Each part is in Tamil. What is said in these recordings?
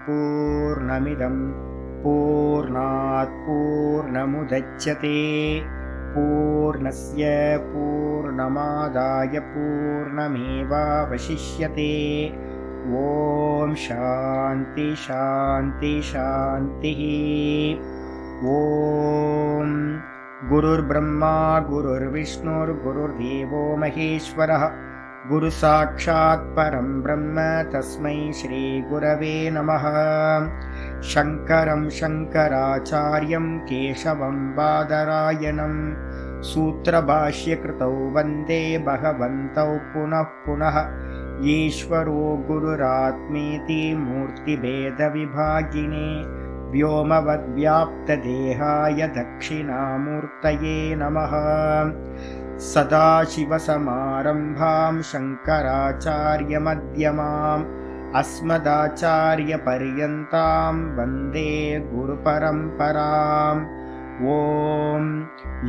पूर्णमिदं पूर्णात् पूर्णमुदच्यते पूर्णस्य पूर्णमादाय पूर्णमेवावशिष्यते। ॐ शान्ति शान्ति शान्तिः। ॐ गुरुर्ब्रह्मा गुरुर्विष्णुर्गुरुर्देवो महेश्वरः गुरुसाक्षात् परं ब्रह्म तस्मै श्रीगुरवे नमः। शङ्करं शङ्कराचार्यं केशवं बादरायणं सूत्रभाष्यकृतौ वन्दे भगवन्तौ पुनः पुनः। ईश्वरो गुरुरात्मेति मूर्तिभेदविभागिने व्योमवद्व्याप्तदेहाय दक्षिणामूर्तये नमः। सदाशिवसमारम्भां शङ्कराचार्यमध्यमाम् अस्मदाचार्यपर्यन्तां वन्दे गुरुपरम्पराम्। ॐ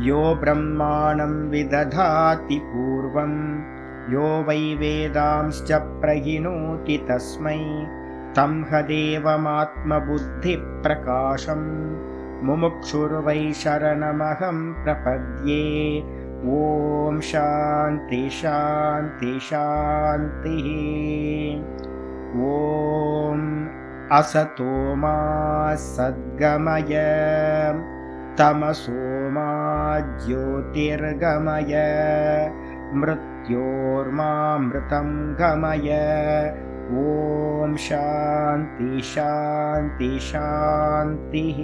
यो ब्रह्माणं विदधाति पूर्वं यो वै वेदांश्च प्रहिणोति तस्मै तं हदेवमात्मबुद्धिप्रकाशं मुमुक्षुर्वै शरणमहं प्रपद्ये। ॐ शान्ति शान्ति शान्तिः। ॐ असतो मा सद्गमय तमसो मा ज्योतिर्गमय मृत्योर्मामृतं गमय। ॐ शान्ति शान्ति शान्तिः।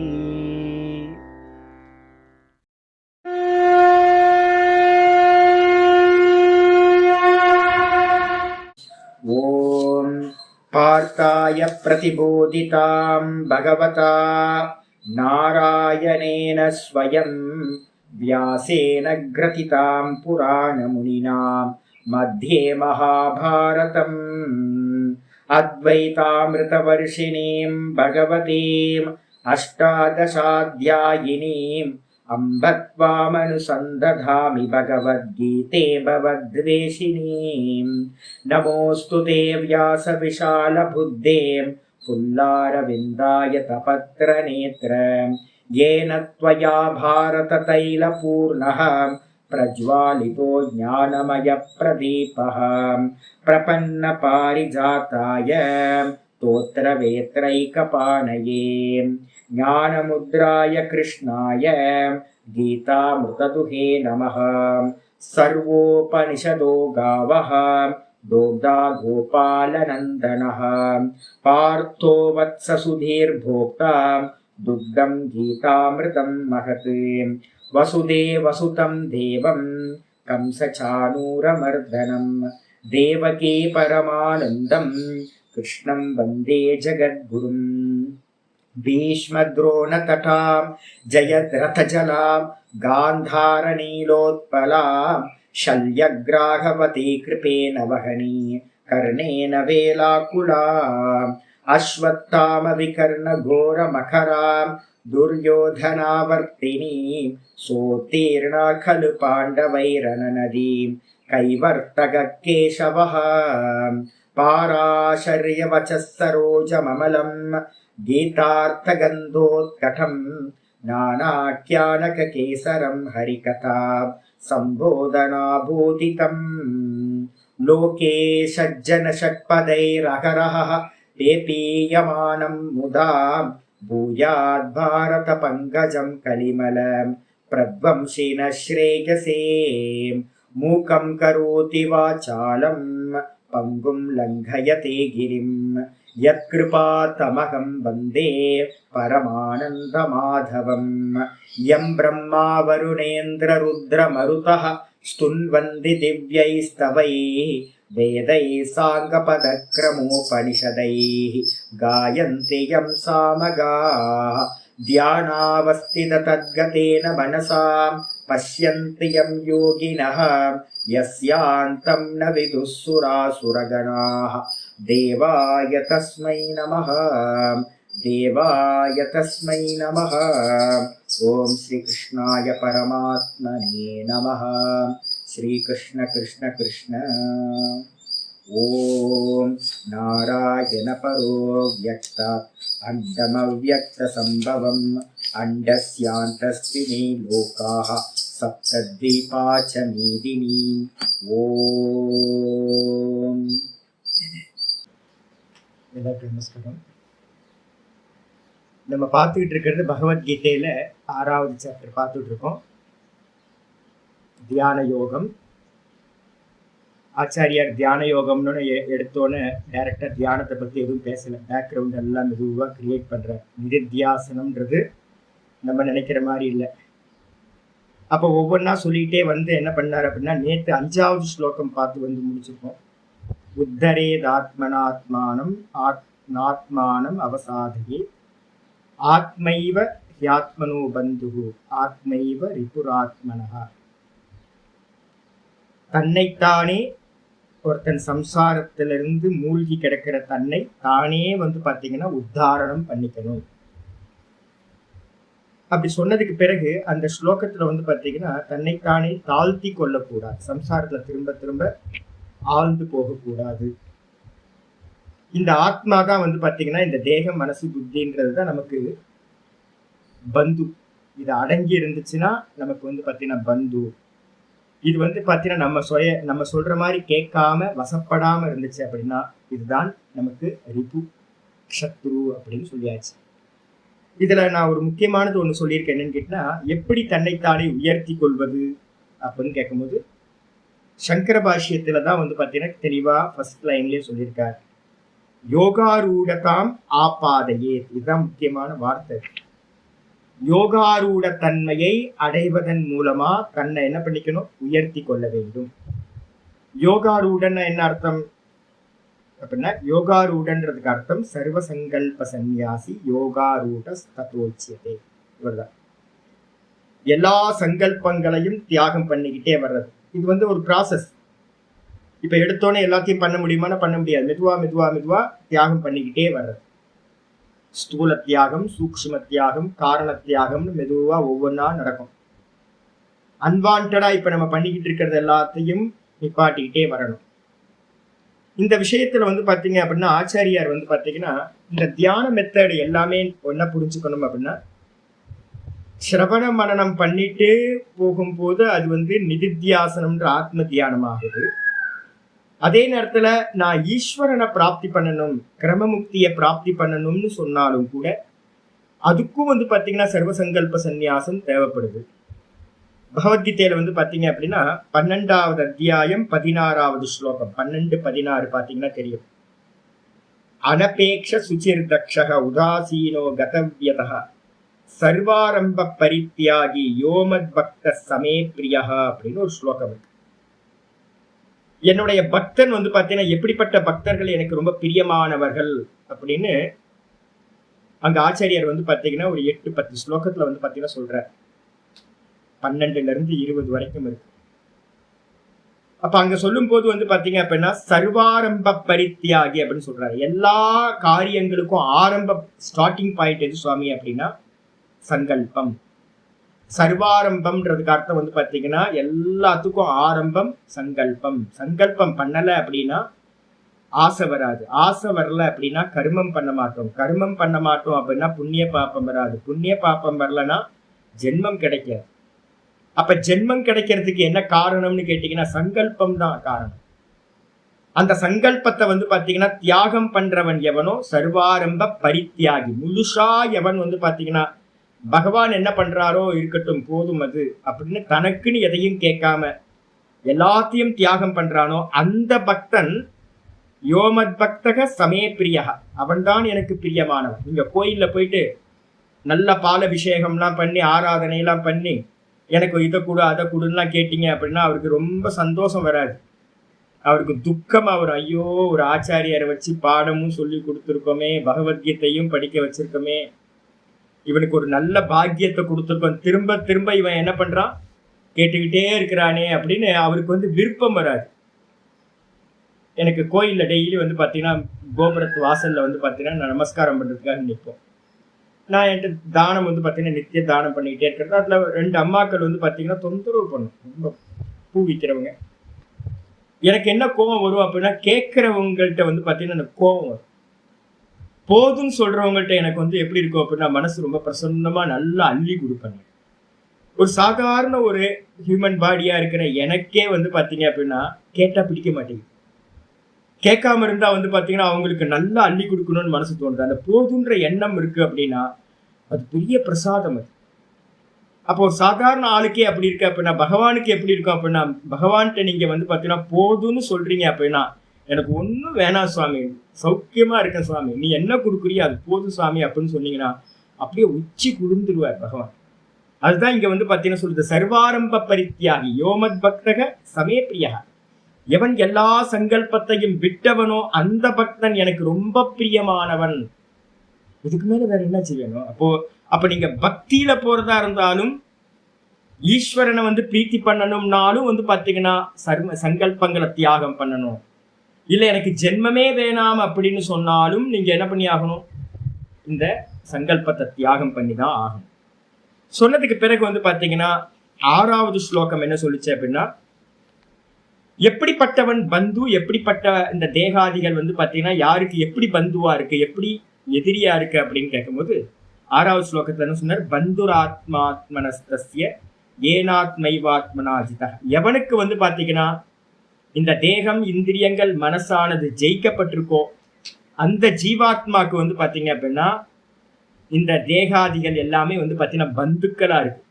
ॐ पार्थाय प्रतिबोधितां भगवता नारायणेन स्वयं व्यासेन ग्रथितां पुराणमुनिना मध्ये महाभारतम् अद्वैतामृतवर्षिणीं भगवतीम् अष्टादशाध्यायिनीम् अम्ब त्वामनुसन्दधामि भगवद्गीते भवद्वेषिणीम्। नमोऽस्तु ते व्यासविशालबुद्धे पुल्लारविन्दाय तपत्रनेत्र येन त्वया भारततैलपूर्णः प्रज्वालितो ज्ञानमयप्रदीपः प्रपन्नपारिजाताय स्तोत्रवेत्रैकपाणये ज्ञानमुद्राय कृष्णाय गीतामृतदुहे नमः। सर्वोपनिषदो गावः दोग्धा गोपालनन्दनः पार्थो वत्ससुधीर्भोक्ता दुग्धं गीतामृतं महत्। वसुदेवसुतं देवं कंसचाणूरमर्दनं देवकी परमानन्दं कृष्णं वन्दे जगद्गुरुम्। भीष्मद्रोणतटां जयद्रथजलां गान्धारनीलोत्पलां शल्यग्राहवती कृपेण वहनी कर्णेन वेलाकुलाम् अश्वत्थामविकर्णघोरमखरां दुर्योधनावर्तिनीं सोत्तीर्णा खलु पाण्डवैरननदीं कैवर्तककेशवः पाराशर्यवचः सरोजममलं गीतार्थगन्धोत्कटं नानाख्यानककेसरं हरिकथा सम्बोधनाभूतितम्। लोके सज्जनषट्पदैरहरः पेपीयमानं मुदा भूयाद्भारतपङ्कजं कलिमलं प्रध्वंसिनः श्रेयसे। मूकं करोति वाचालं पङ्गुं लङ्घयते गिरिं यत्कृपातमहं वन्दे परमानन्दमाधवम्। यं ब्रह्मा वरुणेन्द्ररुद्रमरुतः स्तुन्वन्ति दिव्यैस्तवैः वेदैः साङ्गपदक्रमोपनिषदैः गायन्ति यं सामगाः ध्यानावस्थिततद्गतेन मनसा पश्यन्ति यं योगिनः यस्यान्तं न विदुः सुरासुरगणाः। देवाय तस्मै नमः देवाय तस्मै नमः। ॐ श्रीकृष्णाय परमात्मने नमः। श्रीकृष्ण कृष्ण कृष्ण। ஓம் நாராயண பரோ வியக்தாத் அண்டமவ்யக்த சம்பவம் அண்டஸ்யாந்தஸ்தினி லோகாஹ சப்தத்வீபாச்ச மீதினி. ஓம். எல்லாருக்கும் நமஸ்காரம். நம்ம பார்த்துக்கிட்டு இருக்கிறது பகவத்கீதையில 6வது சாப்டர் பார்த்துட்டு இருக்கோம். தியான யோகம். ஆச்சாரியார் தியான யோகம்னு எடுத்தோன்னே டைரக்டா தியானத்தை பத்தி எதுவும் பேசல. பேக்ரவுண்ட் எல்லாம் மெதுவாக கிரியேட் பண்ற. நிதித்தியாசனம்ன்றது நம்ம நினைக்கிற மாதிரி இல்லை. அப்போ ஒவ்வொன்றா சொல்லிக்கிட்டே வந்து என்ன பண்ணார் அப்படின்னா, நேற்று 5வது ஸ்லோகம் பார்த்து வந்து முடிச்சிருக்கோம். உத்தரேதாத்மனாத்மானம் ஆத்மானம் அவசாதையே ஆத்மைவ ஹியாத்மனோ பந்துகு ஆத்மைவ ரிபுராத்மனஹா. தன்னைத்தானே ஒருத்தன் சம்சாரத்திலிருந்து மூழ்கி கிடக்கிற தன்னை தானே வந்து பார்த்தீங்கன்னா உத்தாரணம் பண்ணிக்கணும். அப்படி சொன்னதுக்கு பிறகு அந்த ஸ்லோகத்துல வந்து பார்த்தீங்கன்னா தன்னைத்தானே தாழ்த்தி கொள்ளக்கூடாது, சம்சாரத்துல திரும்ப திரும்ப ஆழ்ந்து போகக்கூடாது. இந்த ஆத்மா தான் வந்து பார்த்தீங்கன்னா இந்த தேகம் மனசு புத்தின்றது தான் நமக்கு பந்து. இது அடங்கி இருந்துச்சுன்னா நமக்கு வந்து பார்த்தீங்கன்னா பந்து. இது வந்து பார்த்தீங்கன்னா நம்ம சொல்ற மாதிரி கேட்காம வசப்படாம இருந்துச்சு அப்படின்னா இதுதான் நமக்கு ரிபு சத்ரு அப்படின்னு சொல்லியாச்சு. இதுல நான் ஒரு முக்கியமானது ஒன்று சொல்லியிருக்கேன். என்னன்னு கேட்டா, எப்படி தன்னைத்தானே உயர்த்தி கொள்வது அப்படின்னு கேட்கும்போது சங்கர பாஷ்யத்துல தான் வந்து பார்த்தீங்கன்னா தெளிவா ஃபர்ஸ்ட் லைன்லயே சொல்லியிருக்காரு. யோகாரூடதாம் ஆபாதையே. இதுதான் முக்கியமான வார்த்தை. யோகாரூட தன்மையை அடைவதன் மூலமா தன்னை என்ன பண்ணிக்கணும், உயர்த்தி கொள்ள வேண்டும். யோகாரூடன்னா என்ன அர்த்தம் அப்படின்னா, யோகாரூடன்றதுக்கு அர்த்தம் சர்வசங்கல்ப சந்நியாசி யோகாரூட தத்தோச்சியதே. இவர்தான் எல்லா சங்கல்பங்களையும் தியாகம் பண்ணிக்கிட்டே வர்றது. இது வந்து ஒரு ப்ராசஸ். இப்ப எடுத்தோன்னே எல்லாத்தையும் பண்ண முடியுமானா பண்ண முடியாது. மெதுவா மெதுவா மெதுவா தியாகம் பண்ணிக்கிட்டே வர்றது. ஸ்தூல தியாகம், சூக்ஷ்ம தியாகம், காரண தியாகம்னு மெதுவா ஒவ்வொன்றா நடக்கும். அன்வான்டா இப்ப நம்ம பண்ணிக்கிட்டு இருக்கிறது எல்லாத்தையும் நிப்பாட்டிக்கிட்டே வரணும். இந்த விஷயத்துல வந்து பாத்தீங்க அப்படின்னா ஆச்சாரியார் வந்து பாத்தீங்கன்னா இந்த தியான மெத்தட் எல்லாமே ஒன்ன புரிஞ்சுக்கணும் அப்படின்னா, சிரவண மனனம் பண்ணிட்டு போகும்போது அது வந்து நிதித்தியாசனம்ன்ற ஆத்ம தியானம் ஆகுது. அதே நேரத்துல நான் ஈஸ்வரனை பிராப்தி பண்ணணும், கிரமமுக்தியை பிராப்தி பண்ணணும்னு சொன்னாலும் கூட அதுக்கும் வந்து பாத்தீங்கன்னா சர்வசங்கல்ப சந்நியாசம் தேவைப்படுது. பகவத்கீதையில வந்து பாத்தீங்க அப்படின்னா 12வது அத்தியாயம் 16வது ஸ்லோகம் 12-16 பாத்தீங்கன்னா தெரியும். அனபேக்ஷ சுச்சிர் தக்ஷக உதாசீனோ கதவ்யதா சர்வாரம்ப பரித்யாகி யோமத் பக்த சமே பிரியா அப்படின்னு ஒரு ஸ்லோகம் இருக்கு. என்னுடைய பக்தன் வந்து பாத்தீங்கன்னா எப்படிப்பட்ட பக்தர்கள் எனக்கு ரொம்ப பிரியமானவர்கள் அப்படின்னு அங்க ஆச்சாரியார் வந்து பாத்தீங்கன்னா ஒரு 8-10 ஸ்லோகத்துல வந்து பாத்தீங்கன்னா சொல்ற. 12-20 வரைக்கும் இருக்கு. அப்ப அங்க சொல்லும் போது வந்து பாத்தீங்க அப்படின்னா சர்வாரம்ப பரித்யாகி அப்படின்னு சொல்றாரு. எல்லா காரியங்களுக்கும் ஆரம்ப ஸ்டார்டிங் பாயிண்ட் எது சுவாமி அப்படின்னா சங்கல்பம். சர்வாரம்பம்ன்றதுக்கு அர்த்தம் வந்து பாத்தீங்கன்னா எல்லாத்துக்கும் ஆரம்பம் சங்கல்பம். சங்கல்பம் பண்ணல அப்படின்னா ஆசை வராது. ஆசை வரல அப்படின்னா கர்மம் பண்ண மாட்டோம். கர்மம் பண்ண மாட்டோம் அப்படின்னா புண்ணிய பாப்பம் வராது. புண்ணிய பாப்பம் வரலன்னா ஜென்மம் கிடைக்காது. அப்ப ஜென்மம் கிடைக்கிறதுக்கு என்ன காரணம்னு கேட்டீங்கன்னா சங்கல்பம் தான் காரணம். அந்த சங்கல்பத்தை வந்து பாத்தீங்கன்னா தியாகம் பண்றவன் எவனோ சர்வாரம்ப பரித்தியாகி. முழுசா எவன் வந்து பாத்தீங்கன்னா பகவான் என்ன பண்றாரோ இருக்கட்டும் போதும் அது அப்படின்னு தனக்குன்னு எதையும் கேட்காம எல்லாத்தையும் தியாகம் பண்றானோ அந்த பக்தன் யோமத் பக்தக சமே பிரியா, அவன்தான் எனக்கு பிரியமானவன். நீங்க கோயில்ல போயிட்டு நல்ல பாலபிஷேகம்லாம் பண்ணி ஆராதனையெல்லாம் பண்ணி எனக்கு இதை கொடு அதை கொடுலாம் கேட்டீங்க அப்படின்னா அவருக்கு ரொம்ப சந்தோஷம் வராது. அவருக்கு துக்கம். அவர் ஐயோ ஒரு ஆச்சாரியரை வச்சு பாடமும் சொல்லி கொடுத்துருக்கோமே, பகவத்கீதையும் படிக்க வச்சிருக்கோமே, இவனுக்கு ஒரு நல்ல பாக்கியத்தை கொடுத்துருக்கோம், திரும்ப திரும்ப இவன் என்ன பண்றான் கேட்டுக்கிட்டே இருக்கிறானே அப்படின்னு அவருக்கு வந்து விருப்பம் வராது. எனக்கு கோயில்ல டெய்லி வந்து பாத்தீங்கன்னா கோபுரத்து வாசல்ல வந்து பாத்தீங்கன்னா நான் நமஸ்காரம் பண்றதுக்காக நிற்போம். நான் என்கிட்ட தானம் வந்து பாத்தீங்கன்னா நித்திய தானம் பண்ணிக்கிட்டே இருக்கிறது. அதுல 2 அம்மாக்கள் வந்து பாத்தீங்கன்னா தொந்தரவு பண்ணும். ரொம்ப பூ விற்கிறவங்க. எனக்கு என்ன கோபம் வரும் அப்படின்னா, கேட்கிறவங்கள்ட்ட வந்து பாத்தீங்கன்னா எனக்கு கோபம் வரும். போதும்னு சொல்றவங்கள்ட்ட எனக்கு வந்து எப்படி இருக்கும் அப்படின்னா, மனசு ரொம்ப பிரசன்னமா நல்லா அள்ளி கொடுப்பேன். ஒரு சாதாரண ஒரு ஹியூமன் பாடியா இருக்கிற எனக்கே வந்து பாத்தீங்க அப்படின்னா கேட்டா பிடிக்க மாட்டேங்குது. கேட்காம இருந்தா வந்து பாத்தீங்கன்னா அவங்களுக்கு நல்லா அள்ளி கொடுக்கணும்னு மனசு தோணுது. அந்த போதுன்ற எண்ணம் இருக்கு அப்படின்னா அது பெரிய பிரசாதம். அது அப்போ ஒரு சாதாரண ஆளுக்கே அப்படி இருக்கு அப்படின்னா பகவானுக்கு எப்படி இருக்கும் அப்படின்னா, பகவான்கிட்ட நீங்க வந்து பாத்தீங்கன்னா போதும்னு சொல்றீங்க அப்படின்னா, எனக்கு ஒன்றும் வேணாம் சுவாமி, சௌக்கியமா இருக்கேன் சுவாமி, நீ என்ன கொடுக்குறியோ அது போதும் சுவாமி அப்படின்னு சொன்னீங்கன்னா அப்படியே உச்சி குளிர்ந்துருவார் பகவான். அதுதான் இங்க வந்து பாத்தீங்கன்னா சொல்லுது, சர்வாரம்ப பரித்தியாகி யோமத் பக்தக சமே பிரியா. எவன் எல்லா சங்கல்பத்தையும் விட்டவனோ அந்த பக்தன் எனக்கு ரொம்ப பிரியமானவன். இதுக்கு மேல வேற என்ன செய்யணும்? அப்ப நீங்க பக்தியில போறதா இருந்தாலும் ஈஸ்வரனை வந்து பிரீத்தி பண்ணணும்னாலும் வந்து பாத்தீங்கன்னா சங்கல்பங்களை தியாகம் பண்ணணும். இல்ல எனக்கு ஜென்மமே வேணாம் அப்படின்னு சொன்னாலும் நீங்க என்ன பண்ணி ஆகணும்? இந்த சங்கல்பத்தை தியாகம் பண்ணி தான் ஆகணும். சொன்னதுக்கு பிறகு வந்து பாத்தீங்கன்னா 6வது ஸ்லோகம் என்ன சொல்லுச்சு அப்படின்னா, எப்படிப்பட்டவன் பந்து, எப்படிப்பட்ட இந்த தேகாதிகள் வந்து பாத்தீங்கன்னா யாருக்கு எப்படி பந்துவா இருக்கு, எப்படி எதிரியா இருக்கு அப்படின்னு கேட்கும்போது 6வது ஸ்லோகத்துல என்ன சொன்னார், பந்துராத்மாத்மனஸ்தஸ்ய ஏனாத்மைவாத்மனாஜிதா. எவனுக்கு வந்து பாத்தீங்கன்னா இந்த தேகம் இந்திரியங்கள் மனசானது ஜெயிக்கப்பட்டிருக்கோ அந்த ஜீவாத்மாக்கு வந்து பாத்தீங்க அப்படின்னா இந்த தேகாதிகள் எல்லாமே வந்து பாத்தீங்கன்னா பந்துக்களா இருக்கு.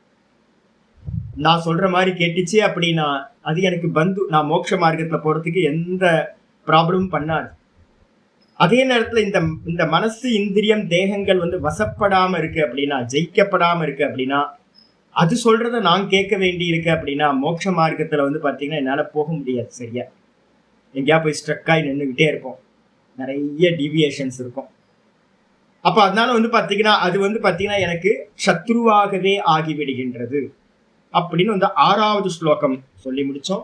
நான் சொல்ற மாதிரி கேட்டுச்சு அப்படின்னா அது எனக்கு பந்து, நான் மோட்ச மார்க்கத்துல போறதுக்கு எந்த ப்ராப்ளமும் பண்ணாது. அதே நேரத்துல இந்த மனசு இந்திரியம் தேகங்கள் வந்து வசப்படாம இருக்கு அப்படின்னா, ஜெயிக்கப்படாம இருக்கு அப்படின்னா, அது சொல்றத நான் கேட்க வேண்டி இருக்கு அப்படின்னா மோட்ச மார்க்கத்துல வந்து பாத்தீங்கன்னா என்னால போக முடியாது. சரியா எங்கேயா போய் ஸ்ட்ரக்காய் நின்றுகிட்டே இருப்போம், நிறைய டீவியேஷன்ஸ் இருக்கும். அப்ப அதனால வந்து பாத்தீங்கன்னா அது வந்து பாத்தீங்கன்னா எனக்கு சத்ருவாகவே ஆகிவிடுகின்றது அப்படின்னு வந்து 6வது ஸ்லோகம் சொல்லி முடிச்சோம்.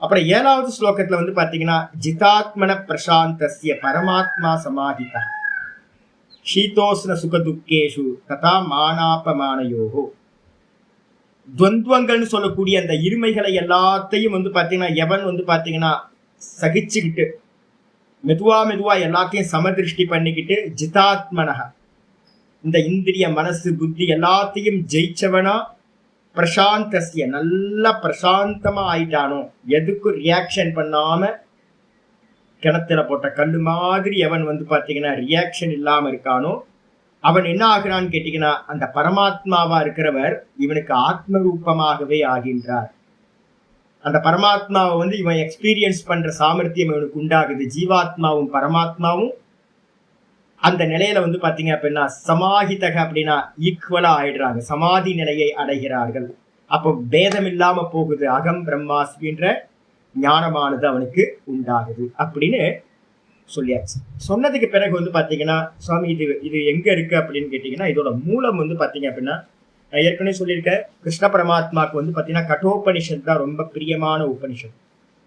அப்புறம் 7வது ஸ்லோகத்துல வந்து பாத்தீங்கன்னா ஜிதாத்மன பிரசாந்தஸ்ய பரமாத்மா சமாஹிதா சீதோஷ்ண சுகதுக்கேஷு ததா மானாபமானயோகோ. துவந்துவங்கள்னு சொல்லக்கூடிய அந்த இருமைகளை எல்லாத்தையும் வந்து பாத்தீங்கன்னா எவன் வந்து பாத்தீங்கன்னா சகிச்சுக்கிட்டு மெதுவா எல்லாத்தையும் சமதிருஷ்டி பண்ணிக்கிட்டு ஜிதாத்மனக இந்த இந்திரிய மனசு புத்தி எல்லாத்தையும் ஜெயிச்சவனா பிரசாந்தஸ்ய நல்ல பிரசாந்தமா ஆயிட்டானோ, எதுக்கும் ரியாக்ஷன் பண்ணாம கிணத்துல போட்ட கல்லு மாதிரி எவன் வந்து பாத்தீங்கன்னா ரியாக்ஷன் இல்லாம இருக்கானோ அவன் என்ன ஆகிறான்னு கேட்டீங்கன்னா அந்த பரமாத்மாவா இருக்கிறவர் இவனுக்கு ஆத்ம ரூபமாகவே ஆகின்றார். அந்த பரமாத்மாவை வந்து இவன் எக்ஸ்பீரியன்ஸ் பண்ற சாமர்த்தியம் இவனுக்கு உண்டாகுது. ஜீவாத்மாவும் பரமாத்மாவும் அந்த நிலையில வந்து பாத்தீங்க அப்படின்னா சமாஹிதக அப்படின்னா ஈக்குவலா ஆயிடுறாங்க, சமாதி நிலையை அடைகிறார்கள். அப்போ பேதம் இல்லாம போகுது, அகம் பிரம்மாஸ்மின்ற ஞானமானது அவனுக்கு உண்டாகுது அப்படின்னு சொல்லியாச்சு. சொன்னதுக்கு பிறகு வந்து பாத்தீங்கன்னா சுவாமி இது எங்க இருக்கு அப்படின்னு கேட்டீங்கன்னா இதோட மூலம் வந்து பாத்தீங்க அப்படின்னா நான் ஏற்கனவே சொல்லியிருக்கேன், கிருஷ்ண பரமாத்மாவுக்கு வந்து பாத்தீங்கன்னா கட்டோபனிஷத் தான் ரொம்ப பிரியமான உபனிஷத்.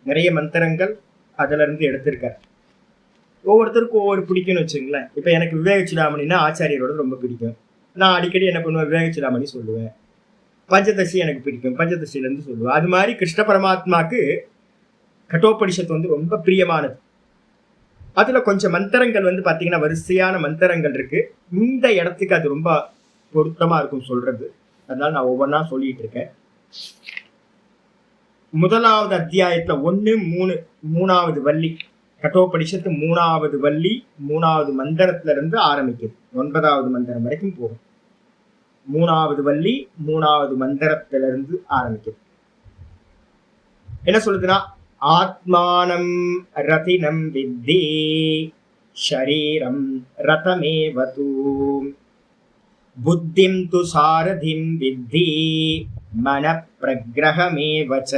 நிறைய மந்திரங்கள் அதுல இருந்து எடுத்திருக்காரு. ஒவ்வொருத்தருக்கும் ஒவ்வொரு பிடிக்கும்னு வச்சுங்களேன். இப்ப எனக்கு விவேக சிடாமணின்னா ஆச்சாரியரோட ரொம்ப பிடிக்கும். நான் அடிக்கடி என்ன பண்ணுவேன், விவேக சிடாமணி சொல்லுவேன். பஞ்சதசி எனக்கு பிடிக்கும், பஞ்சதசில இருந்து சொல்லுவேன். அது மாதிரி கிருஷ்ண பரமாத்மாக்கு கட்டோபனிஷத்து வந்து ரொம்ப பிரியமானது. அதுல கொஞ்சம் மந்திரங்கள் வந்து பாத்தீங்கன்னா வரிசையான மந்திரங்கள் இருக்கு. இந்த இடத்துக்கு அது ரொம்ப பொருத்தமா இருக்கும் சொல்றது. அதனால நான் ஒவ்வொன்றா சொல்லிட்டு இருக்கேன். முதலாவது அத்தியாயத்துல 1, 3 3வது வள்ளி கட்டோபனிஷத்து 3வது வள்ளி 3வது மந்திரத்துல இருந்து ஆரம்பிக்குது. 9வது மந்திரம் வரைக்கும் போகும். 3வது வள்ளி 3வது மந்திரத்திலிருந்து ஆரம்பிக்குது. என்ன சொல்லுதுன்னா, ஆத்மானம் ரதினம் வித்தி ஷரீரம் ரதமேவது புத்திம் து சாரதிம் வித்தி மன பிரகிரகமேவச.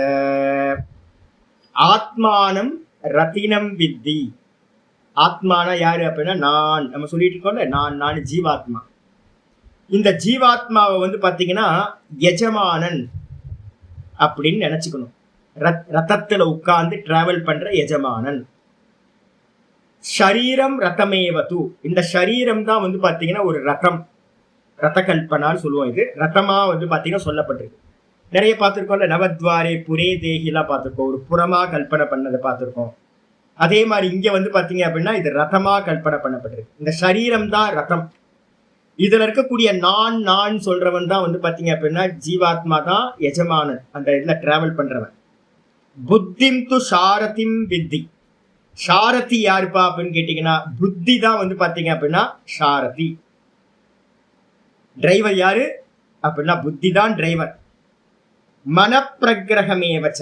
ஆத்மானம் ரத்தினம் வித்தி. ஆத்மானா யாரு அப்படின்னா நான், நம்ம சொல்லிட்டு இருக்கோம்ல, நான் ஜீவாத்மா. இந்த ஜீவாத்மாவை வந்து பாத்தீங்கன்னா எஜமானன் அப்படின்னு நினைச்சுக்கணும். ரத்தத்துல உட்கார்ந்து டிராவல் பண்ற எஜமானன். ஷரீரம் ரதமேவது. இந்த ஷரீரம் தான் வந்து பாத்தீங்கன்னா ஒரு ரதம், ரத கல்பனான்னு சொல்லுவோம். இது ரதமா வந்து பாத்தீங்கன்னா சொல்லப்பட்டிருக்கு. நிறைய பார்த்திருக்கோம்ல, நவத்வாரே புரே தேகிலாம் பார்த்திருக்கோம், ஒரு புறமா கல்பனை பண்ணதை பார்த்திருக்கோம். அதே மாதிரி இங்க வந்து பாத்தீங்க அப்படின்னா இது ரதமா கல்பனை பண்ணப்பட்டிருக்கு. இந்த சரீரம் தான் ரதம். இதுல இருக்கக்கூடிய நான் சொல்றவன் தான் வந்து பாத்தீங்க அப்படின்னா ஜீவாத்மா தான் எஜமானன், அந்த இதுல டிராவல் பண்றவன். புத்திம் து சாரதிம் வித்தி. சாரதி யாருப்பா அப்படின்னு கேட்டீங்கன்னா புத்தி தான் வந்து பாத்தீங்க அப்படின்னா சாரதி. டிரைவர் யாரு அப்படின்னா புத்தி தான் டிரைவர். மனப்பிரகிரகமே வச்ச,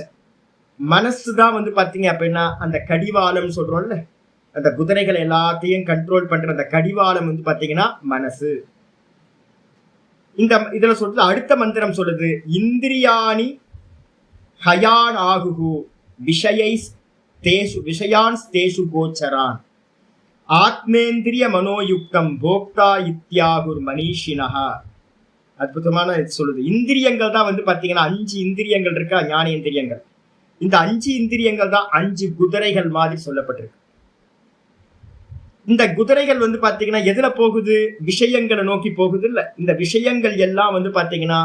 மனசுதான் வந்து பாத்தீங்க அப்படின்னா அந்த கடிவாளம் சொல்றோம்ல, அந்த குதிரைகள் எல்லாத்தையும் கண்ட்ரோல் பண்ற அந்த கடிவாளம் வந்து பாத்தீங்கன்னா மனசு. இந்த இதுல சொல்றது அடுத்த மந்திரம் சொல்லுது, இந்திரியாணி ஹயான் ஆகுகு விஷயான் ஸ்தேஷு கோச்சரான் ஆத்மேந்திரிய மனோயுக்தம் போக்தா இத்யாகுர் மனிஷினஹா. அற்புதமான சொல்லுது. இந்திரியங்கள் தான் வந்து பாத்தீங்கன்னா 5 இந்திரியங்கள் இருக்கா, ஞானேந்திரியங்கள். இந்த 5 இந்திரியங்கள் தான் 5 குதிரைகள் மாதிரி சொல்லப்பட்டிருக்கு. இந்த குதிரைகள் வந்து பாத்தீங்கன்னா எதுல போகுது, விஷயங்களை நோக்கி போகுது இல்ல. இந்த விஷயங்கள் எல்லாம் வந்து பாத்தீங்கன்னா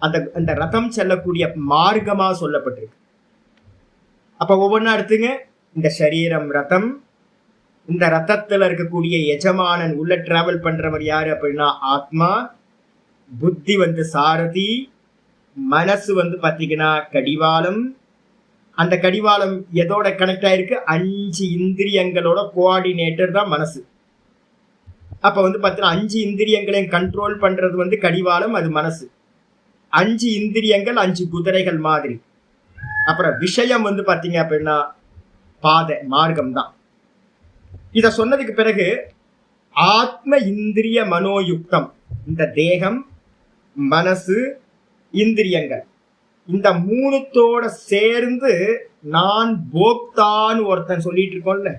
அந்த ரதம் செல்லக்கூடிய மார்க்கமா சொல்லப்பட்டிருக்கு. அப்ப ஒவ்வொன்னா எடுத்துங்க. இந்த சரீரம் ரதம், இந்த ரதத்துல இருக்கக்கூடிய எஜமானன் உள்ள டிராவல் பண்றவர் யாரு அப்படின்னா ஆத்மா, புத்தி வந்து சாரதி, மனசு வந்து பாத்தீங்கன்னா கடிவாளம். அந்த கடிவாளம் எதோட கனெக்ட் ஆயிருக்கு, 5 இந்திரியங்களோட கோஆர்டினேட்டர் தான் மனசு. அப்ப வந்து பாத்தீங்கன்னா 5 இந்திரியங்களையும் கண்ட்ரோல் பண்றது வந்து கடிவாளம், அது மனசு. 5 இந்திரியங்கள் 5 குதிரைகள் மாதிரி. அப்புறம் விஷயம் வந்து பாத்தீங்க அப்படின்னா பாதை, மார்க்கம் தான். இத சொன்னதுக்கு பிறகு ஆத்ம இந்திரிய மனோயுக்தம், இந்த தேகம், மனசு, இந்திரியங்கள், இந்த 3தோட சேர்ந்து நான் போக்தான்னு ஒருத்தன் சொல்லிட்டு இருக்கோம்ல.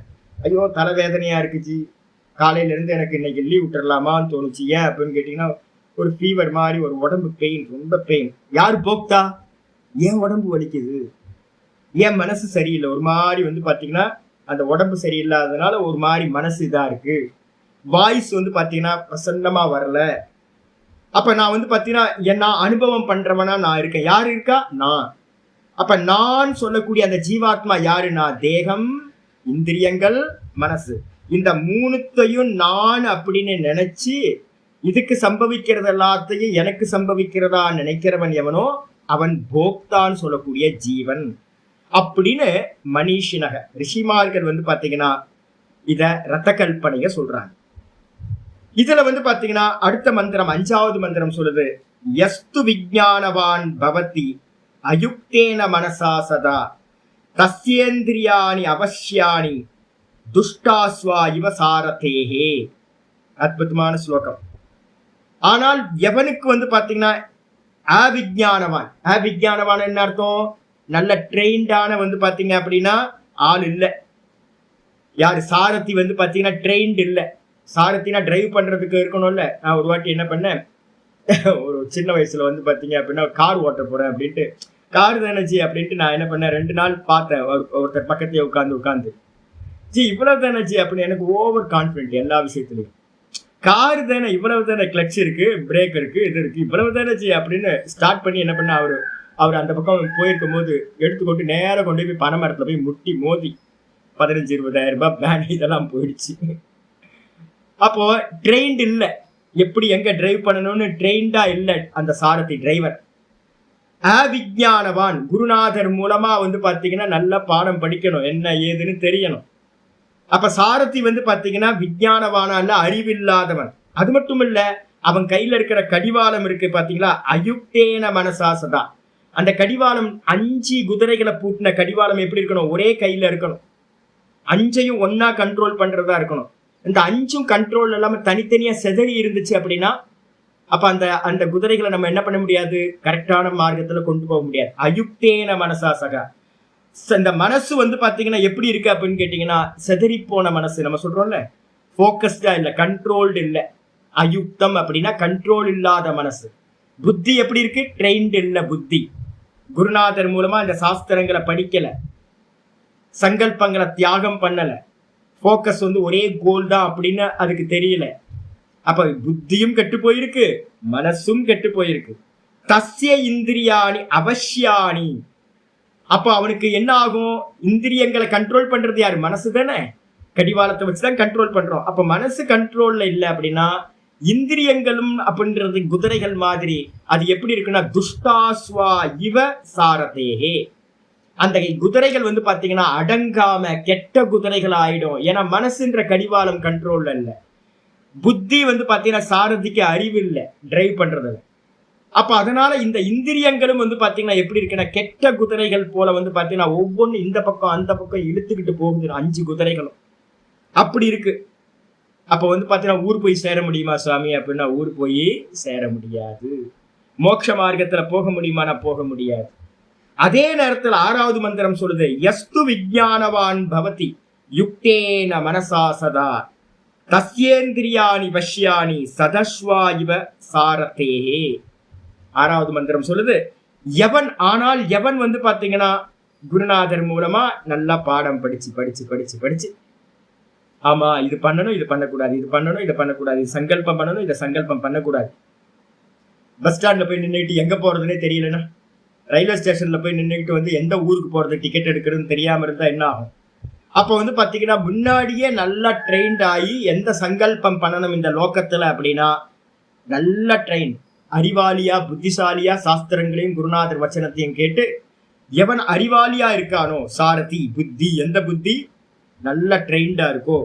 ஐயோ தலைவேதனையா இருக்குச்சு, காலையில இருந்து எனக்கு இன்னைக்கு லீவ் விட்டுறலாமான்னு தோணுச்சு. ஏன் அப்படின்னு கேட்டீங்கன்னா ஒரு ஃபீவர் மாதிரி, ஒரு உடம்பு பெயின், ரொம்ப பெயின். யார் போக்தா? ஏன் உடம்பு வலிக்குது, ஏன் மனசு சரியில்லை, ஒரு மாதிரி வந்து பாத்தீங்கன்னா அந்த உடம்பு சரியில்லாததுனால ஒரு மாதிரி மனசு இதா இருக்கு, வாய்ஸ் வந்து பாத்தீங்கன்னா பிரசன்னமா வரல. அப்ப நான் வந்து பாத்தீங்கன்னா நான் அனுபவம் பண்றவனா நான் இருக்கேன். யாரு இருக்கா? நான். அப்ப நான் சொல்லக்கூடிய அந்த ஜீவாத்மா யாருன்னா தேகம், இந்திரியங்கள், மனசு. இந்த 3த்தையும் நான் அப்படின்னு நினைச்சு இதுக்கு சம்பவிக்கிறது எல்லாத்தையும் எனக்கு சம்பவிக்கிறதா நினைக்கிறவன் எவனோ அவன் போக்தான் சொல்லக்கூடிய ஜீவன் அப்படின்னு மனிஷினக ரிஷிமார்கள் வந்து பாத்தீங்கன்னா இத ரத்த கல்பனைய சொல்றாங்க. இதுல வந்து பாத்தீங்கன்னா அடுத்த மந்திரம் 5வது மந்திரம் சொல்லுது, யஸ்து விஜானவான் பவதி அயுக்தேன மனசா சதா தஸ்யேந்திரியாணி அவசியாணி துஷ்டாஸ்வா இவ சாரதேஹே. அற்புதமான ஸ்லோகம். ஆனால் எவனுக்கு வந்து பாத்தீங்கன்னா அவிஜானவான், அவிஜானவான் என்ன அர்த்தம், நல்ல ட்ரெயின்டான வந்து பாத்தீங்க அப்படின்னா ஆள் இல்ல. யாரு? சாரதி வந்து பாத்தீங்கன்னா ட்ரெயின்ட் இல்ல. சாரத்தினா டிரைவ் பண்றதுக்கு இருக்கணும்ல. நான் ஒரு வாட்டி என்ன பண்ணேன், ஒரு சின்ன வயசுல வந்து பாத்தீங்க அப்படின்னா கார் ஓட்ட போறேன் அப்படின்ட்டு, கார் தானே அப்படின்ட்டு நான் என்ன பண்ணேன், 2 நாள் பார்த்தேன் ஒருத்தர் பக்கத்தையே உட்காந்து ஜி இவ்வளவு தானே அப்படின்னு. எனக்கு ஓவர் கான்பிடென்ட் எல்லா விஷயத்துலயும். கார் தானே, இவ்வளவு தானே, கிளட்ச் இருக்கு, பிரேக் இருக்கு, இது இருக்கு, இவ்வளவு தானே அப்படின்னு ஸ்டார்ட் பண்ணி என்ன பண்ண, அவர் அந்த பக்கம் போயிருக்கும் போது எடுத்துக்கொண்டு நேரம் கொண்டு போய் பனை மரத்துல போய் முட்டி மோதி 15-20,000 ரூபாய் பேன் இதெல்லாம் போயிடுச்சு. அப்போ ட்ரெயின்ட் இல்ல, எப்படி எங்க டிரைவ் பண்ணணும்னு ட்ரெயின்டா இல்ல அந்த சாரதி டிரைவர். அவிஜானவான், குருநாதர் மூலமா வந்து பாத்தீங்கன்னா நல்ல பாடம் படிக்கணும், என்ன ஏதுன்னு தெரியணும். அப்ப சாரதி வந்து பாத்தீங்கன்னா விஜயானவானா இல்ல, அறிவில்லாதவன். அது மட்டும் இல்ல, அவன் கையில இருக்கிற கடிவாளம் இருக்கு பாத்தீங்களா, அயுக்தேன மனசாசதா. அந்த கடிவாளம் 5 குதிரைகளை பூட்டின கடிவாளம் எப்படி இருக்கணும், ஒரே கையில இருக்கணும். 5ஐயும் ஒன்னா கண்ட்ரோல் பண்றதா இருக்கணும். இந்த 5ம் கண்ட்ரோல் இல்லாம தனித்தனியா செதறி இருந்துச்சு அப்படின்னா அப்ப அந்த குதிரைகளை நம்ம என்ன பண்ண முடியாது, கரெக்டான மார்க்கத்துல கொண்டு போக முடியாது. அயுக்தேன மனசாசகா. இந்த மனசு வந்து பாத்தீங்கன்னா எப்படி இருக்கு அப்படின்னு கேட்டீங்கன்னா செதறி போன மனசு. நம்ம சொல்றோம்ல, போக்கஸ்டா இல்ல, கண்ட்ரோல்டு இல்ல. அயுக்தம் அப்படின்னா கண்ட்ரோல் இல்லாத மனசு. புத்தி எப்படி இருக்கு, ட்ரெயின்டு இல்ல புத்தி. குருநாதர் மூலமா இந்த சாஸ்திரங்களை படிக்கல, சங்கல்பங்களை தியாகம் பண்ணல, போக்கஸ் வந்து ஒரே கோல் தான் அப்படின்னு அதுக்கு தெரியல. அப்ப புத்தியும் கெட்டு போயிருக்கு, மனசும் கெட்டு போயிருக்கு. தஸ்ய இந்திரியாணி அவசியாணி. அப்ப அவனுக்கு என்ன ஆகும்? இந்திரியங்களை கண்ட்ரோல் பண்றது யாரு? மனசு தானே. கடிவாளத்தை வச்சுதான் கண்ட்ரோல் பண்றோம். அப்ப மனசு கண்ட்ரோல்ல இல்லை அப்படின்னா இந்திரியங்களும் அப்படின்றது குதிரைகள் மாதிரி. அது எப்படி இருக்குன்னா துஷ்டாஸ்வா இவ சாரதேகே. அந்த குதிரைகள் வந்து பாத்தீங்கன்னா அடங்காம கெட்ட குதிரைகள் ஆயிடும். ஏன்னா மனசுன்ற கடிவாளம் கண்ட்ரோல்ல இல்ல. புத்தி வந்து பாத்தீங்கன்னா சாரதிக்கு அறிவு இல்லை டிரைவ் பண்றதுல. அப்ப அதனால இந்த இந்திரியங்களும் வந்து பாத்தீங்கன்னா எப்படி இருக்குன்னா கெட்ட குதிரைகள் போல வந்து பாத்தீங்கன்னா ஒவ்வொன்றும் இந்த பக்கம் அந்த பக்கம் இழுத்துக்கிட்டு போகுது. 5 குதிரைகளும் அப்படி இருக்கு. அப்ப வந்து பாத்தீங்கன்னா ஊர் போய் சேர முடியுமா சுவாமி அப்படின்னா ஊர் போய் சேர முடியாது. மோட்ச மார்க்கத்துல போக முடியுமானா போக முடியாது. அதே நேரத்தில் 6வது மந்திரம் சொல்லுது, யஸ்து விஜானவான் பவதி யுக்தேன மனசா சதா தஸ்யேந்திரியாணி பஷ்யாணி சதஸ்வா இவ சாரதேஹே. 6வது மந்திரம் சொல்லுது, எவன் வந்து பாத்தீங்கன்னா குருநாதர் மூலமா நல்லா பாடம் படிச்சு படிச்சு படிச்சு படிச்சு ஆமா இது பண்ணணும் இது பண்ணக்கூடாது, இது பண்ணணும் இதை பண்ணக்கூடாது, இது சங்கல்பம் பண்ணணும் இதை சங்கல்பம் பண்ணக்கூடாது. பஸ் ஸ்டாண்ட்ல போய் நின்றுட்டு எங்க போறதுன்னே தெரியலன்னா, ரயில்வே ஸ்டேஷன்ல போய் நின்றுட்டு வந்து எந்த ஊருக்கு போறது டிக்கெட் எடுக்கிறதுன்னு தெரியாம இருந்தா என்ன ஆகும்? அப்ப வந்து பாத்தீங்கன்னா முன்னாடியே நல்லா ட்ரெயின்ட் ஆகி எந்த சங்கல்பம் பண்ணணும் இந்த லோக்கத்துல அப்படின்னா நல்ல ட்ரெயின் அறிவாளியா புத்திசாலியா சாஸ்திரங்களையும் குருநாதர் வச்சனத்தையும் கேட்டு எவன் அறிவாளியா இருக்கானோ சாரதி புத்தி, எந்த புத்தி நல்ல ட்ரெயின்டா இருக்கோ,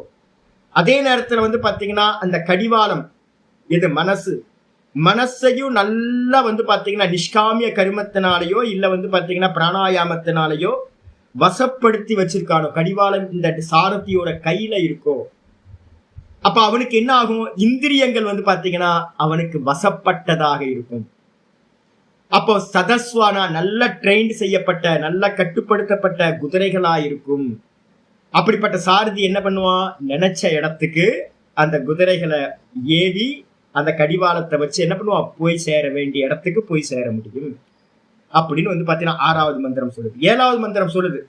அதே நேரத்துல வந்து பாத்தீங்கன்னா அந்த கடிவாளம் இது மனசையும் நல்லா வந்து பாத்தீங்கன்னா நிஷ்காமிய கருமத்தினாலேயோ இல்ல வந்து பாத்தீங்கன்னா பிராணாயாமத்தினாலேயோ வசப்படுத்தி வச்சிருக்கானோ, கடிவாளம் இந்த சாரதியோட கையில இருக்கோ, அப்ப அவனுக்கு என்ன ஆகும்? இந்திரியங்கள் வந்து பாத்தீங்கன்னா அவனுக்கு வசப்பட்டதாக இருக்கும். அப்போ சதஸ்வானா நல்ல ட்ரெயின் செய்யப்பட்ட நல்ல கட்டுப்படுத்தப்பட்ட குதிரைகளா இருக்கும். அப்படிப்பட்ட சாரதி என்ன பண்ணுவான்? நினைச்ச இடத்துக்கு அந்த குதிரைகளை ஏவி அந்த கடிவாளத்தை வச்சு என்ன பண்ணுவான்? போய் சேர வேண்டிய இடத்துக்கு போய் சேர முடியும் அப்படின்னு வந்து பாத்தீங்கன்னா 6வது மந்திரம் சொல்லுது. 7வது மந்திரம் சொல்லுது,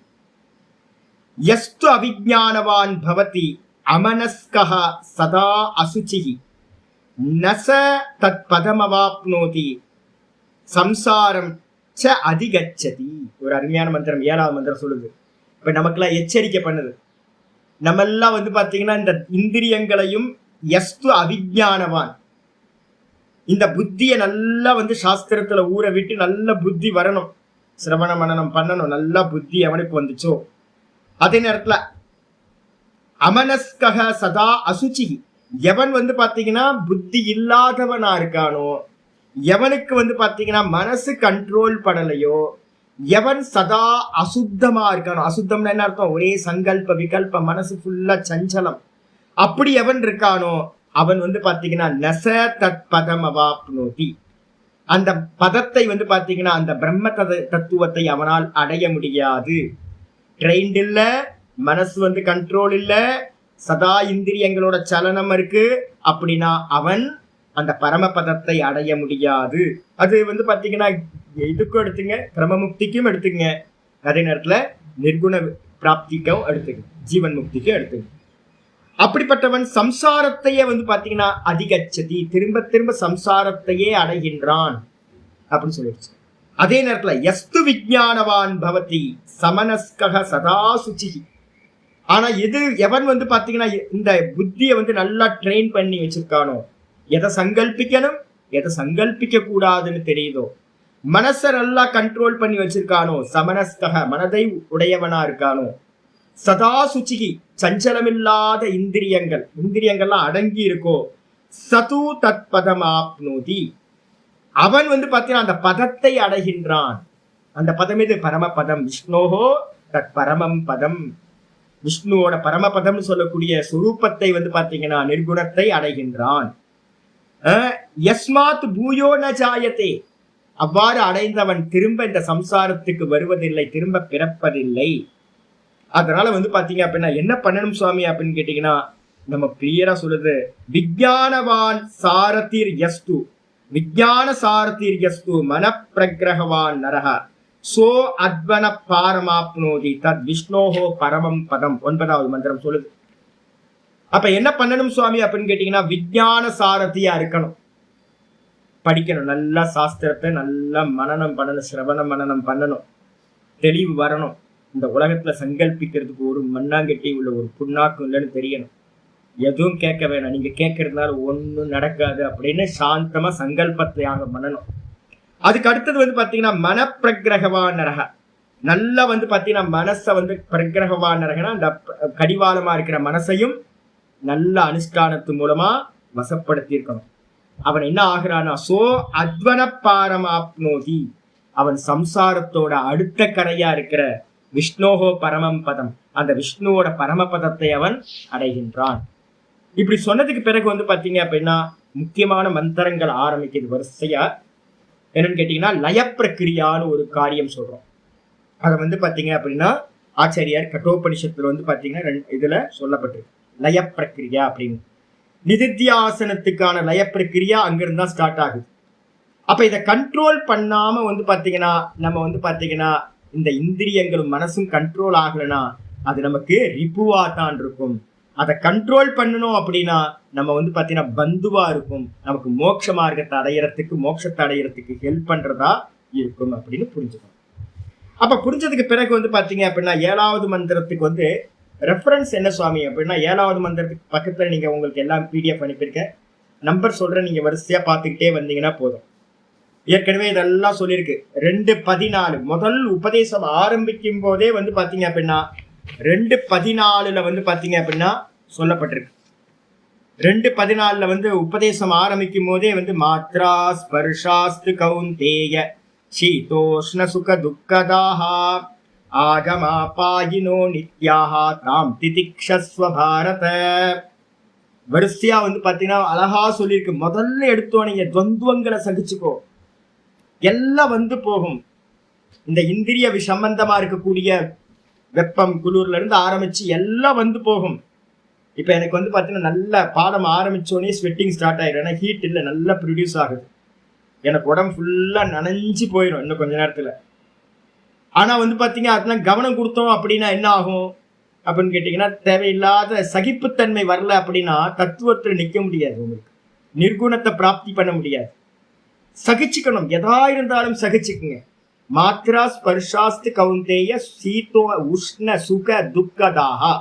யஸ்து அவிஜானவான் பவதி அமனஸ்கஹ சதா அசுச்சிஹி நச தத் பதமவாப்னோதி சம்சாரம் ச அதிகச்சதி. ஒரு அருமையான மந்திரம் 7வது மந்திரம் சொல்லுது. இப்ப நமக்கெல்லாம் எச்சரிக்கை பண்ணுது. நம்ம எல்லாம் வந்து பாத்தீங்கன்னா இந்த இந்திரியங்களையும் யஸ்து அவிஜானவான், இந்த புத்திய நல்லா வந்து சாஸ்திரத்துல ஊற விட்டு நல்ல புத்தி வரணும், சிரவண மனனம் பண்ணணும், நல்லா புத்தி அவனுக்கு வந்துச்சோ. அதே நேரத்துல அமனஸ்கஹ சதா அசுச்சி, எவன் வந்து பாத்தீங்கன்னா புத்தி இல்லாதவனா இருக்கானோ, எவனுக்கு வந்து பாத்தீங்கன்னா மனசு கண்ட்ரோல் படலையோ, எவன் சதா அசுத்தமா இருக்கானோ, அசுத்தம்னா என்ன அர்த்தம்? ஒரே சங்கல்ப விகல்ப மனசு ஃபுல்லா சஞ்சலம், அப்படி எவன் இருக்கானோ அவன் வந்து பாத்தீங்கன்னா நச தத் பதம் அவாப்னோதி, அந்த பதத்தை வந்து பாத்தீங்கன்னா அந்த பிரம்ம தத்துவத்தை அவனால் அடைய முடியாது. ட்ரெயின்ட் இல்ல, மனசு வந்து கண்ட்ரோல் இல்ல, சதா இந்திரியங்களோட சலனம் இருக்கு அப்படின்னா அவன் அந்த பரமபதத்தை அடைய முடியாது. அது வந்து பாத்தீங்கன்னா இதுக்கும் எடுத்துங்க, கிரமமுக்திக்கும் எடுத்துங்க, அதே நேரத்துல நிர்குண பிராப்திக்கும் எடுத்துங்க, ஜீவன் முக்திக்கும் எடுத்துங்க. அப்படிப்பட்டவன் சம்சாரத்தையே வந்து பாத்தீங்கன்னா அதிகச்சதி, திரும்ப திரும்ப சம்சாரத்தையே அடைகின்றான் அப்படின்னு சொல்லிடுச்சு. அதே நேரத்துல யஸ்து விஜானவான் பவதி சமனஸ்கஹ சதா சுச்சிஹி, ஆனா எவன் வந்து பாத்தீங்கன்னா இந்த புத்தியை வந்து நல்லா ட்ரெயின் பண்ணி வச்சிருக்கானோ, எதை சங்கல்பிக்கணும் எதை சங்கல்பிக்க கூடாதுன்னு தெரியுதோ, மனசை நல்லா கண்ட்ரோல் பண்ணி வச்சிருக்கானோ, சமனஸ்கஹ மனதை உடையவனா இருக்கானோ, சதா சுச்சிகி சஞ்சலமில்லாத இந்திரியங்கள்லாம் அடங்கி இருக்கோ, சது தத் பதமாப்னோதி, அவன் வந்து பாத்தீங்கன்னா அந்த பதத்தை அடைகின்றான். அந்த பதம் எது? பரமபதம். விஷ்ணோஹோ தத் பரமம் பதம், விஷ்ணுவோட பரமபதம் சொல்லக்கூடிய சுரூபத்தை வந்து பாத்தீங்கன்னா நிர்குணத்தை அடைகின்றான். யஸ்மாத் பூயோ ந ஜாயதே, அவ்வாறு அடைந்தவன் திரும்ப இந்த சம்சாரத்துக்கு வருவதில்லை, திரும்ப பிறப்பதில்லை. அதனால வந்து பாத்தீங்க அப்படின்னா என்ன பண்ணணும் சுவாமி அப்படின்னு கேட்டீங்கன்னா, நம்ம கிளியரா சொல்லுது, விஜானவான் சாரதிர் யஸ்து, விஜான சாரதிர் யஸ்து மனப்பிரகிரகவான் நரஹ சோ அத்வன பாரமாப்னோதி தத் விஷ்ணோஹோ பரமம் பதம். 9வது மந்திரம் சொல்லுது. அப்ப என்ன பண்ணணும் சுவாமி அப்படின்னு கேட்டீங்கன்னா, விஜான சாரதியா இருக்கணும். படிக்கணும், நல்லா சாஸ்திரத்தை நல்லா மனனம் பண்ணணும், சிரவண மனனம் பண்ணணும், தெளிவு வரணும். இந்த உலகத்துல சங்கல்பிக்கிறதுக்கு ஒரு மண்ணாங்கட்டி உள்ள ஒரு புண்ணாக்கும் இல்லைன்னு தெரியணும். எதுவும் கேட்க வேணாம், நீங்க கேட்கறதுனால ஒன்றும் நடக்காது அப்படின்னு சாந்தமா சங்கல்பத்தை பண்ணணும். அதுக்கு அடுத்தது பாத்தீங்கன்னா மனப்பிரகிரகவானரக. நல்லா பாத்தீங்கன்னா மனசை பிரகிரகவானரகனா அந்த கடிவாளமா இருக்கிற மனசையும் நல்ல அனுஷ்டானத்து மூலமா வசப்படுத்தி இருக்கணும். அவன் என்ன ஆகிறானா, சோ அத்வன பாரமாப்னோதி, அவன் சம்சாரத்தோட அடுத்த கரையா இருக்கிற விஷ்ணோகோ பரமம் பதம், அந்த விஷ்ணுவோட பரமபதத்தை அவன் அடைகின்றான். இப்படி சொன்னதுக்கு பிறகு பாத்தீங்க அப்படின்னா முக்கியமான மந்திரங்கள் ஆரம்பிக்குது வரிசையா. என்னன்னு கேட்டீங்கன்னா லய பிரக்கிரியான்னு ஒரு காரியம் சொல்றோம். அதை பாத்தீங்க அப்படின்னா ஆச்சாரியார் கட்டோபனிஷத்துல பாத்தீங்கன்னா இதுல சொல்லப்பட்டிருக்கு லய பிரக்கிரியா அப்படின்னு. நிதித்தியாசனத்துக்கான லய பிரக்கிரியா அங்கிருந்தா ஸ்டார்ட் ஆகுது. அப்ப இதை கண்ட்ரோல் பண்ணாம பாத்தீங்கன்னா நம்ம பாத்தீங்கன்னா இந்த இந்திரியங்களும் மனசும் கண்ட்ரோல் ஆகலைன்னா அது நமக்கு ரிப்புவா தான் இருக்கும். அதை கண்ட்ரோல் பண்ணணும் அப்படின்னா நம்ம பாத்தீங்கன்னா பந்துவா இருக்கும், நமக்கு மோட்ச மார்க்கத்தை அடையறதுக்கு மோட்சத்தை அடையறதுக்கு ஹெல்ப் பண்றதா இருக்கும் அப்படின்னு புரிஞ்சுக்கணும். அப்ப புரிஞ்சதுக்கு பிறகு பாத்தீங்க அப்படின்னா 7வது மந்திரத்துக்கு ரெஃபரன்ஸ் என்ன சுவாமி அப்படின்னா 7வது மந்திரத்துக்கு பக்கத்துல நீங்க உங்களுக்கு எல்லாம் பிடிஎஃப் அனுப்பியிருக்கேன், நம்பர் சொல்றேன், நீங்க வரிசையா பார்த்துக்கிட்டே வந்தீங்கன்னா போதும். ஏற்கனவே இதெல்லாம் சொல்லியிருக்கு. 2:14 முதல் உபதேசம் ஆரம்பிக்கும் போதே பாத்தீங்க அப்படின்னா 2:14 பாத்தீங்க அப்படின்னா சொல்லப்பட்டிருக்கு. 2:14 உபதேசம் ஆரம்பிக்கும் போதே மாத்ரா ஸ்பர்ஷாஸ்து கௌந்தேய சீதோஷ்ண சுக துக்கதாஹா ஆகமா பாயினோ நித்யாஹா தாம் திதிக்ஷஸ்வ பாரத. வரிசையா பாத்தீங்கன்னா அழகா சொல்லியிருக்கு. முதல்ல எடுத்தோன்னே துவந்துவங்களை சகிச்சுக்கோ, எல்லாம் போகும். இந்த இந்திரிய சம்பந்தமா இருக்கக்கூடிய வெப்பம் குளிர்ல இருந்து ஆரம்பிச்சு எல்லாம் போகும். இப்ப எனக்கு பாத்தீங்கன்னா நல்ல பாடம் ஆரம்பிச்சோடனே ஸ்வெட்டிங் ஸ்டார்ட் ஆயிடும். ஏன்னா ஹீட் இல்லை, நல்லா ப்ரொடியூஸ் ஆகுது. எனக்கு உடம்பு ஃபுல்லா நனைஞ்சு போயிடும் இன்னும் கொஞ்ச நேரத்துல. ஆனா பாத்தீங்க அதெல்லாம் கவனம் கொடுத்தோம் அப்படின்னா என்ன ஆகும் அப்படின்னு கேட்டீங்கன்னா தேவையில்லாத சகிப்புத்தன்மை வரல அப்படின்னா தத்துவத்துல நிக்க முடியாது, உங்களுக்கு நிர்குணத்தை பிராப்தி பண்ண முடியாது. சகிச்சுக்கணும், எதா இருந்தாலும் சகிச்சுக்குங்க. மாத்ரா ஸ்பர்ஷாஸ்து கௌந்தேய சீதோ உஷ்ண சுக துக்கதாகா.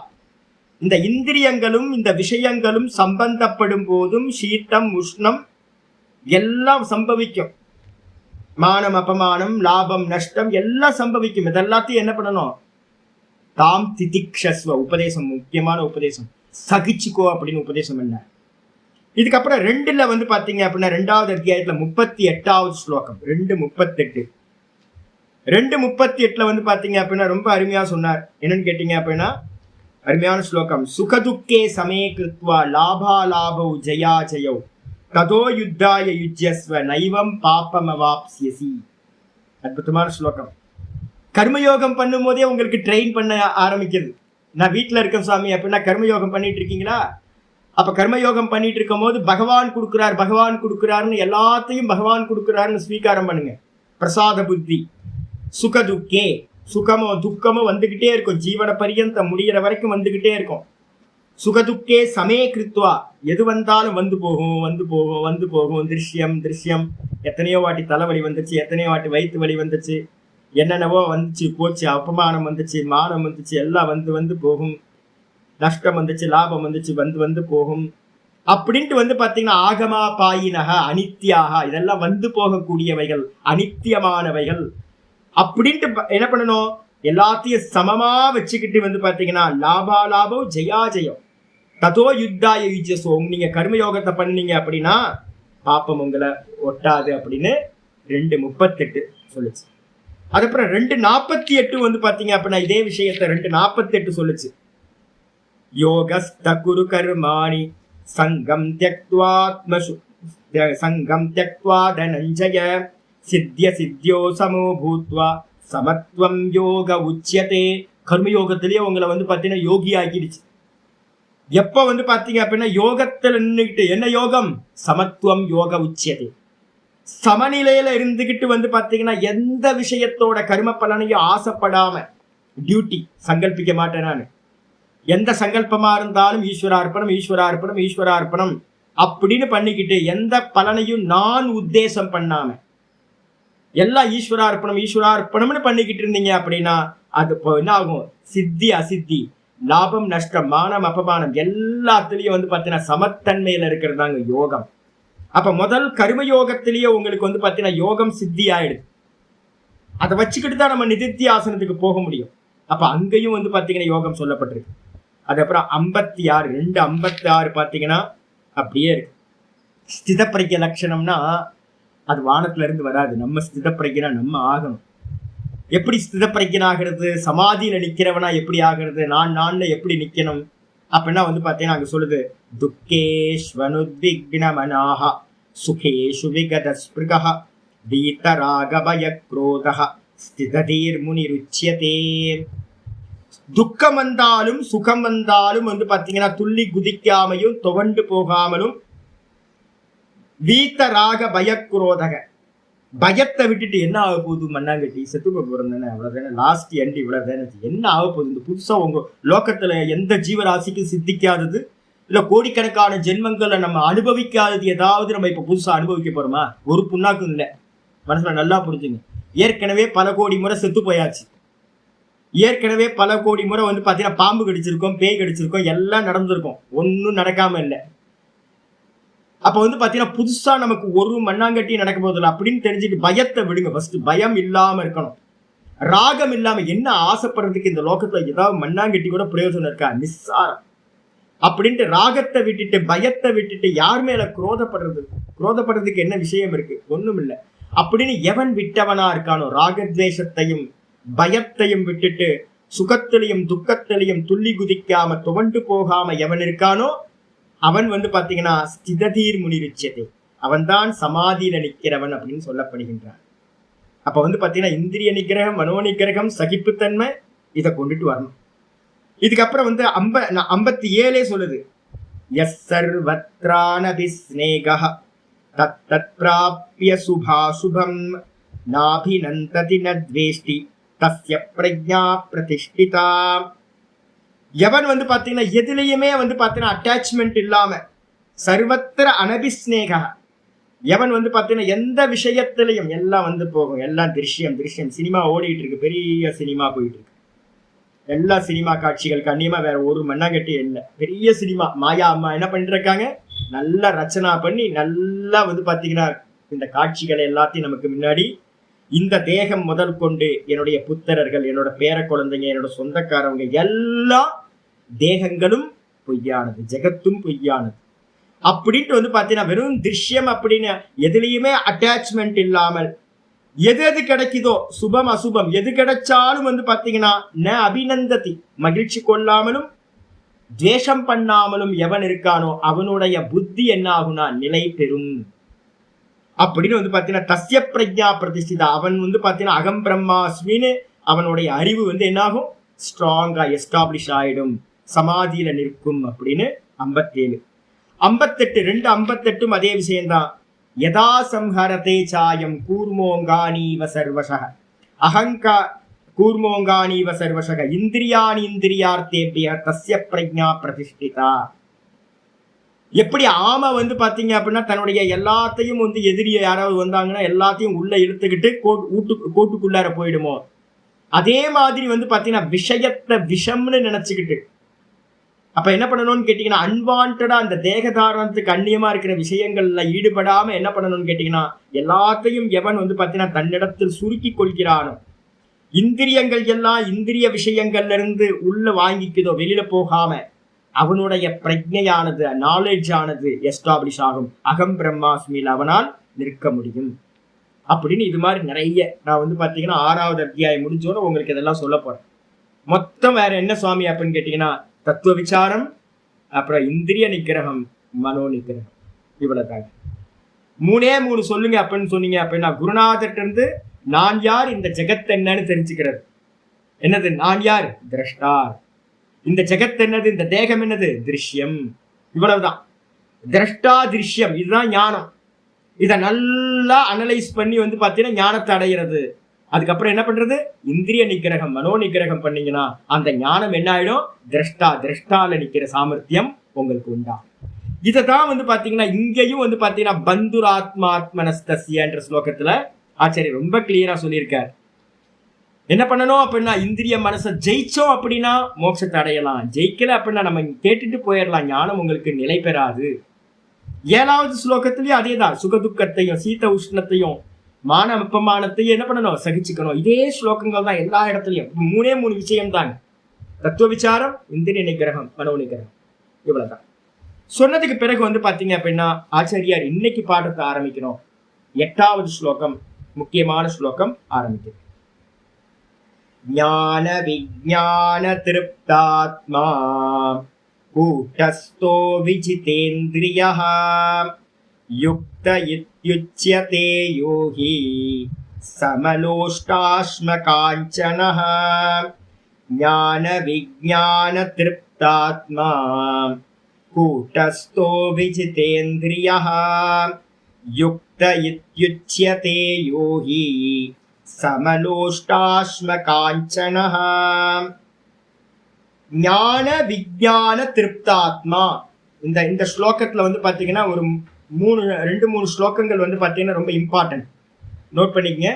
இந்த இந்திரியங்களும் இந்த விஷயங்களும் சம்பந்தப்படும் போதும் சீத்தம் உஷ்ணம் எல்லாம் சம்பவிக்கும். மானம் அபமானம் லாபம் நஷ்டம் எல்லாம் சம்பவிக்கும். இதெல்லாத்தையும் என்ன பண்ணணும், தாம் திதிக்ஷஸ்வ. உபதேசம், முக்கியமான உபதேசம், சகிச்சுக்கோ அப்படின்னு உபதேசம் என்ன. இதுக்கப்புறம் 2ல பாத்தீங்க அப்படின்னா 2வது அத்தியாயத்துல 38வது ஸ்லோகம் 2:38. 2:38 பாத்தீங்க அப்படின்னா ரொம்ப அருமையா சொன்னார். என்னன்னு கேட்டீங்க அப்படின்னா அருமையான ஸ்லோகம். சுகதுக்கே சமே கிருத்வா லாபா லாபௌ ஜயா ஜயௌ ததோ யுத்தாய யுஜ்யஸ்வ நைவம் பாப்பமவாப்ஸ்யசி. அற்புதமான ஸ்லோகம். கர்மயோகம் பண்ணும் போதே உங்களுக்கு ட்ரெயின் பண்ண ஆரம்பிக்கிறது. நான் வீட்டுல இருக்கேன் சுவாமி அப்படின்னா கர்மயோகம் பண்ணிட்டு இருக்கீங்களா? அப்ப கர்மயோகம் பண்ணிட்டு இருக்கும் போது பகவான் கொடுக்கிறார் பகவான் கொடுக்கிறாருன்னு எல்லாத்தையும் பகவான் கொடுக்கிறாருன்னு ஸ்வீகாரம் பண்ணுங்க. பிரசாத புத்தி. சுகதுக்கே, சுகமோ துக்கமோ வந்துகிட்டே இருக்கும், ஜீவன பரியந்தம் முடிகிற வரைக்கும் வந்துகிட்டே இருக்கும். சுகதுக்கே சமே கிருத்வா, எது வந்தாலும் வந்து போகும். திருஷ்யம் எத்தனையோ வாட்டி தலைவலி வந்துச்சு, எத்தனையோ வாட்டி வயிற்று வலி வந்துச்சு, என்னென்னவோ வந்துச்சு போச்சு, அபமானம் வந்துச்சு, மானம் வந்துச்சு, எல்லாம் வந்து போகும். நஷ்டம் வந்துச்சு, லாபம் வந்துச்சு, வந்து போகும். அப்படின்ட்டு பாத்தீங்கன்னா ஆகமா பாயினக அனித்தியாக, இதெல்லாம் போகக்கூடியவைகள், அனித்தியமானவைகள் அப்படின்ட்டு என்ன பண்ணணும், எல்லாத்தையும் சமமா வச்சுக்கிட்டு பாத்தீங்கன்னா லாபா லாபம் ஜெயா ஜெயம் ததோ யுத்தாய யுஜ்யசோ. நீங்க கர்மயோகத்தை பண்ணீங்க அப்படின்னா பாப்பம் உங்களை ஒட்டாது அப்படின்னு 2:38 சொல்லுச்சு. அதுக்கப்புறம் 2:48 பாத்தீங்க அப்படின்னா இதே விஷயத்த 2:48 சொல்லுச்சு. யோகஸ்த குரு கர்மாணி சங்கம் தியக்த்வா தனஞ்சய சித்திய சித்தியோ சமோ பூத்வா சமத்துவம் யோக உச்சியதே. கர்மயோகத்திலேயே உங்களை பாத்தீங்கன்னா யோகி ஆக்கிடுச்சு. எப்ப பாத்தீங்க அப்படின்னா யோகத்துல நின்றுகிட்டு, என்ன யோகம், சமத்துவம் யோக உச்சியதே. சமநிலையில இருந்துகிட்டு பாத்தீங்கன்னா எந்த விஷயத்தோட கர்ம பலனையும் ஆசைப்படாம டியூட்டி சங்கல்பிக்க மாட்டேன். நான் எந்த சங்கல்பமா இருந்தாலும் ஈஸ்வரார்ப்பணம் ஈஸ்வரார்ப்பணம் ஈஸ்வரார்ப்பணம் அப்படின்னு பண்ணிக்கிட்டு எந்த பலனையும் நான் உத்தேசம் பண்ணாம எல்லாம் ஈஸ்வரார்ப்பணம்னு பண்ணிக்கிட்டு இருந்தீங்க அப்படின்னா அது என்ன ஆகும்? சித்தி அசித்தி, லாபம் நஷ்டம், மானம் அபமானம் எல்லாத்துலயும் வந்து பாத்தீங்கன்னா சமத்தன்மையில இருக்கிறது தாங்க யோகம். அப்ப முதல் கர்மயோகத்திலேயே உங்களுக்கு வந்து பாத்தீங்கன்னா யோகம் சித்தி ஆயிடுது. அதை வச்சுக்கிட்டு தான் நம்ம நிதித்தியாசனத்துக்கு போக முடியும். அப்ப அங்கேயும் வந்து பாத்தீங்கன்னா யோகம் சொல்லப்பட்டிருக்கு. அதுக்கப்புறம் 56 256 பாத்தீங்கன்னா அப்படியே இருக்கு. ஸ்தித பிரக்ஞ லட்சணம்னா அது வானத்துல இருந்து வராது. நம்ம ஸ்தித பிரக்ஞனா நம்ம ஆகணும். எப்படி ஸ்தித பிரக்ஞன் ஆகிறது? சமாதியில நிக்கிறவனா எப்படி ஆகிறது? நான்ல எப்படி நிக்கணும் அப்படின்னா வந்து பாத்தீங்கன்னா அங்க சொல்லுது, துக்கேஷ்வனுத்விக்னமனாஹ சுகேஷு விகத ஸ்பிருகஹ வீதராக பயக்ரோதஹ ஸ்திததீர் முனிருச்யதே. துக்கம் வந்தாலும் சுகம் வந்தாலும் வந்து பாத்தீங்கன்னா துள்ளி குதிக்காமையும் துவண்டு போகாமலும், வீத்தராக பயக்ரோதக, பயத்தை விட்டுட்டு என்ன ஆக போகுது? மண்ணாங்கட்டி செத்து போறோம் தானே, அவ்வளவுதானே, லாஸ்ட் எண்ட் இவ்வளவுதானே, என்ன ஆக போகுது? இந்த புதுசா உங்க லோக்கத்துல எந்த ஜீவராசிக்கும் சித்திக்காதது, இல்ல கோடிக்கணக்கான ஜென்மங்களை நம்ம அனுபவிக்காதது ஏதாவது நம்ம இப்ப புதுசா அனுபவிக்க போறோமா? ஒரு புண்ணாக்கும் இல்லை. மனசுல நல்லா புரிஞ்சுங்க. ஏற்கனவே பல கோடி முறை செத்து போயாச்சு. ஏற்கனவே பல கோடி முறை வந்து பாத்தீங்கன்னா பாம்பு கடிச்சிருக்கோம், பேய் கடிச்சிருக்கோம், எல்லாம் நடந்திருக்கும், ஒன்னும் நடக்காம இல்லை. அப்ப வந்து பாத்தீங்கன்னா புதுசா நமக்கு ஒரு மண்ணாங்கட்டியும் நடக்க போதில்லை அப்படின்னு தெரிஞ்சுட்டு பயத்தை விடுங்க. ஃபர்ஸ்ட் பயம் இல்லாம இருக்கணும், ராகம் இல்லாம. என்ன ஆசைப்படுறதுக்கு இந்த லோகத்துல ஏதாவது மண்ணாங்கட்டி கூட பிரயோஜனம் இருக்கா? நிஸ்ஸாரம். அப்படின்ட்டு ராகத்தை விட்டுட்டு பயத்தை விட்டுட்டு யார் மேல குரோதப்படுறதுக்கு என்ன விஷயம் இருக்கு? ஒண்ணும் இல்லை. அப்படின்னு எவன் விட்டவனா இருக்கானோ, ராகத்வேஷத்தையும் பயத்தையும் விட்டுட்டு சுகத்திலையும் துக்கத்திலையும் துள்ளி குதிக்காம துவண்டு போகாம எவன் இருக்கானோ அவன் வந்து பாத்தீங்கன்னா ஸ்திததீர் முனிருச்சதே, அவன் தான் சமாதியில நிக்கிறவன் அப்படின்னு சொல்லப்படுகின்றான். அப்ப வந்து பாத்தீங்கன்னா இந்திரிய நிகிரகம், மனோ நிகிரகம், சகிப்புத்தன்மை இதை கொண்டுட்டு வரணும். இதுக்கப்புறம் வந்து 57 சொல்லுது, யஸ் சர்வத்ரானபிஸ்நேகஹ தத்தத் பிராப்ய சுபாசுபம் நாபிநந்ததி நத்வேஷ்டி தஸ்ய பிரஜ்ஞா பிரதிஷ்டிதா. எவன் வந்து பாத்தீங்கன்னா எதுலையுமே வந்து பாத்தீங்கன்னா அட்டாச்மெண்ட் இல்லாம, சர்வத்திர அனபிஸ்நேகா, எவன் வந்து பாத்தீங்கன்னா எந்த விஷயத்திலையும் எல்லாம் வந்து போகும், எல்லாம் திருஷ்யம். சினிமா ஓடிட்டு இருக்கு, பெரிய சினிமா போயிட்டு இருக்கு, எல்லா சினிமா காட்சிகள் கண்ணியமா வேற ஒரு மண்ணாங்கட்டி இல்லை. பெரிய சினிமா. மாயா அம்மா என்ன பண்ணிட்டு இருக்காங்க? நல்லா ரச்சனா பண்ணி நல்லா வந்து பாத்தீங்கன்னா இந்த காட்சிகளை எல்லாத்தையும் நமக்கு முன்னாடி, இந்த தேகம் முதல் கொண்டு என்னுடைய புத்திரர்கள், என்னோட பேர குழந்தைங்க, என்னோட சொந்தக்காரவங்க, எல்லா தேகங்களும் பொய்யானது, ஜெகத்தும் பொய்யானது அப்படின்ட்டு வந்து பாத்தீங்கன்னா வெறும் திருஷ்யம் அப்படின்னு எதுலையுமே அட்டாச்மெண்ட் இல்லாமல், எது கிடைக்குதோ சுபம் அசுபம் எது கிடைச்சாலும் வந்து பாத்தீங்கன்னா ந அபிநந்ததி, மகிழ்ச்சி கொள்ளாமலும் துவேஷம் பண்ணாமலும் எவன் இருக்கானோ அவனுடைய புத்தி என்ன ஆகுனா நிலை பெறும் அப்படின்னு வந்து பாத்தீங்கன்னா தஸ்ய பிரஜா பிரதிஷ்டிதா. அவன் வந்து பாத்தீங்கன்னா அகம் பிரம்மாஸ்மின்னு அவனுடைய அறிவு வந்து என்னாகும்? ஸ்ட்ராங்கா எஸ்டாப்ளிஷ் ஆயிடும், சமாதியில நிற்கும் அப்படின்னு 57. 58 58 அதே விஷயம்தான். யதா சம்ஹரதே சாயம் கூர்மோங்கானீவ சர்வசக அகங்கா கூர்மோங்கானீவ சர்வசக இந்திரியாணி இந்திரியார்த்தேபிய தஸ்ய பிரஜா பிரதிஷ்டிதா. எப்படி ஆமை வந்து பாத்தீங்க அப்படின்னா தன்னுடைய எல்லாத்தையும் வந்து எதிரி யாராவது வந்தாங்கன்னா எல்லாத்தையும் உள்ள இழுத்துக்கிட்டு கோட்டுக்குள்ளார போயிடுமோ, அதே மாதிரி வந்து பாத்தீங்கன்னா விஷயத்தை விஷம்னு நினைச்சுக்கிட்டு அப்ப என்ன பண்ணணும்னு கேட்டீங்கன்னா அன்வான்டா அந்த தேகதாரணத்துக்கு அந்நியமா இருக்கிற விஷயங்கள்ல ஈடுபடாம என்ன பண்ணணும்னு கேட்டீங்கன்னா எல்லாத்தையும் எவன் வந்து பாத்தீங்கன்னா தன்னிடத்தில் சுருக்கி கொள்கிறானோ, இந்திரியங்கள் எல்லாம் இந்திரிய விஷயங்கள்ல இருந்து உள்ள வாங்கிக்குதோ, வெளியில போகாம அவனுடைய பிரஜையானது, நாலேஜ் ஆனது எஸ்டாப்ளிஷ் ஆகும். அகம் பிரம்மாஸ்மியில் அவனால் நிற்க முடியும் அப்படின்னு இது மாதிரி நிறைய. நான் வந்து பாத்தீங்கன்னா 6வது அத்தியாயம் முடிஞ்சோட உங்களுக்கு இதெல்லாம் சொல்ல போறேன். மொத்தம் வேற என்ன சுவாமி அப்படின்னு கேட்டீங்கன்னா தத்துவ விசாரம், அப்புறம் இந்திரிய நிகிரகம், மனோ நிகிரகம், இவ்வளவுதாங்க. 3 சொல்லுங்க அப்படின்னு சொன்னீங்க அப்படின்னா குருநாதர்கிட்ட இருந்து நான் யார், இந்த ஜெகத் என்னன்னு தெரிஞ்சுக்கிறது. என்னது நான் யார்? திரஷ்டா. இந்த ஜெகத் என்னது? இந்த தேகம் என்னது? திருஷ்யம். இவ்வளவுதான். திரஷ்டா திருஷ்யம், இதுதான் ஞானம். இதை நல்லா அனலைஸ் பண்ணி வந்து பாத்தீங்கன்னா ஞானத்தை அடைகிறது. அதுக்கப்புறம் என்ன பண்றது? இந்திரிய நிகிரகம், மனோ நிகிரகம் பண்ணீங்கன்னா அந்த ஞானம் என்ன ஆயிடும்? திரஷ்டால நிக்கிற சாமர்த்தியம் உங்களுக்கு உண்டா. இததான் வந்து பாத்தீங்கன்னா இங்கேயும் வந்து பாத்தீங்கன்னா பந்துராத்மாத்மனஸ்தஸ்யன்ற ஸ்லோகத்துல ஆச்சாரியர் ரொம்ப கிளியரா சொல்லியிருக்கார். என்ன பண்ணணும் அப்படின்னா இந்திரிய மனசை ஜெயிச்சோம் அப்படின்னா மோட்சத்தை அடையலாம், ஜெயிக்கல அப்படின்னா நம்ம கேட்டுட்டு போயிடலாம், ஞானம் உங்களுக்கு நிலை பெறாது. 7வது ஸ்லோகத்திலயும் அதேதான், சுகதுக்கத்தையும் சீத உஷ்ணத்தையும் மான வெப்பமானத்தையும் என்ன பண்ணணும், சகிச்சுக்கணும். இதே ஸ்லோகங்கள் தான் எல்லா இடத்துலயும். 3 விஷயம் தான், தத்துவ விசாரம், இந்திரிய நிகிரகம், மனோ நிகிரகம், இவ்வளவுதான். சொன்னதுக்கு பிறகு வந்து பாத்தீங்க அப்படின்னா ஆச்சாரியார் இன்னைக்கு பாடத்தை ஆரம்பிக்கணும். 8வது ஸ்லோகம் முக்கியமான ஸ்லோகம் ஆரம்பிக்கிறது. ஞான விஞ்ஞான திருப்தாத்மா கூட்டஸ்தோ விஜிதேந்திரியः யுக்த இத்யுச்யதே யோகி சமலோஷ்டாஸ்ம காஞ்சனः. ஞான விஞ்ஞான திருப்தாத்மா கூட்டஸ்தோ விஜிதேந்திரியः யுக்த இத்யுச்யதே யோகி சமலோஷ்டாஸ்ம காஞ்சனः. ஞான விஞ்ஞான திருப்தாத்மா. இந்த ஸ்லோகத்துல வந்து பாத்தீங்கன்னா ஒரு 2-3 ஸ்லோகங்கள் வந்து பாத்தீங்கன்னா ரொம்ப இம்பார்ட்டன்ட். நோட் பண்ணிக்கங்க.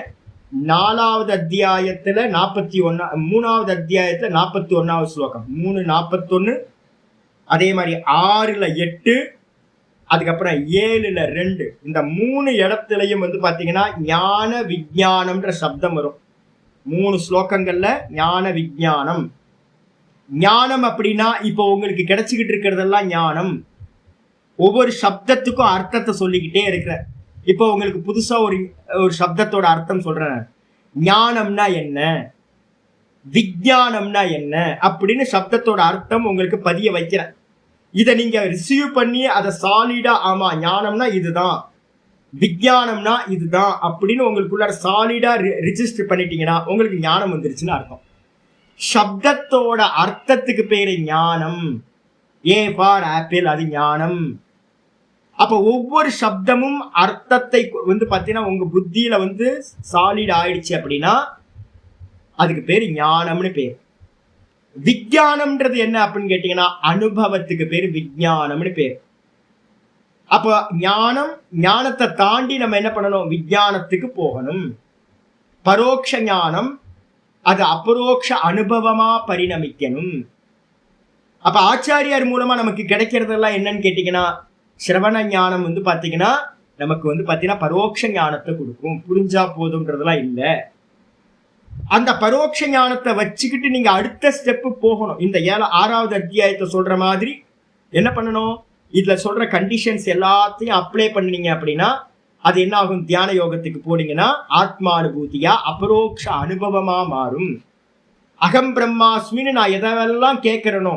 4வது அத்தியாயத்துல 3வது அத்தியாயத்துல 41வது ஸ்லோகம், 3:41. அதே மாதிரி 6:8, அதுக்கப்புறம் 7:2. இந்த 3 இடத்துலயும் வந்து பாத்தீங்கன்னா ஞான விஞ்ஞானம்ன்ற சப்தம் வரும். 3 ஸ்லோகங்கள்ல ஞான விஞ்ஞானம். ஞானம் அப்படின்னா இப்போ உங்களுக்கு கிடைச்சிக்கிட்டு இருக்கிறதெல்லாம் ஞானம். ஒவ்வொரு சப்தத்துக்கும் அர்த்தத்தை சொல்லிக்கிட்டே இருக்கிற. இப்போ உங்களுக்கு புதுசா ஒரு சப்தத்தோட அர்த்தம் சொல்றேன். ஞானம்னா என்ன, விஞ்ஞானம்னா என்ன அப்படின்னு சப்தத்தோட அர்த்தம் உங்களுக்கு பதிய வைக்கிறேன். இதை நீங்க ரிசீவ் பண்ணி அதை சாலிடா, ஆமா ஞானம்னா இதுதான், விஞ்ஞானம்னா இதுதான் அப்படின்னு உங்களுக்குள்ள சாலிடா ரிஜிஸ்டர் பண்ணிட்டீங்கன்னா உங்களுக்கு ஞானம் வந்துருச்சுன்னு அர்த்தம். சப்தத்தோட அர்த்தத்துக்கு பேரு ஞானம். ஏ ஃபார் ஆப்பிள், அது ஞானம். அப்ப ஒவ்வொரு சப்தமும் அர்த்தத்தை வந்து பாத்தீங்கன்னா உங்க புத்தியில வந்து சாலிட் ஆயிடுச்சு அப்படின்னா அதுக்கு பேரு ஞானம்னு பேர். விஞ்ஞானம்ன்றது என்ன அப்படின்னு கேட்டீங்கன்னா அனுபவத்துக்கு பேரு விஞ்ஞானம்னு பேர். அப்ப ஞானத்தை தாண்டி நம்ம என்ன பண்ணணும், விஞ்ஞானத்துக்கு போகணும். பரோட்ச ஞானம் அது அபரோக்ஷ அனுபவமா பரிணமிக்கணும். அப்ப ஆச்சாரியார் மூலமா நமக்கு கிடைக்கிறதெல்லாம் என்னன்னு கேட்டீங்கன்னா சிரவண ஞானம் வந்து பாத்தீங்கன்னா நமக்கு வந்து பாத்தீங்கன்னா பரோட்ச ஞானத்தை கொடுக்கும். புரிஞ்சா போதும்ன்றதெல்லாம் இல்லை. அந்த பரோட்ச ஞானத்தை வச்சுக்கிட்டு நீங்க அடுத்த ஸ்டெப்பு போகணும். இந்த 6வது அத்தியாயத்தை சொல்ற மாதிரி என்ன பண்ணணும், இதுல சொல்ற கண்டிஷன்ஸ் எல்லாத்தையும் அப்ளை பண்ணீங்க அப்படின்னா அது என்ன ஆகும், தியான யோகத்துக்கு போனீங்கன்னா ஆத்மானுபூதியா அபரோக்ஷ அனுபவமா மாறும். அகம் பிரம்மாஸ்மின்னு நான் எதெல்லாம் கேட்கிறேனோ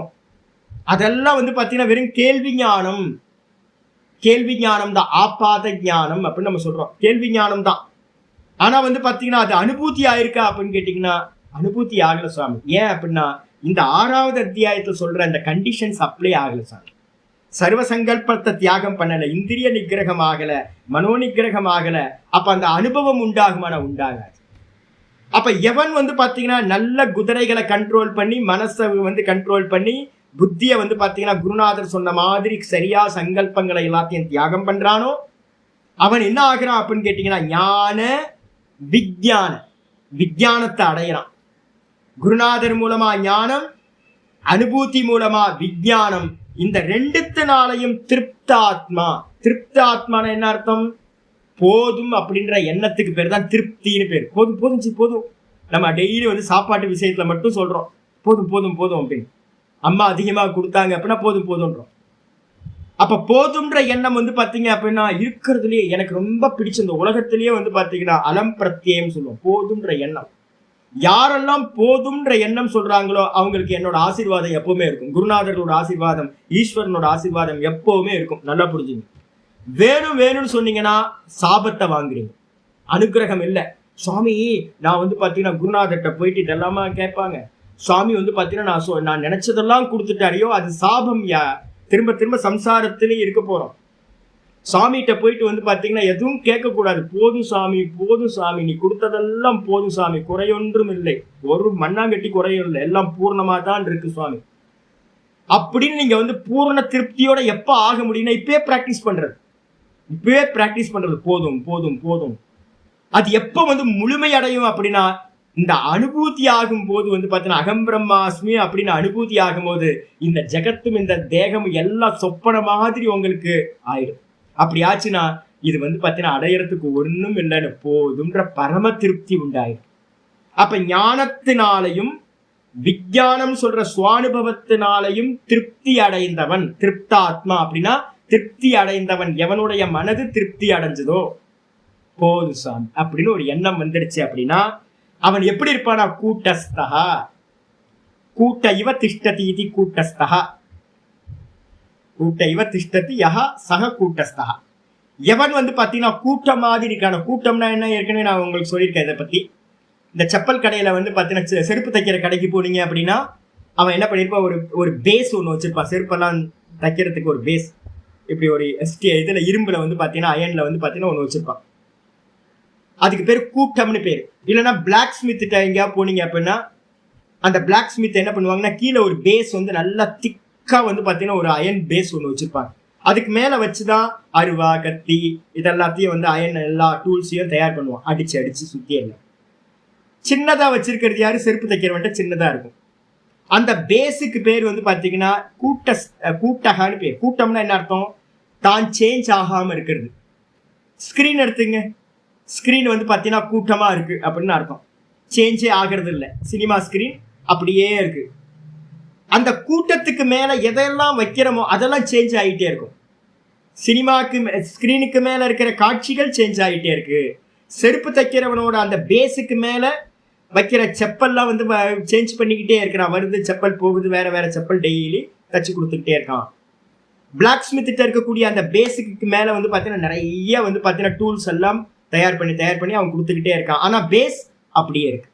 அதெல்லாம் வந்து பாத்தீங்கன்னா வெறும் கேள்வி ஞானம். கேள்வி ஞானம் தான் ஆபாத ஞானம் அப்படின்னு நம்ம சொல்றோம். கேள்வி ஞானம் தான். ஆனா வந்து பாத்தீங்கன்னா அது அனுபூதி ஆயிருக்கா அப்படின்னு கேட்டீங்கன்னா அனுபூதி ஆகல சுவாமி. ஏன் அப்படின்னா இந்த 6வது அத்தியாயத்துல சொல்ற அந்த கண்டிஷன்ஸ் அப்ளை ஆகல சுவாமி. சர்வ சங்கல்பத்தை தியாகம் பண்ணல, இந்திரிய நிகிரகம் ஆகல, மனோ நிகிரகம் ஆகல. அப்ப அந்த அனுபவம் உண்டாகுமான உண்டாகாது. அப்ப எவன் வந்து பாத்தீங்கன்னா நல்ல குதிரைகளை கண்ட்ரோல் பண்ணி மனசை வந்து கண்ட்ரோல் பண்ணி புத்தியை வந்து பாத்தீங்கன்னா குருநாதர் சொன்ன மாதிரி சரியா சங்கல்பங்களை எல்லாத்தையும் தியாகம் பண்றானோ அவன் என்ன ஆகிறான் அப்படின்னு கேட்டீங்கன்னா ஞான விஞ்ஞானத்தை அடையிறான். குருநாதர் மூலமா ஞானம், அனுபூதி மூலமா விஞ்ஞானம். இந்த 2த்தினாலையும் திருப்தாத்மா. திருப்தாத்மான என்ன அர்த்தம், போதும் அப்படின்ற எண்ணத்துக்கு பேர் தான் திருப்தின்னு பேர். போதும் போதும். நம்ம டெய்லி வந்து சாப்பாட்டு விஷயத்துல மட்டும் சொல்றோம் போதும் அப்படின்னு. அம்மா அதிகமாக கொடுத்தாங்க அப்படின்னா போதும்ன்றோம். அப்ப போதும்ன்ற எண்ணம் வந்து பாத்தீங்க அப்படின்னா இருக்கிறதுலயே எனக்கு ரொம்ப பிடிச்ச இந்த உலகத்திலேயே வந்து பாத்தீங்கன்னா அலம் பிரத்யம் சொல்லுவோம். போதும்ன்ற எண்ணம். யாரெல்லாம் போதும்ன்ற எண்ணம் சொல்றாங்களோ அவங்களுக்கு என்னோட ஆசீர்வாதம் எப்பவுமே இருக்கும். குருநாதர்களோட ஆசீர்வாதம், ஈஸ்வரனோட ஆசீர்வாதம் எப்பவுமே இருக்கும். நல்லா புரிஞ்சுங்க. வேணும்னு சொன்னீங்கன்னா சாபத்தை வாங்குறீங்க, அனுகிரகம் இல்லை. சுவாமி நான் வந்து பாத்தீங்கன்னா குருநாதர்கிட்ட போயிட்டு இதெல்லாமா கேட்பாங்க. சுவாமி வந்து பாத்தீங்கன்னா நான் நினைச்சதெல்லாம் கொடுத்துட்டாரியோ அது சாபம். திரும்ப சம்சாரத்திலே இருக்க போறோம். சாமிகிட்ட போயிட்டு வந்து பாத்தீங்கன்னா எதுவும் கேட்கக்கூடாது. போதும் சாமி நீ கொடுத்ததெல்லாம் போதும் சாமி, குறையொன்றும் இல்லை, ஒரு மண்ணாங்கட்டி குறையும் இல்லை, எல்லாம் பூர்ணமா தான் இருக்கு சுவாமி. அப்படின்னு நீங்க வந்து பூரண திருப்தியோட எப்ப ஆக முடியும்னா இப்பவே பிராக்டிஸ் பண்றது போதும் போதும் போதும். அது எப்ப வந்து முழுமையடையும் அப்படின்னா இந்த அனுபூதி ஆகும் போது வந்து பாத்தீங்கன்னா அகம் பிரம்மாஸ்மி அப்படின்னு அனுபூதி ஆகும் போது இந்த ஜெகத்தும் இந்த தேகமும் எல்லாம் சொப்பன மாதிரி உங்களுக்கு ஆயிடும். அப்படி ஆச்சுன்னா இது வந்து பாத்தீங்கன்னா அடையறதுக்கு ஒண்ணும் இல்லைன்னு போதும்ன்ற பரம திருப்தி உண்டாயிடும். அப்ப ஞானத்தினாலையும் விஞ்ஞானம் சொல்ற சுவானுபவத்தினாலையும் திருப்தி அடைந்தவன் திருப்தாத்மா அப்படின்னா திருப்தி அடைந்தவன் எவனுடைய மனது திருப்தி அடைஞ்சதோ போது சாமி அப்படின்னு ஒரு எண்ணம் வந்துடுச்சு அப்படின்னா அவன் எப்படி இருப்பானா கூட்டஸ்தகா கூட்ட இவ திஷ்டதி இது கூட்டஸ்தகா கூட்ட இவ திஷ்டதி யஹா சக கூட்டஸ்தகா. எவன் வந்து பாத்தீங்கன்னா கூட்டம் மாதிரி இருக்கான. கூட்டம்னா என்ன ஏற்கனவே நான் உங்களுக்கு சொல்லியிருக்கேன் இதை பத்தி. இந்த செப்பல் கடையில வந்து பாத்தீங்கன்னா செருப்பு தைக்கிற கடைக்கு போனீங்க அப்படின்னா அவன் என்ன பண்ணிருப்பான், ஒரு பேஸ் ஒன்று வச்சிருப்பான். செருப்பெல்லாம் தைக்கிறதுக்கு ஒரு பேஸ் இப்படி ஒரு இதுல இரும்புல வந்து பாத்தீங்கன்னா அயன்ல வந்து பாத்தீங்கன்னா ஒன்று வச்சிருப்பான். அதுக்கு பேர் கூட்டம்னு பேரு. இல்லைன்னா பிளாக் ஸ்மித் எங்கேயா போனீங்க அப்படின்னா அந்த பிளாக் ஸ்மித் என்ன பண்ணுவாங்கன்னா கீழே ஒரு பேஸ் வந்து நல்லா திக்கா வந்து பாத்தீங்கன்னா ஒரு அயன் பேஸ் ஒன்று வச்சிருப்பாங்க. அதுக்கு மேல வச்சுதான் அருவா கத்தி இதெல்லாத்தையும் வந்து அயன் எல்லா டூல்ஸையும் தயார் பண்ணுவான். அடிச்சு அடிச்சு சுத்தி எல்லாம் சின்னதா வச்சிருக்கிறது யாரு, செருப்பு தைக்கிறவன்ட்ட சின்னதா இருக்கும். அந்த பேஸுக்கு பேர் வந்து பாத்தீங்கன்னா கூட்டகான்னு பேர். கூட்டம்னா என்ன அர்த்தம், தான் சேஞ்ச் ஆகாம இருக்கிறது. ஸ்கிரீன் எடுத்துங்க, ஸ்கிரீன் வந்து பாத்தீங்கன்னா கூட்டமா இருக்கு அப்படின்னு அர்த்தம். சேஞ்சே ஆகிறது இல்லை. சினிமா ஸ்கிரீன் அப்படியே இருக்கு. அந்த கூட்டத்துக்கு மேல எதெல்லாம் வைக்கிறோமோ அதெல்லாம் சேஞ்ச் ஆகிட்டே இருக்கும். சினிமாக்கு ஸ்கிரீனுக்கு மேல இருக்கிற காட்சிகள் சேஞ்ச் ஆகிட்டே இருக்கு. செருப்பு தைக்கிறவனோட அந்த பேஸுக்கு மேல வைக்கிற செப்பல்லாம் வந்து சேஞ்ச் பண்ணிக்கிட்டே இருக்கிறான். வருது செப்பல் போகுது, வேற வேற செப்பல் டெய்லி தச்சு கொடுத்துக்கிட்டே இருக்கான். பிளாக் ஸ்மித்திட்ட இருக்கக்கூடிய அந்த பேஸுக்கு மேல வந்து பாத்தீங்கன்னா நிறைய வந்து பாத்தீங்கன்னா டூல்ஸ் எல்லாம் தயார் பண்ணி அவன் கொடுத்துக்கிட்டே இருக்கான். ஆனா பேஸ் அப்படியே இருக்கு,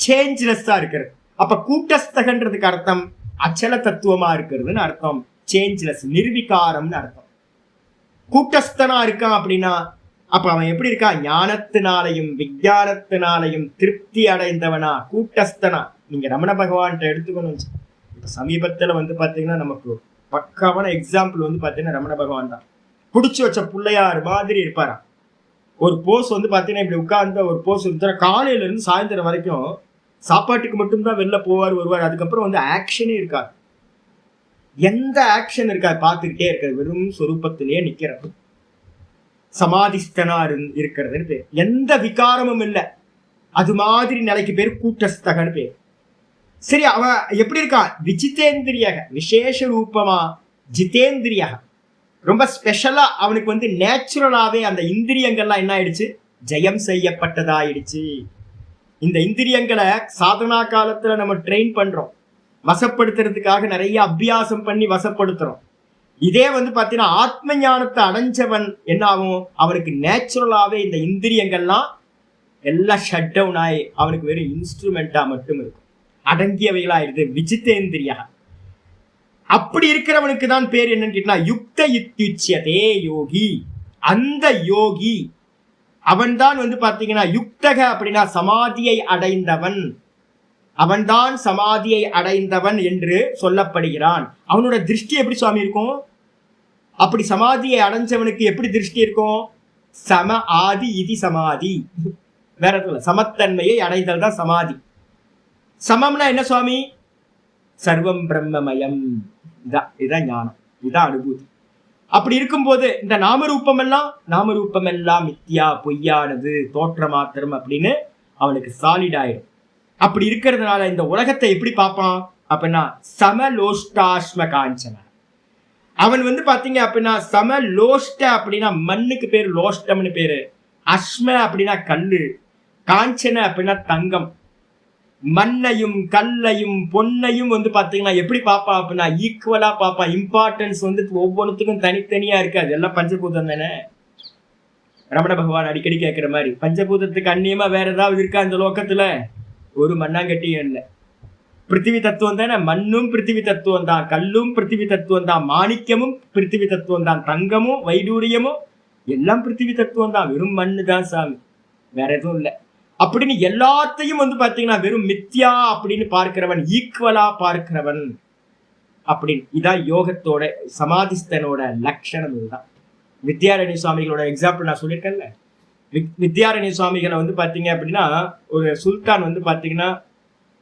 சேஞ்ச்லெஸ்ஸா இருக்கிறது. அப்ப கூட்டஸ்தகன்றதுக்கு அர்த்தம் அச்சல தத்துவமா இருக்கிறதுன்னு அர்த்தம். சேஞ்ச்லெஸ், நிர்விகாரம்னு அர்த்தம். கூட்டஸ்தனா இருக்கான் அப்படின்னா அப்ப அவன் எப்படி இருக்கான், ஞானத்தினாலையும் விஞ்ஞானத்தினாலையும் திருப்தி அடைந்தவனா கூட்டஸ்தனா. நீங்க ரமண பகவான்கிட்ட எடுத்துக்கணும். இப்ப சமீபத்துல வந்து பாத்தீங்கன்னா நமக்கு பக்காவான எக்ஸாம்பிள் வந்து பாத்தீங்கன்னா ரமண பகவான் தான். புடிச்சு வச்ச பிள்ளையார் மாதிரி இருப்பாராம். ஒரு போஸ் வந்து பாத்தீங்கன்னா இப்படி உட்கார்ந்த ஒரு போஸ் காலையில இருந்து சாயந்தரம் வரைக்கும் சாப்பாட்டுக்கு மட்டும்தான் வெளில போவார் வருவார். அதுக்கப்புறம் வந்து ஆக்ஷனே இருக்காது, எந்த ஆக்ஷன் இருக்காது, பார்த்துக்கிட்டே இருக்காது, வெறும் சொரூபத்திலேயே நிக்கிறது. சமாதிஸ்தனா இருக்கிறதுன்னு பேர். எந்த விகாரமும் இல்லை, அது மாதிரி நிலைக்கு பேர் கூட்டஸ்தகன்னு பேர். சரி, அவன் எப்படி இருக்கான், விசித்தேந்திரியாக விசேஷ ரூபமா ஜிதேந்திரியாக ரொம்ப ஸ்பெஷலா அவனுக்கு வந்து நேச்சுரலாவே அந்த இந்திரியங்கள்லாம் என்ன ஆயிடுச்சு, ஜெயம் செய்யப்பட்டதாயிடுச்சு. இந்த இந்திரியங்களை சாதனா காலத்துல நம்ம ட்ரெயின் பண்றோம், வசப்படுத்துறதுக்காக நிறைய அபியாசம் பண்ணி வசப்படுத்துறோம். இதே வந்து பாத்தீங்கன்னா ஆத்ம ஞானத்தை அடைஞ்சவன் என்ன ஆகும், அவனுக்கு நேச்சுரலாவே இந்த இந்திரியங்கள்லாம் எல்லாம் ஷட் டவுன் ஆகி அவனுக்கு வெறும் இன்ஸ்ட்ருமெண்டா மட்டும் இருக்கும், அடங்கியவைகளாயிடுது, விஜித்தேந்திரியா. அப்படி இருக்கிறவனுக்கு தான் பேர் என்னன்னு கேட்டா யுக்த யுக்தியுச்சியதே யோகி. அந்த யோகி அவன் தான் வந்து பாத்தீங்கன்னா யுக்தக அப்படின்னா சமாதியை அடைந்தவன். அவன்தான் சமாதியை அடைந்தவன் என்று சொல்லப்படுகிறான். அவனோட திருஷ்டி எப்படி சுவாமி இருக்கும், அப்படி சமாதியை அடைஞ்சவனுக்கு எப்படி திருஷ்டி இருக்கும், சம ஆதி இது சமாதி. வேற சமத்தன்மையை அடைதல் தான் சமாதி. சமம்னா என்ன சுவாமி, சர்வம் பிரம்மமயம். இதான் ஞானம், இதான் அனுபூதி. அப்படி இருக்கும்போது இந்த நாமரூபம் எல்லாம் மித்தியா, பொய்யானது, தோற்ற மாத்திரம் அப்படின்னு அவனுக்கு சாலிட் ஆயிடும். அப்படி இருக்கிறதுனால இந்த உலகத்தை எப்படி பார்ப்பான் அப்படின்னா சமலோஷ்டாஸ்ம காஞ்சன. அவன் வந்து பாத்தீங்க அப்படின்னா சமலோஷ்ட அப்படின்னா மண்ணுக்கு பேரு லோஷ்டம்னு பேரு, அஸ்ம அப்படின்னா கல்லு, காஞ்சன அப்படின்னா தங்கம். மண்ணையும் கல்லையும் பொன்னையும் வந்து பாத்தீங்கன்னா எப்படி பார்ப்பான் அப்படின்னா ஈக்குவலா பார்ப்பான். இம்பார்ட்டன்ஸ் வந்து ஒவ்வொன்றுத்துக்கும் தனித்தனியா இருக்காது, எல்லாம் பஞ்சபூதம் தானே. ரமண பகவான் அடிக்கடி கேட்கிற மாதிரி பஞ்சபூதத்துக்கு அந்நியமா வேற ஏதாவது இருக்கா இந்த லோகத்துல, ஒரு மண்ணாங்கட்டியும் இல்லை. பிருத்திவி தத்துவம் தானே, மண்ணும் பிருத்திவி தத்துவம் தான், கல்லும் பிருத்திவி தத்துவம் தான், மாணிக்கமும் பிருத்திவி தத்துவம் தான், தங்கமும் வைடூரியமும் எல்லாம் பிருத்திவி தத்துவம் தான், வெறும் மண்ணு தான் சாமி, வேற எதுவும் இல்லை. அப்படின்னு எல்லாத்தையும் வந்து பாத்தீங்கன்னா வெறும் மித்யா அப்படின்னு பார்க்கிறவன், ஈக்குவலா பார்க்கிறவன். அப்படின்னு. இதான் யோகத்தோட சமாதிஸ்தனோட லட்சணம். இதுதான் வித்யாரண்ய சுவாமிகளோட எக்ஸாம்பிள் நான் சொல்லியிருக்கேன்ல. வித்யாரண்ய சுவாமிகளை வந்து பாத்தீங்க அப்படின்னா, ஒரு சுல்தான் வந்து பாத்தீங்கன்னா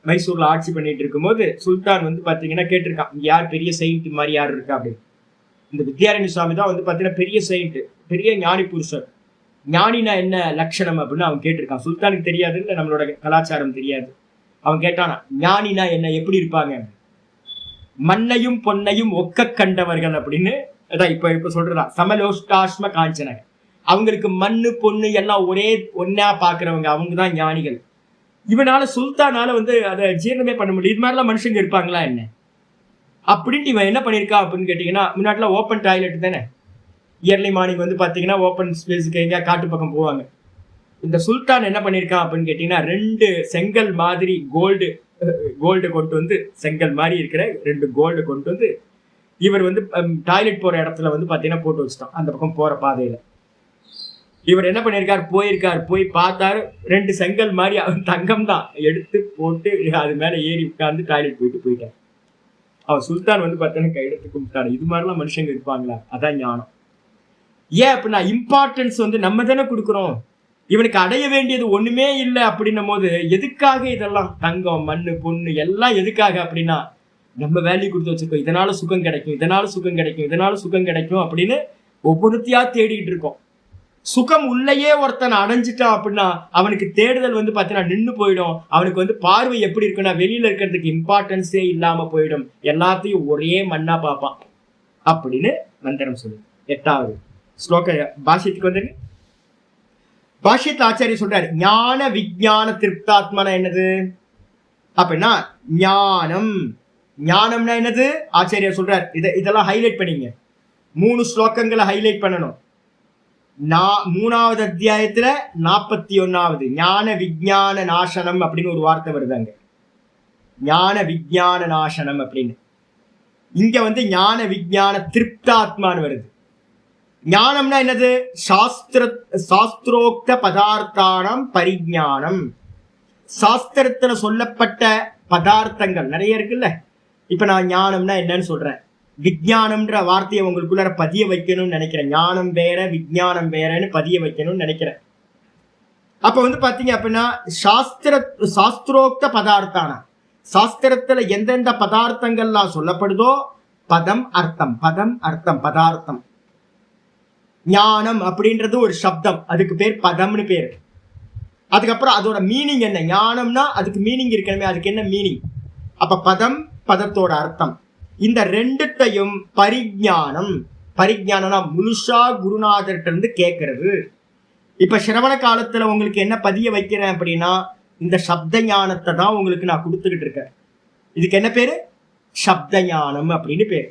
மைசூர்ல ஆட்சி பண்ணிட்டு இருக்கும்போது சுல்தான் வந்து பாத்தீங்கன்னா கேட்டிருக்கான், இங்க யார் பெரிய செயின்ட் மாதிரி யார் இருக்கா அப்படின்னு. இந்த வித்யாரண்ய சுவாமி தான் வந்து பாத்தீங்கன்னா பெரிய செயின்ட், பெரிய ஞானி புருஷர். ஞானினா என்ன லட்சணம் அப்படின்னு அவன் கேட்டிருக்கான். சுல்தானுக்கு தெரியாது, இல்ல நம்மளோட கலாச்சாரம் தெரியாது. அவன் கேட்டானா ஞானினா என்ன, எப்படி இருப்பாங்க? மண்ணையும் பொன்னையும் ஒக்க கண்டவர்கள் அப்படின்னு. அதான் இப்ப சொல்றா சமலோஷ்டாஷ்ம காஞ்சன. அவங்களுக்கு மண்ணு பொண்ணு எல்லாம் ஒன்னா பாக்குறவங்க, அவங்கதான் ஞானிகள். இவனால சுல்தானால வந்து அதை ஜீரணமே பண்ண முடியும். இது மாதிரிலாம் மனுஷங்க இருப்பாங்களா என்ன அப்படின்ட்டு இவன் என்ன பண்ணிருக்கான் அப்படின்னு கேட்டீங்கன்னா, முன்னாட்டில ஓப்பன் டாய்லெட் தானே, இயர்லி மார்னிங் வந்து பாத்தீங்கன்னா ஓப்பன் ஸ்பேஸுக்கு எங்கேயா காட்டு பக்கம் போவாங்க. இந்த சுல்தான் என்ன பண்ணிருக்கான் அப்படின்னு கேட்டீங்கன்னா, 2 செங்கல் மாதிரி கோல்டு கொண்டு வந்து, செங்கல் மாதிரி இருக்கிற 2 கோல்டு கொண்டு வந்து இவர் வந்து டாய்லெட் போற இடத்துல வந்து பாத்தீங்கன்னா போட்டு வச்சுட்டான், அந்த பக்கம் போற பாதையில. இவர் என்ன பண்ணிருக்காரு, போய் பார்த்தாரு, 2 செங்கல் மாதிரி அவன் தங்கம் தான் எடுத்து போட்டு அது மேல ஏறி உட்கார்ந்து டாய்லெட் போயிட்டார். அவன் சுல்தான் வந்து பார்த்தீங்கன்னா கையெழுத்து கும்பிட்டாரு. இது மாதிரிலாம் மனுஷங்க இருப்பாங்களா? அதான் ஞானம். ஏன் அப்படின்னா இம்பார்ட்டன்ஸ் வந்து நம்ம தானே கொடுக்குறோம். இவனுக்கு அடைய வேண்டியது ஒண்ணுமே இல்லை அப்படின்னும் போது எதுக்காக இதெல்லாம் தங்கம் மண்ணு பொண்ணு எல்லாம் எதுக்காக அப்படின்னா நம்ம வேல்யூ கொடுத்து வச்சிருக்கோம். இதனால சுகம் கிடைக்கும், இதனால சுகம் கிடைக்கும், இதனால சுகம் கிடைக்கும் அப்படின்னு ஒவ்வொருத்தையா தேடிட்டு இருக்கோம். சுகம் உள்ளேயே ஒருத்தன் அடைஞ்சிட்டான் அப்படின்னா அவனுக்கு தேடுதல் வந்து பார்த்தீங்கன்னா நின்று போயிடும். அவனுக்கு வந்து பார்வை எப்படி இருக்குன்னா வெளியில இருக்கிறதுக்கு இம்பார்ட்டன்ஸே இல்லாம போயிடும். எல்லாத்தையும் ஒரே மண்ணா பார்ப்பான் அப்படின்னு மந்திரம் சொல்லுது. 8வது ஸ்லோக பாஷ்யத்துக்கு வந்து பாஷ்யத்துல ஆச்சாரிய சொல்றாரு, ஞான விஞ்ஞான திருப்தாத்மனா என்னது அப்படின்னா ஞானம்னா என்னது ஆச்சாரியர் சொல்றாரு. இதெல்லாம் ஹைலைட் பண்ணீங்க. 3 ஸ்லோகங்களை ஹைலைட் பண்ணணும். 3வது அத்தியாயத்துல 41வது ஞான விஞ்ஞான நாசனம் அப்படின்னு ஒரு வார்த்தை வருதாங்க. ஞான விஞ்ஞான நாசனம் அப்படின்னு. இங்க வந்து ஞான விஞ்ஞான திருப்தாத்மான்னு வருது. ஞானம்னா என்னது? சாஸ்திரோக்த பதார்த்தானம் பரிஞானம். சாஸ்திரத்துல சொல்லப்பட்ட பதார்த்தங்கள் நிறைய இருக்குல்ல. இப்ப நான் ஞானம்னா என்னன்னு சொல்றேன், விஞ்ஞானம்ன்ற வார்த்தையை உங்களுக்குள்ள பதிய வைக்கணும்னு நினைக்கிறேன். ஞானம் வேற விஞ்ஞானம் வேறன்னு பதிய வைக்கணும்னு நினைக்கிறேன். அப்ப வந்து பாத்தீங்க அப்படின்னா சாஸ்திரோக்த பதார்த்தான, சாஸ்திரத்துல எந்தெந்த பதார்த்தங்கள்லாம் சொல்லப்படுதோ பதம் அர்த்தம் பதார்த்தம். ஞானம் அப்படின்றது ஒரு சப்தம், அதுக்கு பேர் பதம்னு பேர். அதுக்கப்புறம் அதோட மீனிங் என்ன? ஞானம்னா அதுக்கு மீனிங் இருக்கணுமே, அதுக்கு என்ன மீனிங்? அப்ப பதத்தோட அர்த்தம். இந்த 2த்தையும் பரிஞானம்னா முழுசா குருநாதர்கிட்ட இருந்து கேட்கறது. இப்ப சிரவண காலத்துல உங்களுக்கு என்ன பதிய வைக்கிறேன் அப்படின்னா இந்த சப்த ஞானத்தை தான் உங்களுக்கு நான் கொடுத்துக்கிட்டு இருக்கேன். இதுக்கு என்ன பேரு? சப்த ஞானம் அப்படின்னு பேரு.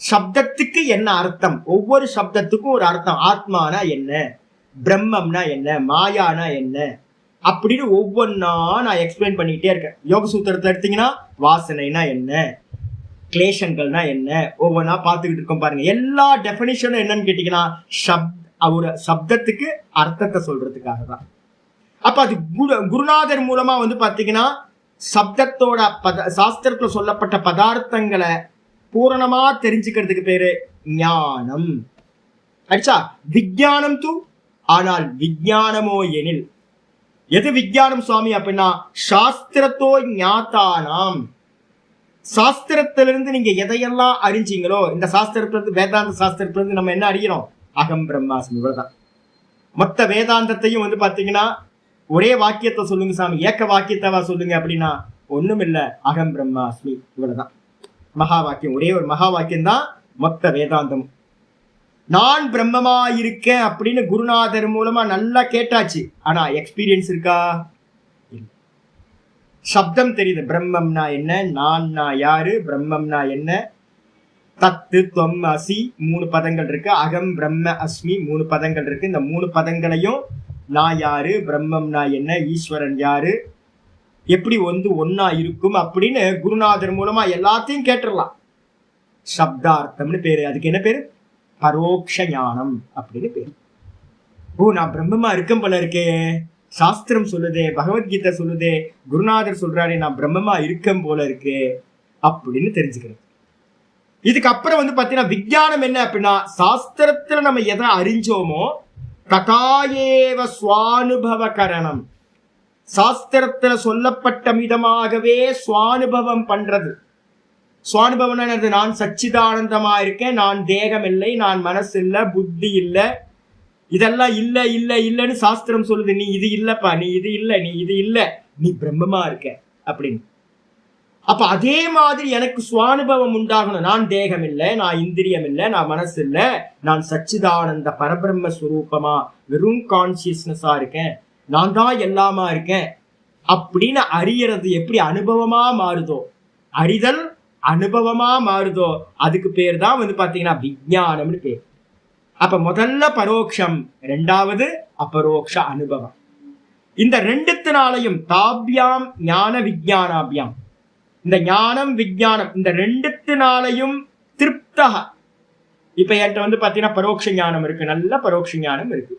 சப்தத்துக்கு என்ன அர்த்தம்? ஒவ்வொரு சப்தத்துக்கும் ஒரு அர்த்தம். ஆத்மானா என்ன, பிரம்மம்னா என்ன, மாயானா என்ன அப்படின்னு ஒவ்வொன்னா நான் எக்ஸ்பிளைன் பண்ணிக்கிட்டே இருக்கேன். யோக சூத்திரத்தை எடுத்தீங்கன்னா வாசனைனா என்ன, கிளேஷங்கள்னா என்ன, ஒவ்வொன்னா பார்த்துக்கிட்டு இருக்கோம் பாருங்க. எல்லா டெபினிஷனும் என்னன்னு கேட்டீங்கன்னா ஒரு சப்தத்துக்கு அர்த்தத்தை சொல்றதுக்காக தான். அப்ப அது குருநாதர் மூலமா வந்து பாத்தீங்கன்னா சப்தத்தோட சாஸ்திரத்துல சொல்லப்பட்ட பதார்த்தங்களை பூரணமா தெரிஞ்சுக்கிறதுக்கு பேரு ஞானம். அடிச்சா விஞ்ஞானம் தூ, ஆனால் விஞ்ஞானமோ எனில் எது விஞ்ஞானம் சுவாமி அப்படின்னா சாஸ்திரத்தோ ஞாத்தானாம். சாஸ்திரத்திலிருந்து நீங்க எதையெல்லாம் அறிஞ்சீங்களோ, இந்த சாஸ்திரத்திலிருந்து வேதாந்த சாஸ்திரத்திலிருந்து நம்ம என்ன அறிகிறோம்? அகம் பிரம்மாஸ்மி. இவ்வளவுதான். மொத்த வேதாந்தத்தையும் வந்து பாத்தீங்கன்னா ஒரே வாக்கியத்தை சொல்லுங்க சாமி, ஏக்க வாக்கியத்தவா சொல்லுங்க அப்படின்னா ஒண்ணும் இல்ல, அகம் பிரம்மாஸ்மி. இவ்வளவுதான் மகா வாக்கியம். ஒரே ஒரு மகா வாக்கியம் தான் மொத்த வேதாந்தம். நான் பிரம்மமா இருக்கேன் அப்படின்னு குருநாதர் மூலமா நல்லா கேட்டாச்சு. ஆனா எக்ஸ்பீரியன்ஸ் இருக்கா? சப்தம் தெரியுது. பிரம்மம்னா என்ன, நான்னா யாரு, பிரம்மம்னா என்ன, தத்து தொம் அசி 3 பதங்கள் இருக்கு, அகம் பிரம்ம அஸ்மி 3 பதங்கள் இருக்கு. இந்த 3 பதங்களையும் நான் யாரு, பிரம்மம்னா என்ன, ஈஸ்வரன் யாரு, எப்படி ஒன்னா இருக்கும் அப்படின்னு குருநாதர் மூலமா எல்லாத்தையும் கேட்டுடலாம். சப்தார்த்தம்னு பேரு. அதுக்கு என்ன பேரு? பரோக்ஷ ஞானம் அப்படின்னு பேரு. ஓ, நான் பிரம்மமா இருக்கேன் போல இருக்கே, சாஸ்திரம் சொல்லுதே, பகவத்கீதை சொல்லுதே, குருநாதர் சொல்றாரு நான் பிரம்மமா இருக்கேன் போல இருக்கு அப்படின்னு தெரிஞ்சுக்கிறது. இதுக்கப்புறம் வந்து பாத்தீங்கன்னா விஞ்ஞானம் என்ன அப்படின்னா, சாஸ்திரத்துல நம்ம எதை அறிஞ்சோமோ ததாயேவ சுவானுபவ கரணம், சாஸ்திரத்துல சொல்லப்பட்ட விதமாகவே சுவானுபவம் பண்றது. சுவானுபவம் என்னது? நான் சச்சிதானந்தமா இருக்கேன், நான் தேகம் இல்லை, நான் மனசு இல்ல, புத்தி இல்ல, இதெல்லாம் இல்ல இல்ல இல்லன்னு சாஸ்திரம் சொல்லுது. நீ இது இல்லப்பா, நீ இது இல்ல, நீ இது இல்ல, நீ பிரம்மமா இருக்க அப்படின்னு. அப்ப அதே மாதிரி எனக்கு சுவானுபவம் உண்டாகணும். நான் தேகம் இல்லை, நான் இந்திரியம் இல்லை, நான் மனசு இல்ல, நான் சச்சிதானந்த பரபிரம்ம ஸ்வரூபமா வெறும் கான்சியஸ்னஸா இருக்கேன், நான் தான் எல்லாமா இருக்கேன் அப்படின்னு அறியறது எப்படி அனுபவமா மாறுதோ, அறிதல் அனுபவமா மாறுதோ, அதுக்கு பேர் தான் வந்து பாத்தீங்கன்னா விஞ்ஞானம்னு பேர். அப்ப முதல்ல பரோட்சம், ரெண்டாவது அபரோக்ஷ அனுபவம். இந்த ரெண்டுத்தினாலையும் தாபியாம் ஞான விஞ்ஞானாபியாம், இந்த ஞானம் விஞ்ஞானம் இந்த ரெண்டுத்தினாலையும் திருப்தா. இப்ப என்கிட்ட வந்து பாத்தீங்கன்னா பரோட்ச ஞானம் இருக்கு, நல்ல பரோட்ச ஞானம் இருக்கு,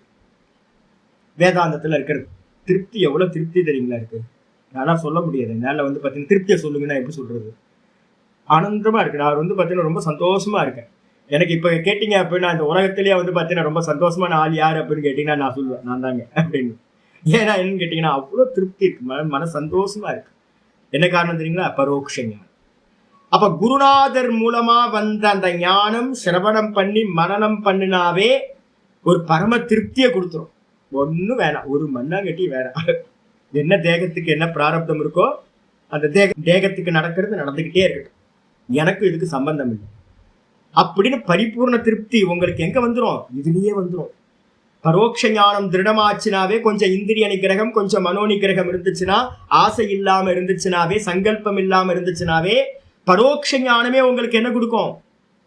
வேதாந்தத்துல இருக்கிறது. திருப்தி எவ்வளவு திருப்தி தெரியுங்களா இருக்கு, நான் சொல்ல முடியாது. என்னால வந்து பாத்தீங்கன்னா திருப்தியை சொல்லுங்கன்னா எப்படி சொல்றது, ஆனந்தமா இருக்கு. நான் வந்து பாத்தீங்கன்னா ரொம்ப சந்தோஷமா இருக்கேன். எனக்கு இப்ப கேட்டீங்க அப்படின்னா இந்த உலகத்திலேயே வந்து பாத்தீங்கன்னா ரொம்ப சந்தோஷமான ஆள் யாரு அப்படின்னு கேட்டீங்கன்னா நான் சொல்லுவேன், நான் தாங்க அப்படின்னு. ஏன்னா என்னன்னு கேட்டீங்கன்னா அவ்வளவு திருப்தி இருக்கு, மன சந்தோஷமா இருக்கு. என்ன காரணம் தெரியுங்களா? பரோட்ச ஞானம். அப்ப குருநாதர் மூலமா வந்த அந்த ஞானம் சிரவணம் பண்ணி மனனம் பண்ணினாவே ஒரு பரம திருப்தியை கொடுத்துரும். ஒன்னும் வேணாம், ஒரு மண்ணாங்கட்டி வேணாம். என்ன தேகத்துக்கு என்ன பிராரப்தம் இருக்கோ அந்த தேகத்துக்கு நடக்கிறது நடந்துகிட்டே இருக்கட்டும், எனக்கு இதுக்கு சம்பந்தம் இல்லை அப்படின்னு பரிபூர்ண திருப்தி உங்களுக்கு எங்க வந்துடும்? இதுலயே வந்துடும். பரோட்ச ஞானம் திருடமாச்சுனாவே, கொஞ்சம் இந்திரிய நிகிரகம் கொஞ்சம் மனோ நிகிரகம் இருந்துச்சுன்னா, ஆசை இல்லாம இருந்துச்சுனாவே, சங்கல்பம் இல்லாம இருந்துச்சுனாவே, பரோட்ச ஞானமே உங்களுக்கு என்ன கொடுக்கும்?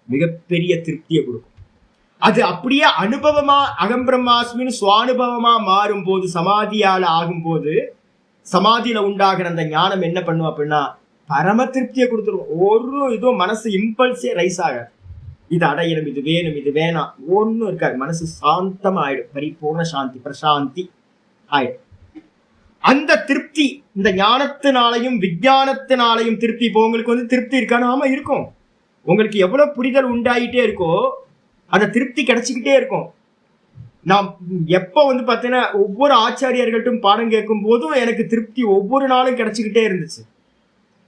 மிகப்பெரிய திருப்தியை கொடுக்கும். அது அப்படியே அனுபவமா அகம் பிரம்மாஸ்மின்னு சுவானுபவமா மாறும் போது, சமாதியால ஆகும் போது, சமாதியில உண்டாகிற அந்த ஞானம் என்ன பண்ணும் அப்படின்னா பரம திருப்தியை கொடுத்துரும். ஒரு இதுவும் மனசு இம்பல்ஸே ரைஸ் ஆகாது, இது அடையணும், இது வேணும், இது வேணாம், ஒன்றும் இருக்காது. மனசு சாந்தமா ஆயிடும், பரிபூர்ண சாந்தி, பிரசாந்தி ஆயிடும். அந்த திருப்தி இந்த ஞானத்தினாலையும் விஞ்ஞானத்தினாலையும் திருப்தி. இப்போ உங்களுக்கு வந்து திருப்தி இருக்கான்னு? ஆமா இருக்கும். உங்களுக்கு எவ்வளவு புரிதல் உண்டாயிட்டே இருக்கோ அந்த திருப்தி கிடைச்சிக்கிட்டே இருக்கும். நான் எப்போ வந்து பார்த்தீங்கன்னா ஒவ்வொரு ஆச்சாரியர்கள்ட்டும் பாடம் கேட்கும் போதும் எனக்கு திருப்தி ஒவ்வொரு நாளும் கிடைச்சிக்கிட்டே இருந்துச்சு.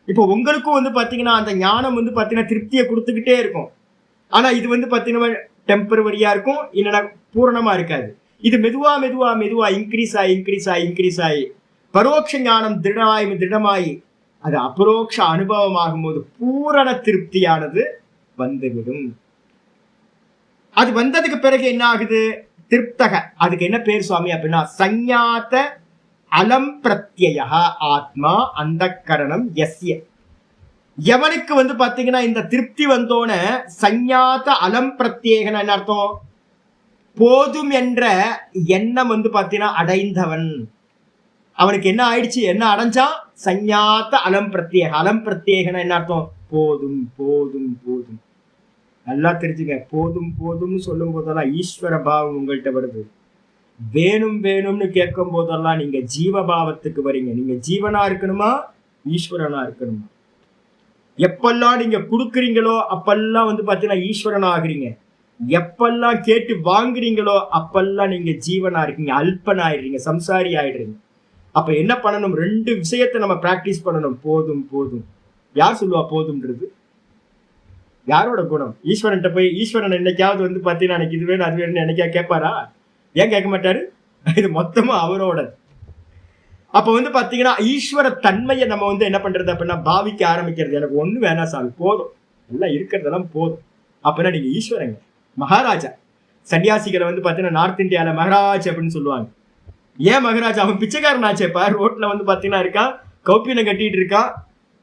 இப்போ உங்களுக்கும் வந்து பார்த்தீங்கன்னா அந்த ஞானம் வந்து பார்த்தீங்கன்னா திருப்தியை கொடுத்துக்கிட்டே இருக்கும். ஆனா இது வந்து பார்த்தீங்கன்னா டெம்பரவரியா இருக்கும், இல்லைன்னா பூரணமா இருக்காது. இது மெதுவா மெதுவா மெதுவா இன்க்ரீஸ் ஆகி பரோட்ச ஞானம் திருடமாயி அது அபரோக்ஷ அனுபவமாகும் போது பூரண திருப்தியானது வந்துவிடும். அது வந்ததுக்கு பிறகு என்ன ஆகுது? திருப்தக. அதுக்கு என்ன பேர் சுவாமி அப்படின்னா சஞ்ஞாத அலம் பிரத்யய ஆத்மா அந்தக்கரணம் யஸ்ய. எவனுக்கு வந்து பாத்தீங்கன்னா இந்த திருப்தி வந்தோன சஞ்ஞாத அலம் பிரத்யேகன என்ன அர்த்தம்? போதும் என்ற எண்ணம் வந்து பாத்தீங்கன்னா அடைந்தவன். அவனுக்கு என்ன ஆயிடுச்சு? என்ன அடைஞ்சா? சஞ்ஞாத அலம் பிரத்யேக. அலம் பிரத்யேகன என்ன அர்த்தம்? போதும் போதும் போதும். நல்லா தெரிஞ்சுங்க, போதும் போதும்னு சொல்லும் போதெல்லாம் ஈஸ்வர பாவம் உங்கள்கிட்ட வருது. வேணும் வேணும்னு கேட்கும் போதெல்லாம் நீங்க ஜீவபாவத்துக்கு வரீங்க. நீங்க ஜீவனா இருக்கணுமா, ஈஸ்வரனா இருக்கணுமா? எப்பெல்லாம் நீங்க கொடுக்குறீங்களோ அப்பெல்லாம் வந்து பாத்தீங்கன்னா ஈஸ்வரனா ஆகுறீங்க. எப்பெல்லாம் கேட்டு வாங்குறீங்களோ அப்பெல்லாம் நீங்க ஜீவனா இருக்கீங்க, அல்பன் ஆயிடுறீங்க, சம்சாரி ஆயிடுறீங்க. அப்ப என்ன பண்ணணும்? ரெண்டு விஷயத்த நம்ம பிராக்டிஸ் பண்ணணும். போதும் போதும். யார் சொல்லுவா போதும்ன்றது? யாரோட குணம்? ஈஸ்வரன்ட்ட போய் ஈஸ்வரன் என்னைக்காவது வந்து பாத்தீங்கன்னா எனக்கு இது வேணும் அது வேணும்னு என்னைக்கா கேட்பாரா? ஏன் கேட்க மாட்டாரு? இது மொத்தமா அவரோட. அப்ப வந்து பாத்தீங்கன்னா ஈஸ்வர தன்மையை நம்ம வந்து என்ன பண்றது அப்படின்னா பாவிக்க ஆரம்பிக்கிறது. எனக்கு ஒண்ணு வேணாம் சாமி, போதும், எல்லாம் இருக்கிறதெல்லாம் போதும். அப்படின்னா நீங்க ஈஸ்வரங்க, மகாராஜா. சன்னியாசிகளை வந்து பாத்தீங்கன்னா நார்த் இந்தியால மகாராஜ் அப்படின்னு சொல்லுவாங்க. ஏன் மகாராஜா? அவன் பிச்சைக்காரன் ஆச்சேப்பா. ரோட்ல வந்து பாத்தீங்கன்னா இருக்கான், கௌப்பினை கட்டிட்டு இருக்கான்,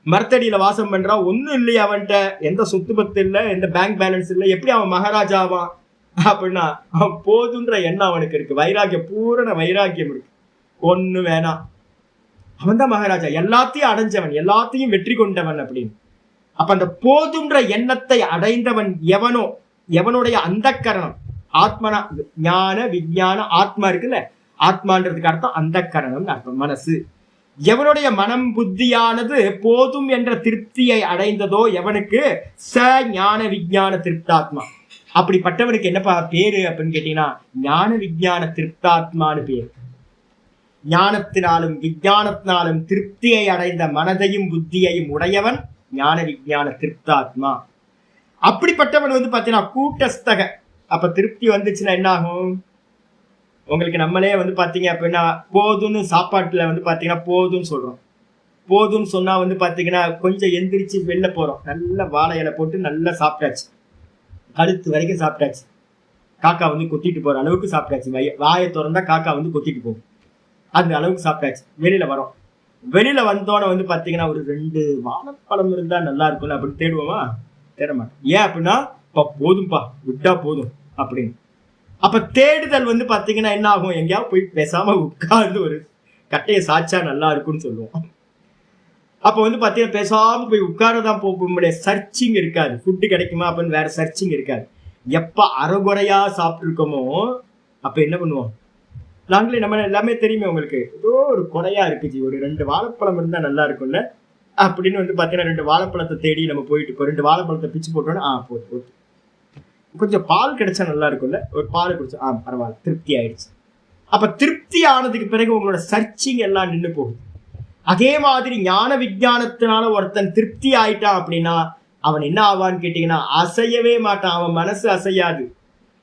மரத்தடியில வாசம் பண்றான், ஒன்னும் இல்லையா அவன்கிட்ட, எந்த சொத்து பத்து இல்லை, எந்த பேங்க் பேலன்ஸ் இல்லை, எப்படி அவன் மகாராஜாவான்? அப்படின்னா அவன் போதுன்ற எண்ணம் அவனுக்கு இருக்கு, வைராக்கியம், பூரண வைராக்கியம் இருக்கு, ஒண்ணு வேணாம். அவன் தான் மகாராஜா, எல்லாத்தையும் அடைஞ்சவன், எல்லாத்தையும் வெற்றி கொண்டவன் அப்படின்னு. அப்ப அந்த போதுன்ற எண்ணத்தை அடைந்தவன் எவனோ, எவனுடைய அந்த கரணம் ஆத்மனா, ஞான விஞ்ஞான ஆத்மா இருக்குல்ல, ஆத்மான்றதுக்கு அர்த்தம் அந்த கரணம் அர்த்தம், மனசு. எவனுடைய மனம் புத்தியானது போதும் என்ற திருப்தியை அடைந்ததோ எவனுக்கு ச ஞான விஞ்ஞான திருப்தாத்மா. அப்படிப்பட்டவனுக்கு என்னப்பா பேரு அப்படின்னு கேட்டீங்கன்னா ஞான விஞ்ஞான திருப்தாத்மான்னு பேரு. ஞானத்தினாலும் விஞ்ஞானத்தினாலும் திருப்தியை அடைந்த மனதையும் புத்தியையும் உடையவன் ஞான விஞ்ஞான திருப்தாத்மா. அப்படிப்பட்டவன் பாத்தீங்கன்னா கூட்டஸ்தக. அப்ப திருப்தி வந்துச்சுன்னா என்ன ஆகும்? உங்களுக்கு நம்மளே பாத்தீங்க அப்படின்னா போதும்னு சாப்பாட்டுல பாத்தீங்கன்னா போதும்னு சொல்றோம். போதும்னு சொன்னா பாத்தீங்கன்னா கொஞ்சம் எந்திரிச்சு வெளில போறோம், நல்ல வாழை இலை போட்டு நல்லா சாப்பிட்டாச்சு, கழுத்து வரைக்கும் சாப்பிட்டாச்சு, காக்கா கொத்திட்டு போற அளவுக்கு சாப்பிட்டாச்சு, வாயை திறந்தா காக்கா கொத்திட்டு போகும், அந்த அளவுக்கு சாப்பிட்டாச்சு. வெளியில வரோம், வெளியில வந்தோன்னு பாத்தீங்கன்னா ஒரு 2 வாழைப்பழம் இருந்தா நல்லா இருக்கும்ல அப்படின்னு தேடுவோமா? தேட மாட்டோம். ஏன் அப்படின்னா போதும்பா, விட்டா போதும் அப்படின்னு. அப்ப தேடுதல் பாத்தீங்கன்னா என்ன ஆகும்? எங்கேயாவது போய் பேசாம உட்கார்ந்து ஒரு கட்டையை சாச்சா நல்லா இருக்கும்னு சொல்லுவோம். அப்ப பாத்தீங்கன்னா பேசாம போய் உட்காரதான் போக முடியாது. சர்ச்சிங் இருக்காது. ஃபுட்டு கிடைக்குமா அப்படின்னு வேற சர்ச்சிங் இருக்காது. எப்ப அரைகுறையா சாப்பிட்டு இருக்கோமோ அப்ப என்ன பண்ணுவோம்? நாங்களே நம்ம எல்லாமே தெரியுமே உங்களுக்கு, ஏதோ ஒரு குறையா இருக்குச்சு, ஒரு 2 வாழைப்பழம் இருந்தா நல்லா இருக்கும்ல அப்படின்னு பாத்தீங்கன்னா 2 வாழைப்பழத்தை தேடி நம்ம போயிட்டு இப்போ 2 வாழைப்பழத்தை பிச்சு போட்டோன்னா போதும், கொஞ்சம் பால் கிடைச்சா நல்லா இருக்கும்ல, ஒரு பால் குடிச்சா பரவாயில்ல, திருப்தி ஆயிடுச்சு. அப்ப திருப்தி ஆனதுக்கு பிறகு உங்களோட சர்ச்சிங் எல்லாம் நின்று போகுது. அதே மாதிரி ஞான விஞ்ஞானத்தினால ஒருத்தன் திருப்தி ஆயிட்டான் அப்படின்னா அவன் என்ன ஆவான்னு கேட்டீங்கன்னா அசையவே மாட்டான். அவன் மனசு அசையாது,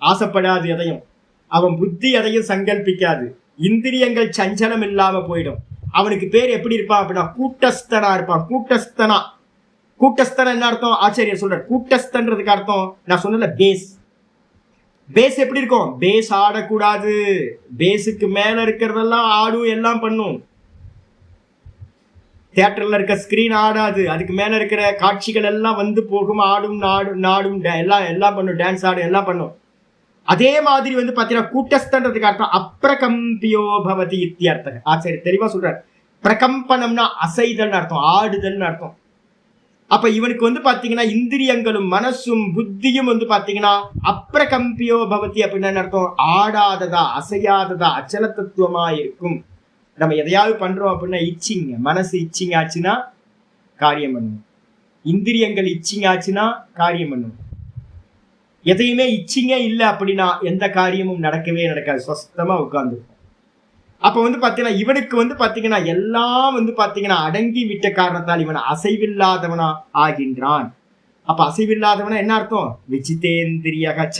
ஆசைப்படாது எதையும், அவன் புத்தி எதையும் சங்கல்பிக்காது, இந்திரியங்கள் சஞ்சலம் இல்லாம போயிடும். அவனுக்கு பேர் எப்படி இருப்பான் அப்படின்னா கூட்டஸ்தனா இருப்பான். கூட்டஸ்தனா, கூட்டஸ்தன் என்ன அர்த்தம்? ஆச்சரியர் சொல்ற கூட்டஸ்தன்றதுக்கு அர்த்தம் நான் சொன்னல பேஸ். பேஸ் எப்படி இருக்கும்? பேஸ் ஆடக்கூடாது, பேஸுக்கு மேல இருக்கிறதெல்லாம் ஆடும், எல்லாம் பண்ணும். தியேட்டர்ல இருக்க ஸ்கிரீன் ஆடாது, அதுக்கு மேல இருக்கிற காட்சிகள் எல்லாம் போகும், ஆடும், நாடும் எல்லாம் பண்ணும், டான்ஸ் ஆடும், எல்லாம் பண்ணும். அதே மாதிரி பாத்தீங்கன்னா கூட்டஸ்தன்றதுக்கு அர்த்தம் அப்பிரகம்பியோ பவதி இத்தியர்த்தம். ஆச்சரியர் தெளிவா சொல்றார். பிரகம்பனம்னா அசைதல் அர்த்தம், ஆடுதல் அர்த்தம். அப்ப இவனுக்கு பாத்தீங்கன்னா இந்திரியங்களும் மனசும் புத்தியும் பாத்தீங்கன்னா அப்பிரகம்பியோ பவதி அப்படின்னு அர்த்தம் ஆடாததா, அசையாததா, அச்சல தத்துவமா இருக்கும். நம்ம எதையாவது பண்றோம் அப்படின்னா இச்சிங், மனசு இச்சிங் ஆச்சுன்னா காரியம் பண்ணும், இந்திரியங்கள் இச்சிங் ஆச்சுன்னா காரியம் பண்ணும். எதையுமே இச்சிங்கே இல்லை அப்படின்னா எந்த காரியமும் நடக்கவே நடக்காது, சொஸ்தமா உட்கார்ந்து. அப்ப பாத்தீங்கன்னா இவனுக்கு பாத்தீங்கன்னா எல்லாம் பாத்தீங்கன்னா அடங்கி விட்ட காரணத்தால் இவன் அசைவில்லாதவனா ஆகின்றான். அப்ப அசைவில்லாதவனா என்ன அர்த்தம்? விஜிதேந்திரிய கச்ச.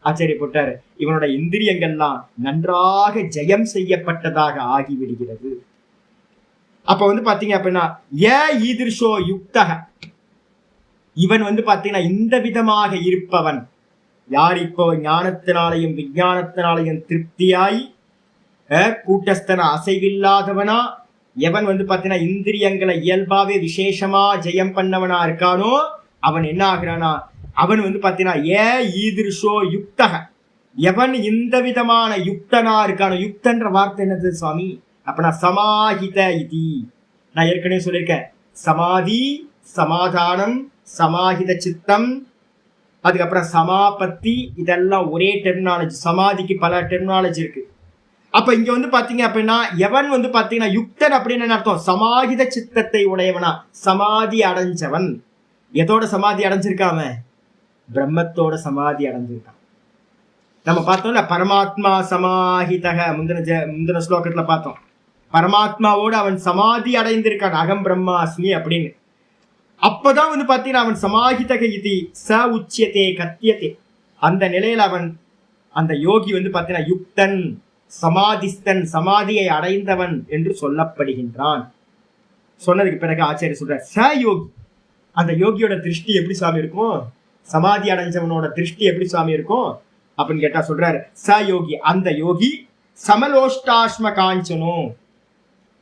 ஆச்சரியப்பட்டாரு. இவனோட இந்திரியங்கள்லாம் நன்றாக ஜெயம் செய்யப்பட்டதாக ஆகிவிடுகிறது. அப்ப பாத்தீங்க அப்படின்னா ஈதிர்ஷோ யுக்தக, இவன் பாத்தீங்கன்னா இந்த விதமாக இருப்பவன் யார்? இப்போ ஞானத்தினாலையும் விஞ்ஞானத்தினாலையும் திருப்தியாய் கூட்டஸ்தன அசைவில்லாதவனா எவன் பாத்தீங்கன்னா இந்திரியங்களை இயல்பாவே விசேஷமா ஜெயம் பண்ணவனா இருக்கானோ அவன் என்ன ஆகிறானா? அவன் பாத்தீங்கன்னா ஈதிர்ஷோ யுக்தக, எவன் இந்த விதமான யுக்தனா இருக்கானோ. யுக்தன்ற வார்த்தை என்னது சுவாமி? அப்ப சமாஹித இதி நான் ஏற்கனவே சொல்லியிருக்கேன். சமாதி, சமாதானம், சமாஹித சித்தம், அதுக்கப்புறம் சமாபத்தி, இதெல்லாம் ஒரே டெர்மினாலஜி. சமாதிக்கு பல டெர்மினாலஜி இருக்கு. அப்ப இங்க பாத்தீங்க அப்படின்னா எவன் பாத்தீங்கன்னா யுக்தன் அப்படின்னு அர்த்தம் சமாஹித சித்தத்தை உடையவனா, சமாதி அடைஞ்சவன். எதோட சமாதி அடைஞ்சிருக்காம? பிரம்மத்தோட சமாதி அடைஞ்சிருக்கான். நம்ம பார்த்தோம்ல பரமாத்மா சமாஹிதக, முந்தின ஸ்லோகத்துல பார்த்தோம். பரமாத்மாவோட அவன் சமாதி அடைந்திருக்கான், அகம் பிரம்மாஸ்மி அப்படின்னு. அப்பதான் பாத்தீங்கன்னா அவன் சமாஹிதக இதி ச உச்சியதே கத்தியதே. அந்த நிலையில அவன், அந்த யோகி பாத்தீங்கன்னா யுக்தன், சமாதிஸ்தன், சமாதியை அடைந்தவன் என்று சொல்லப்படுகின்றான். சொன்னதுக்கு பிறகு ஆச்சாரிய சொல்றார் ச யோகி. அந்த யோகியோட திருஷ்டி எப்படி சுவாமி இருக்கும்? சமாதி அடைஞ்சவனோட திருஷ்டி எப்படி சுவாமி இருக்கும் அப்படின்னு கேட்டா சொல்றாரு ச யோகி, அந்த யோகி சமலோஷ்டாஸ்ம காஞ்சனோ.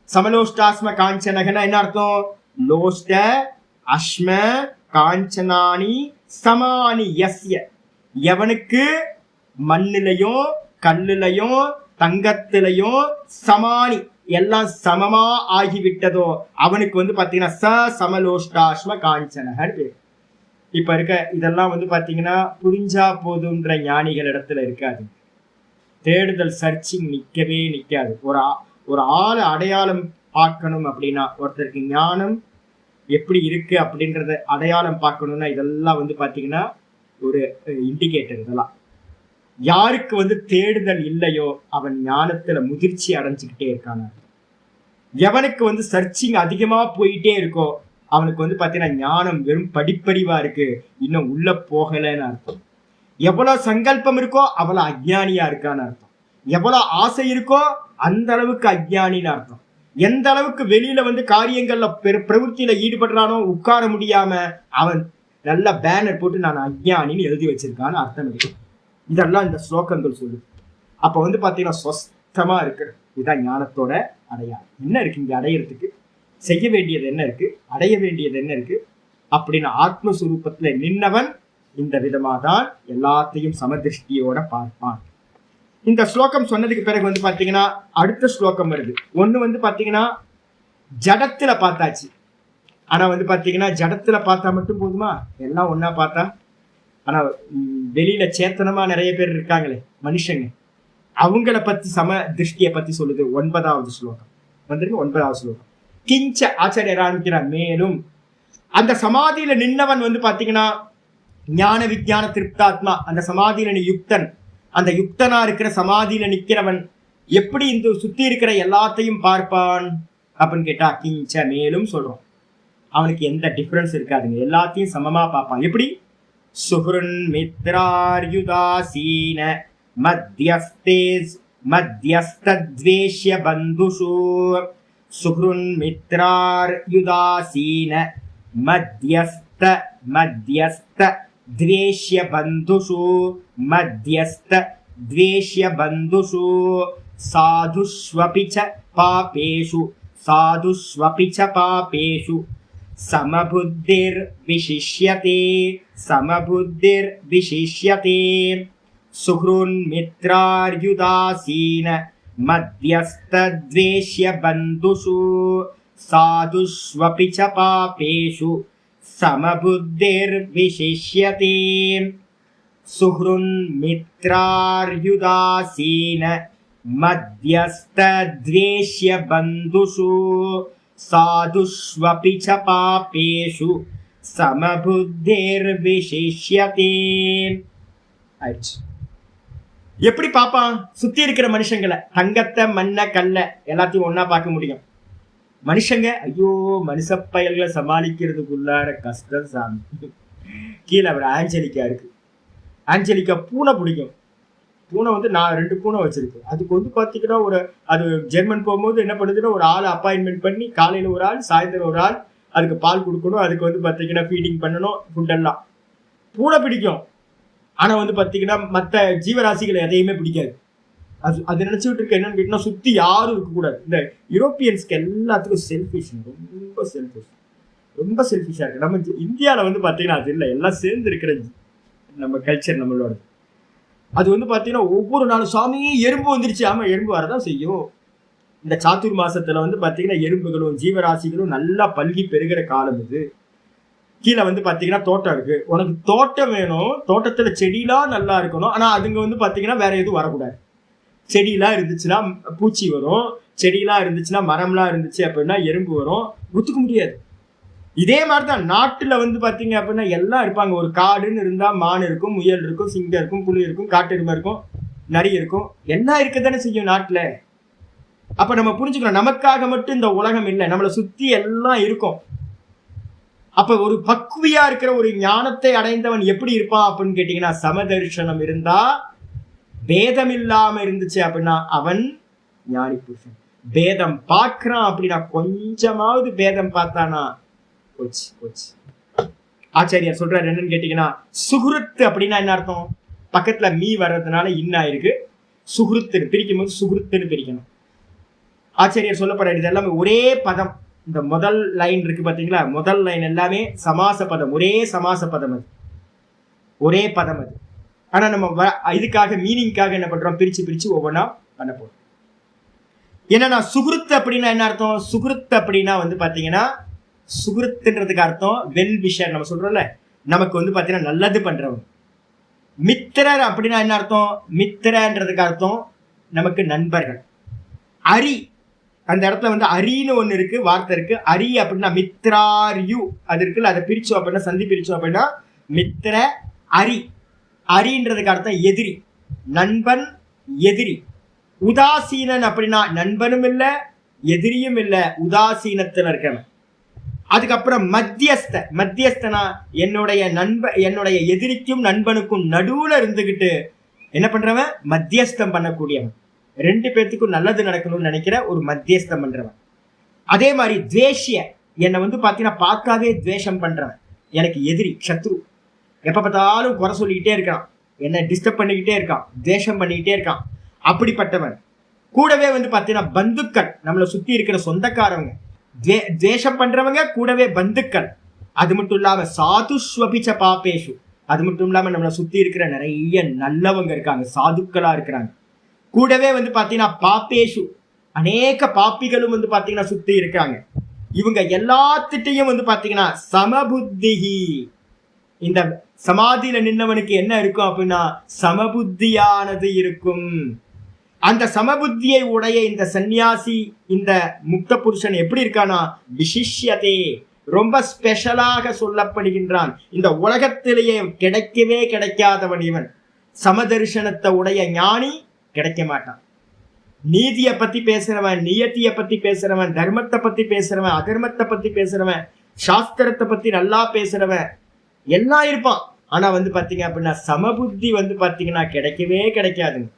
சமலோஷ்டாஸ்ம காஞ்சனகனா என்ன அர்த்தம்? லோஷ்ட அஸ்ம காஞ்சனானி சமானி யஸ்ய, எவனுக்கு மண்ணிலையும் கல்லுலையும் தங்கத்திலையும் சமானி எல்லாம் சமமா ஆகிவிட்டதோ அவனுக்கு பாத்தீங்கன்னா ச சமலோஷ்டாஸ்ம காஞ்சனகன்னு பேர். இப்ப இருக்க இதெல்லாம் பாத்தீங்கன்னா புரிஞ்சா போதுன்ற ஞானிகள் இடத்துல இருக்காது. தேடுதல் சர்ச்சிங் நிக்கவே நிக்காது. ஒரு ஆளை அடையாளம் பார்க்கணும் அப்படின்னா, ஒருத்தருக்கு ஞானம் எப்படி இருக்கு அப்படின்றத அடையாளம் பார்க்கணும்னா இதெல்லாம் வந்து பாத்தீங்கன்னா ஒரு இண்டிகேட்டர். இதெல்லாம் யாருக்கு வந்து தேடுதல் இல்லையோ அவன் ஞானத்துல முதிர்ச்சி அடைஞ்சுக்கிட்டே இருக்கான. எவனுக்கு வந்து சர்ச்சிங் அதிகமா போயிட்டே இருக்கோ அவனுக்கு வந்து பாத்தீங்கன்னா ஞானம் வெறும் படிப்பறிவா இருக்கு, இன்னும் உள்ள போகலன்னு அர்த்தம். எவ்வளவு சங்கல்பம் இருக்கோ அவ்வளவு அஜ்ஞானியா இருக்கான்னு அர்த்தம். எவ்வளவு ஆசை இருக்கோ அந்த அளவுக்கு அஜ்ஞானின்னு அர்த்தம். எந்த அளவுக்கு வெளியில வந்து காரியங்கள்ல பிரவൃத்தியில ஈடுபடுறானோ உட்கார முடியாம அவன் நல்ல பேனர் போட்டு நான் அஜ்ஞானின்னு எழுதி வச்சிருக்கான்னு அர்த்தம் இருக்கு. இதெல்லாம் இந்த ஸ்லோகங்கள் சொல்லுது. அப்ப வந்து பாத்தீங்கன்னா சொஸ்தமா இருக்கு. இதுதான் ஞானத்தோட அடையாளம். என்ன இருக்கு இங்க அடையிறதுக்கு? செய்ய வேண்டியது என்ன இருக்கு, அடைய வேண்டியது என்ன இருக்கு அப்படின்னு ஆத்மஸ்வரூபத்துல நின்னவன் இந்த விதமா தான் எல்லாத்தையும் சமதிருஷ்டியோட பார்ப்பான். இந்த ஸ்லோகம் சொன்னதுக்கு பிறகு வந்து பாத்தீங்கன்னா அடுத்த ஸ்லோகம் வருது. ஒண்ணு வந்து பாத்தீங்கன்னா ஜடத்துல பார்த்தாச்சு. ஆனா வந்து பாத்தீங்கன்னா ஜடத்துல பார்த்தா மட்டும் போதுமா? எல்லாம் ஒன்னா பார்த்தா? ஆனா வெளியில சேத்தனமா நிறைய பேர் இருக்காங்களே மனுஷங்க, அவங்கள பத்தி சம திருஷ்டியை பத்தி சொல்லுது 9வது ஸ்லோகம். வந்துருக்கு 9வது ஸ்லோகம். கிஞ்ச ஆச்சாரியர் ஆரம்பிக்கிறார். மேலும் அந்த சமாதியில நின்னவன் வந்து பாத்தீங்கன்னா ஞான விஞ்ஞான திருப்தாத்மா, அந்த சமாதியில யுக்தன், அந்த யுக்தனா இருக்கிற சமாதியில நிக்கிறவன் எப்படி இந்த சுத்தி இருக்கிற எல்லாத்தையும் பார்ப்பான் அப்படின்னு கேட்டா கிஞ்ச மேலும் சொல்றோம். அவனுக்கு எந்த டிஃபரன்ஸ் இருக்காதுங்க, எல்லாத்தையும் சமமா பார்ப்பான். எப்படி? சுஹ்ருன் மித்ரார்யுதாசீன மத்யஸ்தேஸ் மத்யஸ்தத்வேஷ்ய பந்துஷு. சுஹ்ருன் மித்ரார்யுதாசீன மத்யஸ்த மத்யஸ்த द्वेष्य बंधुषु मध्यस्थ द्वेष्य बंधुषु साधुष्वपि च पापेषु साधुष्वपि च पापेषु समबुद्धिर्विशिष्यते समबुद्धिर्विशिष्यते. सुहृन्मित्रार्युदासीन मध्यस्थ द्वेष्य बंधुषु साधुष्वपि च पापेषु समबुद्धिर्विशिष्यते. सुहृन्मित्रार्युदासीन मध्यस्थद्वेष्य बन्धुषु साधुष्वपि च पापेषु समबुद्धिर्विशिष्यते. எப்படி பாப்பான்? சுத்தி இருக்கிற மனுஷங்களை, தங்கத்தை மண்ணை கல்லை எல்லாத்தையும் ஒன்னா பார்க்க முடியும். மனுஷங்க ஐயோ மனுஷ பயல்களை சமாளிக்கிறதுக்குள்ளார கஷ்டம் சாமி. கீழே அவர் ஆஞ்சலிக்கா இருக்கு. ஆஞ்சலிக்கா பூனை பிடிக்கும். பூனை வந்து நான் 2 பூனை வச்சிருக்கேன். அதுக்கு வந்து பாத்தீங்கன்னா அது ஜெர்மன் போகும்போது என்ன பண்ணுதுன்னா ஒரு ஆள் அப்பாயின்மெண்ட் பண்ணி காலையில ஒரு ஆள் சாயந்தரம் ஒரு ஆள் அதுக்கு பால் கொடுக்கணும். அதுக்கு வந்து பாத்தீங்கன்னா ஃபீடிங் பண்ணணும், ஃபுட்டெல்லாம். பூனை பிடிக்கும். ஆனா வந்து பாத்தீங்கன்னா மற்ற ஜீவராசிகளை எதையுமே பிடிக்காது. அது நினைச்சுட்டு இருக்க என்னன்னு கேட்டீங்கன்னா சுத்தி யாரும் இருக்கக்கூடாது. இந்த யூரோப்பியன்ஸ்க்கு எல்லாத்துக்கும் செல்ஃபிஷ், ரொம்ப செல்ஃபிஷா இருக்கு. நம்ம இந்தியாவில வந்து பாத்தீங்கன்னா அது இல்லை, எல்லாம் சேர்ந்து இருக்கிற நம்ம கல்ச்சர் நம்மளோட. அது வந்து பாத்தீங்கன்னா ஒவ்வொரு நாளும் சாமியே எறும்பு வந்துருச்சு. ஆமா, எறும்பு வரதான் செய்யும். இந்த சாத்துர் மாசத்துல வந்து பாத்தீங்கன்னா எறும்புகளும் ஜீவராசிகளும் நல்லா பல்கி பெருகிற காலம் இது. கீழே வந்து பாத்தீங்கன்னா தோட்டம் இருக்கு. உனக்கு தோட்டம் வேணும், தோட்டத்துல செடியெல்லாம் நல்லா இருக்கணும். ஆனா அதுங்க வந்து பாத்தீங்கன்னா வேற எதுவும் வரக்கூடாது. செடியெல்லாம் இருந்துச்சுன்னா பூச்சி வரும், செடியெல்லாம் இருந்துச்சுன்னா மரம்லாம் இருந்துச்சு அப்படின்னா எறும்பு வரும், ஒத்துக்க முடியாது. இதே மாதிரிதான் நாட்டுல வந்து பாத்தீங்க அப்படின்னா எல்லாம் இருப்பாங்க. ஒரு காடுன்னு இருந்தா மான் இருக்கும், முயல் இருக்கும், சிங்கம் இருக்கும், புலி இருக்கும், காட்டெருமை இருக்கும், நரி இருக்கும், எல்லாம் இருக்கதானே செய்யும் நாட்டுல. அப்ப நம்ம புரிஞ்சுக்கணும், நமக்காக மட்டும் இந்த உலகம் இல்லை, நம்மளை சுத்தி எல்லாம் இருக்கும். அப்ப ஒரு பக்குவியா இருக்கிற ஒரு ஞானத்தை அடைந்தவன் எப்படி இருப்பான் அப்படின்னு கேட்டீங்கன்னா, சமதர்ஷனம் இருந்தா, பேதம் இல்லாம இருந்துச்சு அப்படின்னா அவன் ஞானி புருஷன். பேதம் பார்க்கிறான் அப்படின்னா கொஞ்சமாவது பேதம் பார்த்தானா போச்சு போச்சு. ஆச்சாரியார் சொல்றாரு என்னன்னு கேட்டீங்கன்னா, சுகுருத்து அப்படின்னா என்ன அர்த்தம்? பக்கத்துல மீ வர்றதுனால இருக்கு, சுகுருத்துன்னு பிரிக்கும் போது சுகுருத்துன்னு பிரிக்கணும். ஆச்சாரியார் சொல்லப்படுற இது எல்லாமே ஒரே பதம். இந்த முதல் லைன் இருக்கு பாத்தீங்களா, முதல் லைன் எல்லாமே சமாச பதம், ஒரே சமாச பதம், அது ஒரே பதம் அது. ஆனா நம்ம இதுக்காக மீனிங்காக என்ன பண்றோம், பிரிச்சு பிரிச்சு ஒவ்வொன்றா பண்ண போறோம். என்னன்னா சுகுருத்து அப்படின்னா என்ன அர்த்தம்? சுகுருத்து அப்படின்னா வந்து பாத்தீங்கன்னா, சுகுருத்துன்றதுக்கு அர்த்தம் வெல் விஷர். நம்ம சொல்றோம்ல, நமக்கு வந்து பாத்தீங்கன்னா நல்லது பண்றவங்க. மித்திரர் அப்படின்னா என்ன அர்த்தம்? மித்திரன்றதுக்கு அர்த்தம் நமக்கு நண்பர்கள். அரி அந்த இடத்துல வந்து அரின்னு ஒண்ணு இருக்கு, வார்த்தை இருக்கு. அரி அப்படின்னா மித்ரார்யு அது இருக்குல்ல, அதை பிரிச்சோம் அப்படின்னா, சந்தி பிரிச்சோம் அப்படின்னா மித்திர அரி. அரின்றதுக்கு அர்த்தம் எதிரி, நண்பன் எதிரி. உதாசீனன் அப்படின்னா நண்பனும் இல்ல எதிரியும் இல்ல, உதாசீனத்துல இருக்கவன். அதுக்கப்புறம் மத்தியஸ்த. மத்தியஸ்தனா என்னுடைய எதிரிக்கும் நண்பனுக்கும் நடுவுல இருந்துகிட்டு என்ன பண்றவன், மத்தியஸ்தம் பண்ணக்கூடியவன். ரெண்டு பேர்த்துக்கும் நல்லது நடக்கணும்னு நினைக்கிற ஒரு மத்தியஸ்தம் பண்றவன். அதே மாதிரி துவேஷிய, என்னை வந்து பாத்தீங்கன்னா பார்க்காதே துவேஷம் பண்றவன், எனக்கு எதிரி, சத்ரு. எப்ப பார்த்தாலும் குறை சொல்லிக்கிட்டே இருக்கான், என்ன டிஸ்டர்ப் பண்ணிக்கிட்டே இருக்கான், துவேஷம் பண்ணிக்கிட்டே இருக்கான், அப்படிப்பட்டவன். கூடவே வந்து பாத்தீங்கன்னா பந்துக்கள், நம்மளை சுத்தி இருக்கிற சொந்தக்காரவங்க, துவேஷம் பண்றவங்க, கூடவே பந்துக்கள். அது மட்டும் இல்லாம சாதுஸ்வபிச்ச பாப்பேஷு, அது மட்டும் இல்லாம நம்மளை சுத்தி இருக்கிற நிறைய நல்லவங்க இருக்காங்க, சாதுக்களா இருக்கிறாங்க. கூடவே வந்து பாத்தீங்கன்னா பாப்பேஷு, அநேக பாப்பிகளும் வந்து பாத்தீங்கன்னா சுத்தி இருக்காங்க. இவங்க எல்லாத்திட்டையும் வந்து பாத்தீங்கன்னா சமபுத்திஹி. இந்த சமாதியில நின்னவனுக்கு என்ன இருக்கும் அப்படின்னா சமபுத்தியானது இருக்கும். அந்த சமபுத்தியை உடைய இந்த சன்னியாசி, இந்த முக்த புருஷன் எப்படி இருக்கானா, விசிஷ்யதே, ரொம்ப ஸ்பெஷலாக சொல்லப்படுகின்றான். இந்த உலகத்திலேயே கிடைக்கவே கிடைக்காதவன் இவன். சமதர்சனத்தை உடைய ஞானி கிடைக்க மாட்டான். நீதியை பத்தி பேசுறவன், நியத்தியை பத்தி பேசுறவன், தர்மத்தை பத்தி பேசுறவன், அதர்மத்தை பத்தி பேசுறவன், சாஸ்திரத்தை பத்தி நல்லா பேசுறவன் எல்லாம் இருப்பான். ஆனா வந்து பாத்தீங்க அப்படின்னா சமபுத்தி வந்து பாத்தீங்கன்னா கிடைக்கவே கிடைக்காதுங்க.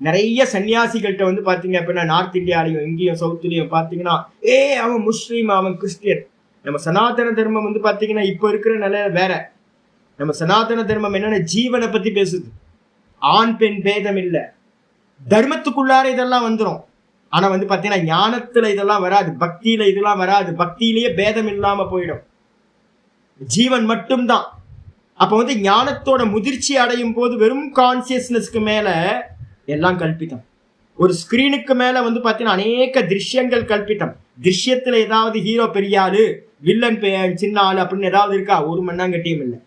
நிறைய சன்னியாசிகள்கிட்ட வந்து பாத்தீங்க அப்படின்னா நார்த் இந்தியாலையும் இங்கேயும் சவுத்துலயும் பாத்தீங்கன்னா அவன் முஸ்லீம், அவன் கிறிஸ்டியன். நம்ம சனாதன தர்மம் வந்து பாத்தீங்கன்னா இப்ப இருக்கிற நிலை வேற. நம்ம சனாதன தர்மம் என்னன்னா ஜீவனை பத்தி பேசுது, ஆண் பெண் பேதம் இல்ல, தர்மத்துக்குள்ளார இதெல்லாம் வந்துடும். ஆனா வந்து பாத்தீங்கன்னா ஞானத்துல இதெல்லாம் வராது, பக்தியில இதெல்லாம் வராது. பக்தியிலேயே பேதம் இல்லாம போயிடும், ஜீவன் மட்டும்தான். அப்ப வந்து ஞானத்தோட முதிர்ச்சி அடையும் போது வெறும் கான்சியஸ்னஸ்க்கு மேல எல்லாம் கல்பித்தம். ஒரு ஸ்கிரீனுக்கு மேல வந்து பாத்தீங்கன்னா அநேக திருஷ்யங்கள் கல்பித்தம். திருஷ்யத்துல ஏதாவது ஹீரோ பெரிய ஆளு, வில்லன் சின்ன ஆளு அப்படின்னு ஏதாவது இருக்கா? ஒரு மண்ணாங்கட்டியும் இல்லை.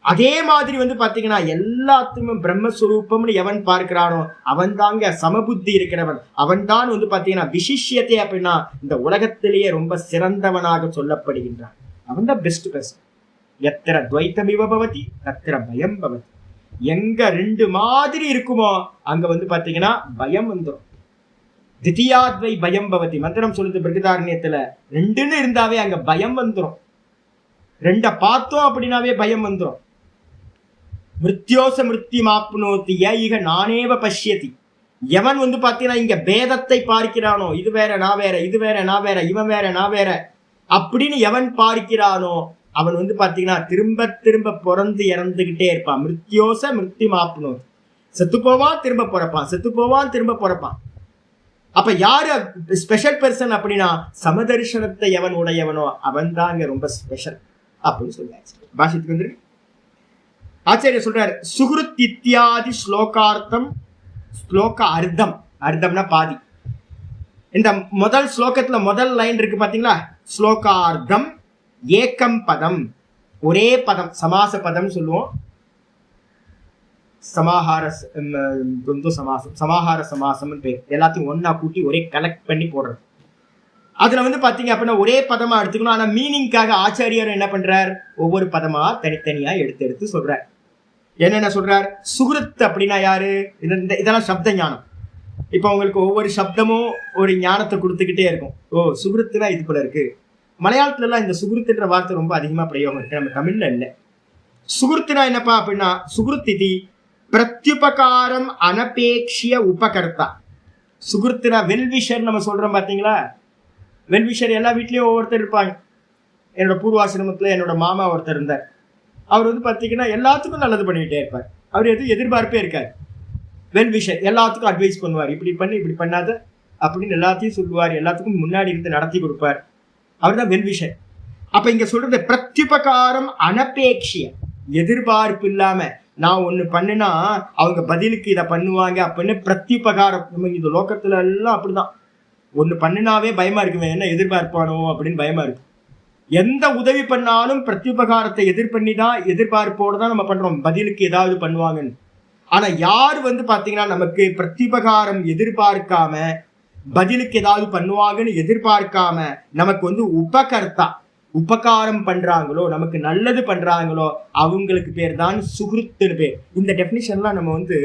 அதே மாதிரி வந்து பாத்தீங்கன்னா எல்லாத்துக்குமே பிரம்மஸ்வரூபம்னு எவன் பார்க்கிறானோ அவன் தாங்க சமபுத்தி இருக்கிறவன். அவன் தான் வந்து பாத்தீங்கன்னா விசிஷ்யத்தை அப்படின்னா இந்த உலகத்திலேயே ரொம்ப சிறந்தவனாக சொல்லப்படுகின்றான். அவன் தான் பெஸ்ட் பெஸ்ட். எத்திர துவைத்தமிவ பவதி தத்திர பயம் பவதி. எங்க ரெண்டு மாதிரி இருக்குமோ அங்க வந்து பாத்தீங்கன்னா பயம் வந்துடும். தித்தியாத்வை பயம் பவதி மந்திரம் சொல்லுது பிருகதாரண்யத்துல. ரெண்டுன்னு இருந்தாவே அங்க பயம் வந்துடும். ரெண்ட பார்த்தோம் அப்படின்னாவே பயம் வந்துடும். மிருத்யோச மிருத்யுமாப்னோதி ஏக நானேவ பஷ்யதி. எவன் வந்து பாத்தீங்கன்னா இங்க பேதத்தை பார்க்கிறானோ, இது வேற நான் வேற, இது வேற நான் வேற, இவன் வேற நான் வேற அப்படின்னு எவன் பார்க்கிறானோ அவன் வந்து பாத்தீங்கன்னா திரும்ப திரும்ப பிறந்து இறந்துகிட்டே இருப்பான். மிருத்யோச மிருத்யுமாப்னோதி, செத்து போவான் திரும்ப பிறப்பான், செத்து போவான் திரும்ப பிறப்பான். அப்ப யாரு ஸ்பெஷல் பர்சன் அப்படின்னா சமதர்சனத்தை எவன் உடையவனோ அவன் தான் இங்க ரொம்ப ஸ்பெஷல் அப்படின்னு சொல்லியாச்சு. பாஷத்துக்கு வந்து ஆச்சாரிய சொல்றாரு சுகிருத் இத்தியாதி ஸ்லோகார்த்தம். ஸ்லோக அர்த்தம், அர்த்தம்னா பாதி. இந்த முதல் ஸ்லோகத்துல முதல் லைன் இருக்கு பாத்தீங்களா, ஸ்லோகார்த்தம் ஏக்கம் பதம், ஒரே பதம், சமாச பதம் சொல்லுவோம். சமாஹார சமாசம், சமாஹார சமாசம் பேர். எல்லாத்தையும் ஒன்னா கூட்டி ஒரே கலெக்ட் பண்ணி போடுறது. அதுல வந்து பாத்தீங்க அப்படின்னா ஒரே பதமா எடுத்துக்கணும். ஆனா மீனிங்காக ஆச்சாரியர் என்ன பண்றார், ஒவ்வொரு பதமா தனித்தனியா எடுத்து எடுத்து சொல்றார். என்னென்ன சொல்றார், சுகிருத் அப்படின்னா யாரு, இதெல்லாம் சப்த ஞானம். இப்ப உங்களுக்கு ஒவ்வொரு சப்தமும் ஒரு ஞானத்தை கொடுத்துக்கிட்டே இருக்கும். ஓ சுகிருத்துனா இது போல இருக்கு. மலையாளத்துல எல்லாம் இந்த சுகிருத்துன்ற வார்த்தை ரொம்ப அதிகமா பிரயோகம் இருக்கு, நம்ம தமிழ்ல இல்ல. சுகிருத்துனா என்னப்பா அப்படின்னா சுகிருத்திதி பிரத்யுபகாரம் அனபேக்ஷிய உபகர்த்தா. சுகிருத்துனா வெல்விஷர் நம்ம சொல்றோம் பாத்தீங்களா. வெல்விஷர் எல்லா வீட்லயும் ஒவ்வொருத்தர் இருப்பாங்க. என்னோட பூர்வாசிரமத்துல என்னோட மாமா ஒருத்தர் இருந்தார். அவர் வந்து பாத்தீங்கன்னா எல்லாத்துக்கும் நல்லது பண்ணிக்கிட்டே இருப்பார். அவர் எதுவும் எதிர்பார்ப்பே இருக்காரு. வெல்விஷர் எல்லாத்துக்கும் அட்வைஸ் பண்ணுவார், இப்படி பண்ணி இப்படி பண்ணாத அப்படின்னு எல்லாத்தையும் சொல்லுவார், எல்லாத்துக்கும் முன்னாடி இருந்து நடத்தி கொடுப்பார். அவர் தான் வெல்விஷர். அப்ப இங்க சொல்றது பிரத்யுபகாரம் அனபேக்ஷிய, எதிர்பார்ப்பு இல்லாம நான் ஒண்ணு பண்ணுனா அவங்க பதிலுக்கு இதை பண்ணுவாங்க அப்படின்னு பிரத்யுபகாரம். நம்ம இந்த லோகத்துல எல்லாம் அப்படிதான், ஒண்ணு பண்ணினாவே பயமா இருக்குவேன், என்ன எதிர்பார்ப்பானோ அப்படின்னு பயமா இருக்கு. எந்த உதவி பண்ணாலும் பிரத்யுபகாரத்தை எதிர்பார்ப்போடு தான் நம்ம பண்றோம், பதிலுக்கு ஏதாவது பண்ணுவாங்கன்னு. ஆனா யார் வந்து பாத்தீங்கன்னா நமக்கு பிரத்யுபகாரம் எதிர்பார்க்காம பதிலுக்கு ஏதாவது பண்ணுவாங்கன்னு எதிர்பார்க்காம நமக்கு வந்து உபகர்த்தா, உபகாரம் பண்றாங்களோ, நமக்கு நல்லது பண்றாங்களோ, அவங்களுக்கு பேர் தான் சுகிருத்துன்னு பேர். இந்த டெபினிஷன்லாம் நம்ம வந்து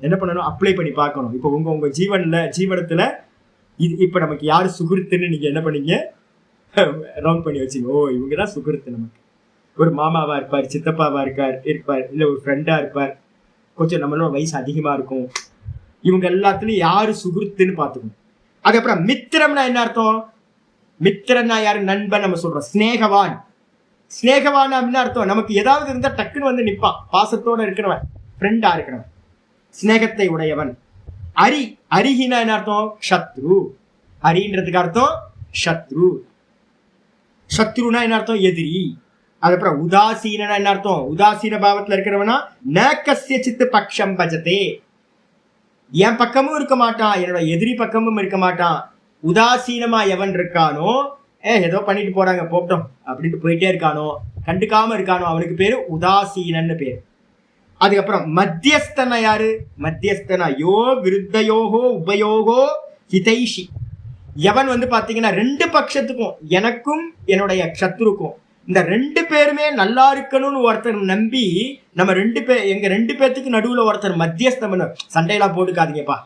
என்ன பண்ணணும், அப்ளை பண்ணி பார்க்கணும். இப்போ உங்க ஜீவனத்துல இப்ப நமக்கு யாரு சுகிருத்துன்னு நீங்க என்ன பண்ணீங்க, ரவுண்ட் பண்ணி வச்சுங்க. ஓ, இவங்கதான் சுகிருத்து. நமக்கு ஒரு மாமாவா இருப்பார், சித்தப்பாவா இருப்பார், இல்ல ஒரு ஃப்ரெண்டா இருப்பார், கொஞ்சம் நம்மளோட வயசு அதிகமா இருக்கும், இவங்க எல்லாத்துலயும் யாரு சுகிருத்துன்னு பாத்துக்கணும். அதுக்கப்புறம் மித்திரம்னா என்ன அர்த்தம்? மித்திரன்னா யாரு? நண்பன் நம்ம சொல்றோம். ஸ்நேகவான், ஸ்நேகவான் அப்படின்னு அர்த்தம் நமக்கு ஏதாவது இருந்தா டக்குன்னு வந்து நிப்பான், பாசத்தோட இருக்கிறவன், ஃப்ரெண்டா இருக்கிறவன், ஸ்நேகத்தை உடையவன். அரிகினா என்ன அர்த்தம்? சத்ரு. அரின்றதுக்கு அர்த்தம் சத்ரு. சத்ருனா என்ன அர்த்தம்? எதிரி. அதுக்கப்புறம் உதாசீனா என்ன அர்த்தம்? உதாசீன பாவத்துல இருக்கிறவனா நகசிய சித்து பக்ஷம் பஜதே, என் பக்கமும் இருக்க மாட்டான், என்னோட எதிரி பக்கமும் இருக்க மாட்டான். உதாசீனமா எவன் இருக்கானோ, ஏதோ பண்ணிட்டு போறாங்க போட்டோம் அப்படின்ட்டு போயிட்டே இருக்கானோ, கண்டுக்காம இருக்கானோ, அவனுக்கு பேரு உதாசீனன்னு பேரு. அதுக்கப்புறம் மத்தியஸ்தனா யாரு? மத்தியஸ்தனா யோ விருத்தயோகோ உபயோகோ ஹிதைஷி, எவன் வந்து பாத்தீங்கன்னா ரெண்டு பட்சத்துக்கும், எனக்கும் என்னுடைய சத்ருக்கும், இந்த ரெண்டு பேருமே நல்லா இருக்கணும்னு ஒருத்தர் நம்பி, நம்ம எங்க ரெண்டு பேர்த்துக்கு நடுவுல ஒருத்தர் மத்தியஸ்தம், சண்டையெல்லாம் போட்டுக்காதீங்கப்பா,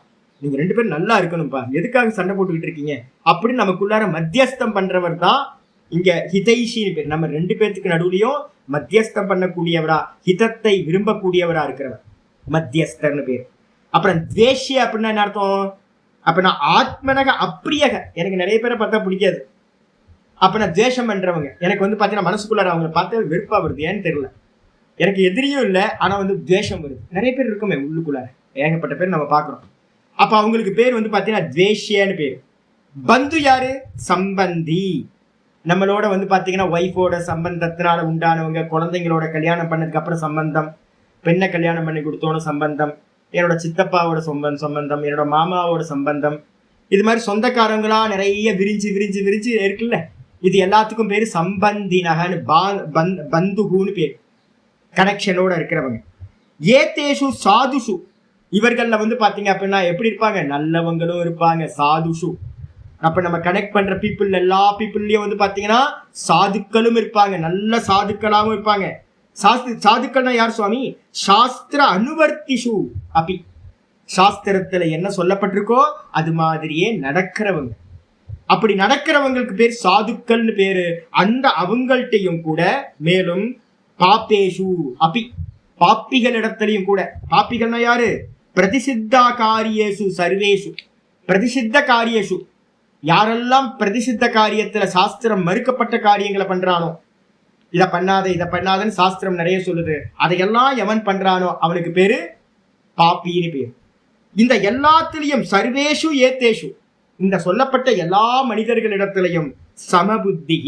நீங்க ரெண்டு பேரும் நல்லா இருக்கணும்ப்பா, எதுக்காக சண்டை போட்டுக்கிட்டு இருக்கீங்க அப்படின்னு நமக்குள்ளார மத்தியஸ்தம் பண்றவர் தான் இங்க ஹிதைஷின்னு பேர். நம்ம ரெண்டு பேர்த்துக்கு நடுவுலையும் மத்தியஸ்தம் பண்ணக்கூடியவரா, ஹிதத்தை விரும்பக்கூடியவரா இருக்கிறவர் மத்தியஸ்தர்னு பேர். அப்புறம் துவேஷி அப்படின்னா என்ன அர்த்தம்? அப்ப நான் ஆத்மனக அப்பிரியக, எனக்கு நிறைய பேரை பார்த்தா பிடிக்காது, அப்ப நான் துவேஷம் பண்றவங்க, எனக்கு வந்து பாத்தீங்கன்னா மனசுக்குள்ளார அவங்களை பார்த்து வெறுப்பா வருது, ஏன்னு தெரியல, எனக்கு எதிரியும் இல்லை, ஆனா வந்து துவேஷம் வருது. நிறைய பேர் இருக்குமே உள்ளுக்குள்ளார, ஏகப்பட்ட பேர் நம்ம பாக்குறோம். அப்ப அவங்களுக்கு பேர் வந்து பாத்தீங்கன்னா துவேஷியான்னு பேரு. பந்து யாரு? சம்பந்தி. நம்மளோட வந்து பாத்தீங்கன்னா ஒய்ஃபோட சம்பந்தத்தினால உண்டானவங்க, குழந்தைங்களோட கல்யாணம் பண்ணதுக்கு அப்புறம் சம்பந்தம், பெண்ணை கல்யாணம் பண்ணி கொடுத்தோட சம்பந்தம், என்னோட சித்தப்பாவோட சம்பந்தம், என்னோட மாமாவோட சம்பந்தம், இது மாதிரி சொந்தக்காரங்களா நிறைய விரிஞ்சு விரிஞ்சு விரிஞ்சு இருக்குல்ல, இது எல்லாத்துக்கும் பேரு சம்பந்தினகன்னு பந்துகுன்னு பேரு, கனெக்ஷனோட இருக்கிறவங்க. ஏதேஷு சாதுஷு, இவர்கள்ல வந்து பாத்தீங்க அப்படின்னா எப்படி இருப்பாங்க? நல்லவங்களும் இருப்பாங்க, சாதுஷு. அப்ப நம்ம கனெக்ட் பண்ற பீப்புள், எல்லா பீப்புள்லயும் வந்து பாத்தீங்கன்னா சாதுக்களும் இருப்பாங்க, நல்ல சாதுக்களாகவும் இருப்பாங்க. சாதுக்கள்னா யார் சுவாமி? சாஸ்திர அனுவர்த்திஷு அப்படி, சாஸ்திரத்துல என்ன சொல்லப்பட்டிருக்கோ அது மாதிரியே நடக்கிறவங்க. அப்படி நடக்கிறவங்களுக்கு பேர் சாதுக்கள்னு பேரு. அந்த அவங்கள்ட்டையும் கூட மேலும் பாப்பேஷு அப்பி, பாப்பிகளிடத்திலையும் கூட, பாப்பிகள்னா யாரு? பிரதிசித்தா காரியேஷு சர்வேஷு, பிரதிசித்த காரியேஷு, யாரெல்லாம் பிரதிசித்த காரியத்துல சாஸ்திரம் மறுக்கப்பட்ட காரியங்களை பண்றானோ, இதை பண்ணாதன்னு சாஸ்திரம் நிறைய சொல்லுது, அதையெல்லாம் எவன் பண்றானோ அவனுக்கு பேரு பாப்பின்னு பேரு. இந்த எல்லாத்திலையும் சர்வேஷு ஏத்தேஷு, இந்த சொல்லப்பட்ட எல்லா மனிதர்களிடத்திலையும் சமபுத்தி,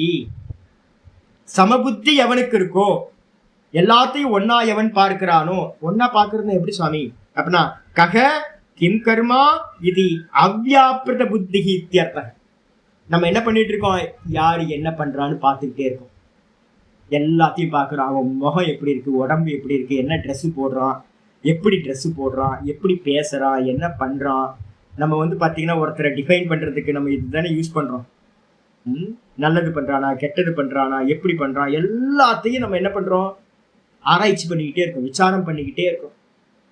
சமபுத்தி எவனுக்கு இருக்கோ, எல்லாத்தையும் ஒன்னா எவன் பார்க்கிறானோ, ஒன்னா பார்க்கறது எப்படி சுவாமி அப்படின்னா, கக கிம் கர்மா இது அவ்யாபிருத புத்தி இத்தியர்த்த. நம்ம என்ன பண்ணிட்டு இருக்கோம்? யாரு என்ன பண்றான்னு பார்த்துக்கிட்டே இருக்கோம், எல்லாத்தையும் பார்க்குறோம். அவன் முகம் எப்படி இருக்கு, உடம்பு எப்படி இருக்கு, என்ன ட்ரெஸ் போடுறான், எப்படி ட்ரெஸ் போடுறான், எப்படி பேசுறான், என்ன பண்றான். நம்ம வந்து பாத்தீங்கன்னா ஒருத்தரை டிஃபைன் பண்றதுக்கு நம்ம இதுதானே யூஸ் பண்றோம். நல்லது பண்றானா, கெட்டது பண்றானா, எப்படி பண்றான், எல்லாத்தையும் நம்ம என்ன பண்றோம்? ஆராய்ச்சி பண்ணிக்கிட்டே இருக்கோம், விசாரம் பண்ணிக்கிட்டே இருக்கோம்.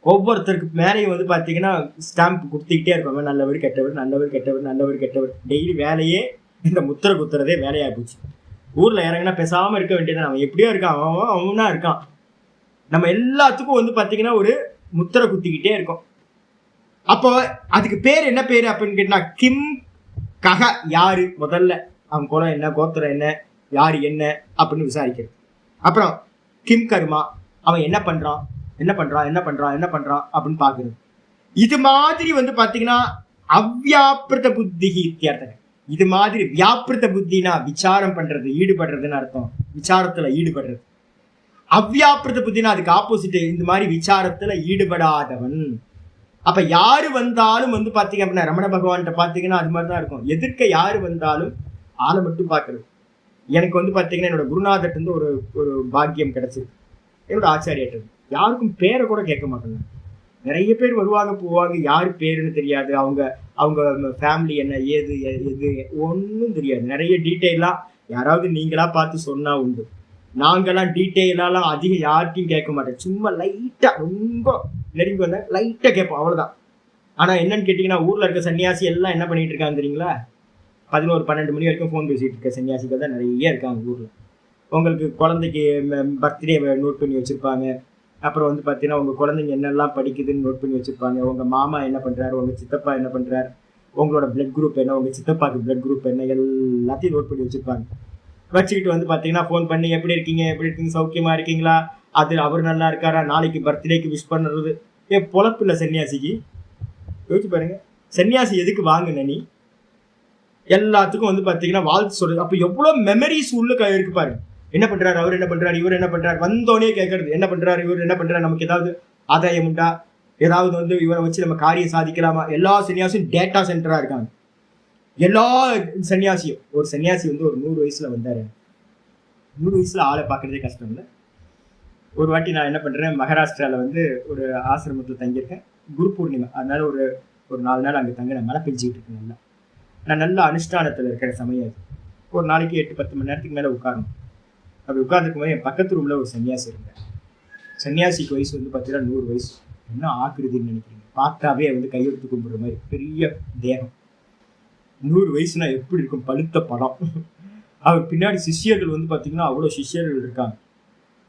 ஒவ்வொருத்தருக்கு மேலேயும் வந்து பாத்தீங்கன்னா ஸ்டாம்ப் கொடுத்துக்கிட்டே இருக்கோம், நல்லவர் கெட்டவர், நல்லவர் கெட்டவர், நல்லவர் கெட்டவர். டெய்லி வேலையே இந்த முத்திரை குத்துறதே வேலையா போச்சு. ஊர்ல இறங்கினா பேசாம இருக்க வேண்டியதான், அவன் எப்படியோ இருக்கான், அவனா இருக்கான். நம்ம எல்லாத்துக்கும் வந்து பாத்தீங்கன்னா ஒரு முத்திரை குத்திக்கிட்டே இருக்கோம். அப்போ அதுக்கு பேர் என்ன பேரு அப்படின்னு கேட்டா, கிம் கக, யாரு, முதல்ல அவன் குலம் என்ன, கோத்திரம் என்ன, யாரு என்ன அப்படின்னு விசாரிக்கிறது. அப்புறம் கிம் கர்மா, அவன் என்ன பண்றான் அப்படின்னு பாக்குறது. இது மாதிரி வந்து பாத்தீங்கன்னா அவ்யாபிருத புத்தி இத்தியர்த்தம். இது மாதிரி வியாபிருத புத்தினா விசாரம் பண்றது, ஈடுபடுறதுன்னு அர்த்தம், விசாரத்துல ஈடுபடுறது. அவ்யாபிருத புத்தினா அதுக்கு ஆப்போசிட், இந்த மாதிரி விசாரத்துல ஈடுபடாதவன். அப்ப யாரு வந்தாலும் வந்து பாத்தீங்க அப்படின்னா ரமண பகவான்கிட்ட பாத்தீங்கன்னா அது மாதிரிதான் இருக்கும். எதிர்க்க யாரு வந்தாலும் ஆளை மட்டும் பாக்குறது. எனக்கு வந்து பாத்தீங்கன்னா என்னோட குருநாதர்கிட்ட இருந்து ஒரு பாக்கியம் கிடைச்சது. என்னோட ஆச்சாரியர்கிட்ட யாருக்கும் பேரை கூட கேட்க மாட்டேங்க, நிறைய பேர் வருவாங்க போவாங்க, யார் பேருன்னு தெரியாது, அவங்க அவங்க ஃபேமிலி என்ன, ஏது எது ஒன்றும் தெரியாது. நிறைய டீட்டெயிலாக யாராவது நீங்களா பார்த்து சொன்னா உண்டு. நாங்கெல்லாம் டீட்டெயிலாலாம் அதிகம் யார்ட்டையும் கேட்க மாட்டேன். சும்மா லைட்டாக ரொம்ப நெருங்கி வந்தேன், லைட்டாக கேட்போம், அவ்வளோதான். ஆனால் என்னன்னு கேட்டிங்கன்னா, ஊரில் இருக்க சன்னியாசி எல்லாம் என்ன பண்ணிட்டு இருக்காங்க தெரியுங்களா? 11-12 மணி வரைக்கும் ஃபோன் பேசிகிட்டு இருக்க சன்னியாசிகள் தான் நிறைய இருக்காங்க ஊரில். உங்களுக்கு குழந்தைக்கு பர்த்டே நோட் பண்ணி வச்சுருப்பாங்க. அப்புறம் வந்து பார்த்தீங்கன்னா, உங்கள் குழந்தைங்க என்னெல்லாம் படிக்குதுன்னு நோட் பண்ணி வச்சுருப்பாங்க. உங்கள் மாமா என்ன பண்ணுறாரு, உங்கள் சித்தப்பா என்ன பண்ணுறாரு, உங்களோட பிளட் குரூப் என்ன, உங்கள் சித்தப்பாக்கு பிளட் குரூப் என்ன, எல்லாத்தையும் நோட் பண்ணி வச்சுருப்பாங்க. வச்சுக்கிட்டு வந்து பார்த்தீங்கன்னா, ஃபோன் பண்ணி எப்படி இருக்கீங்க, சௌக்கியமாக இருக்கீங்களா, அது அவர் நல்லா இருக்காரா, நாளைக்கு பர்த்டேக்கு விஷ் பண்ணுறது. பொழப்பு இல்லை சன்னியாசிக்கு. யோசிச்சு பாருங்க, சன்னியாசி எதுக்கு வாங்கின நீ? எல்லாத்துக்கும் வந்து பார்த்தீங்கன்னா வாழ்த்து சொல்றது. அப்போ எவ்வளோ மெமரிஸ் உள்ள இருக்கு பாருங்க. என்ன பண்றாரு, அவர் என்ன பண்றாரு, இவர் என்ன பண்றாரு, வந்தோடனே கேட்கறது, என்ன பண்றாரு இவர் என்ன பண்றாரு, நமக்கு ஏதாவது ஆதாயம் உண்டா, ஏதாவது வந்து இவரை வச்சு நம்ம காரியம் சாதிக்கலாமா. எல்லா சன்னியாசியும் டேட்டா சென்டரா இருக்காங்க. எல்லா சன்னியாசியும். ஒரு சன்னியாசி வந்து ஒரு 100 வயசுல வந்தாரு. 100 வயசுல ஆளை பார்க்கறதே கஷ்டம் இல்லை. ஒரு வாட்டி நான் என்ன பண்றேன், மகாராஷ்டிரால வந்து ஒரு ஆசிரமத்தில் தங்கியிருக்கேன். குரு பூர்ணிமா, அதனால ஒரு 4 நாள் அங்கே தங்க மழை பெஞ்சிக்கிட்டு இருக்கேன். நல்லா நான் நல்ல அனுஷ்டானத்தில் இருக்கிற சமயம் அது. ஒரு நாளைக்கு 8-10 மணி நேரத்துக்கு மேலே உட்காரணும். அப்படி உட்கார்ந்துருக்கும் போது என் பக்கத்து ரூமில் ஒரு சன்னியாசி இருந்தேன். சன்னியாசிக்கு வயசு வந்து பார்த்தீங்கன்னா 100 வயசு. என்ன ஆக்குறதுன்னு நினைக்கிறீங்க? பார்த்தாவே வந்து கையெழுத்து கும்பிடுற மாதிரி பெரிய தேகம். 100 வயசுனா எப்படி இருக்கும்? பழுத்த படம். அவர் பின்னாடி சிஷ்யர்கள் வந்து பார்த்தீங்கன்னா அவ்வளோ சிஷ்யர்கள் இருக்காங்க.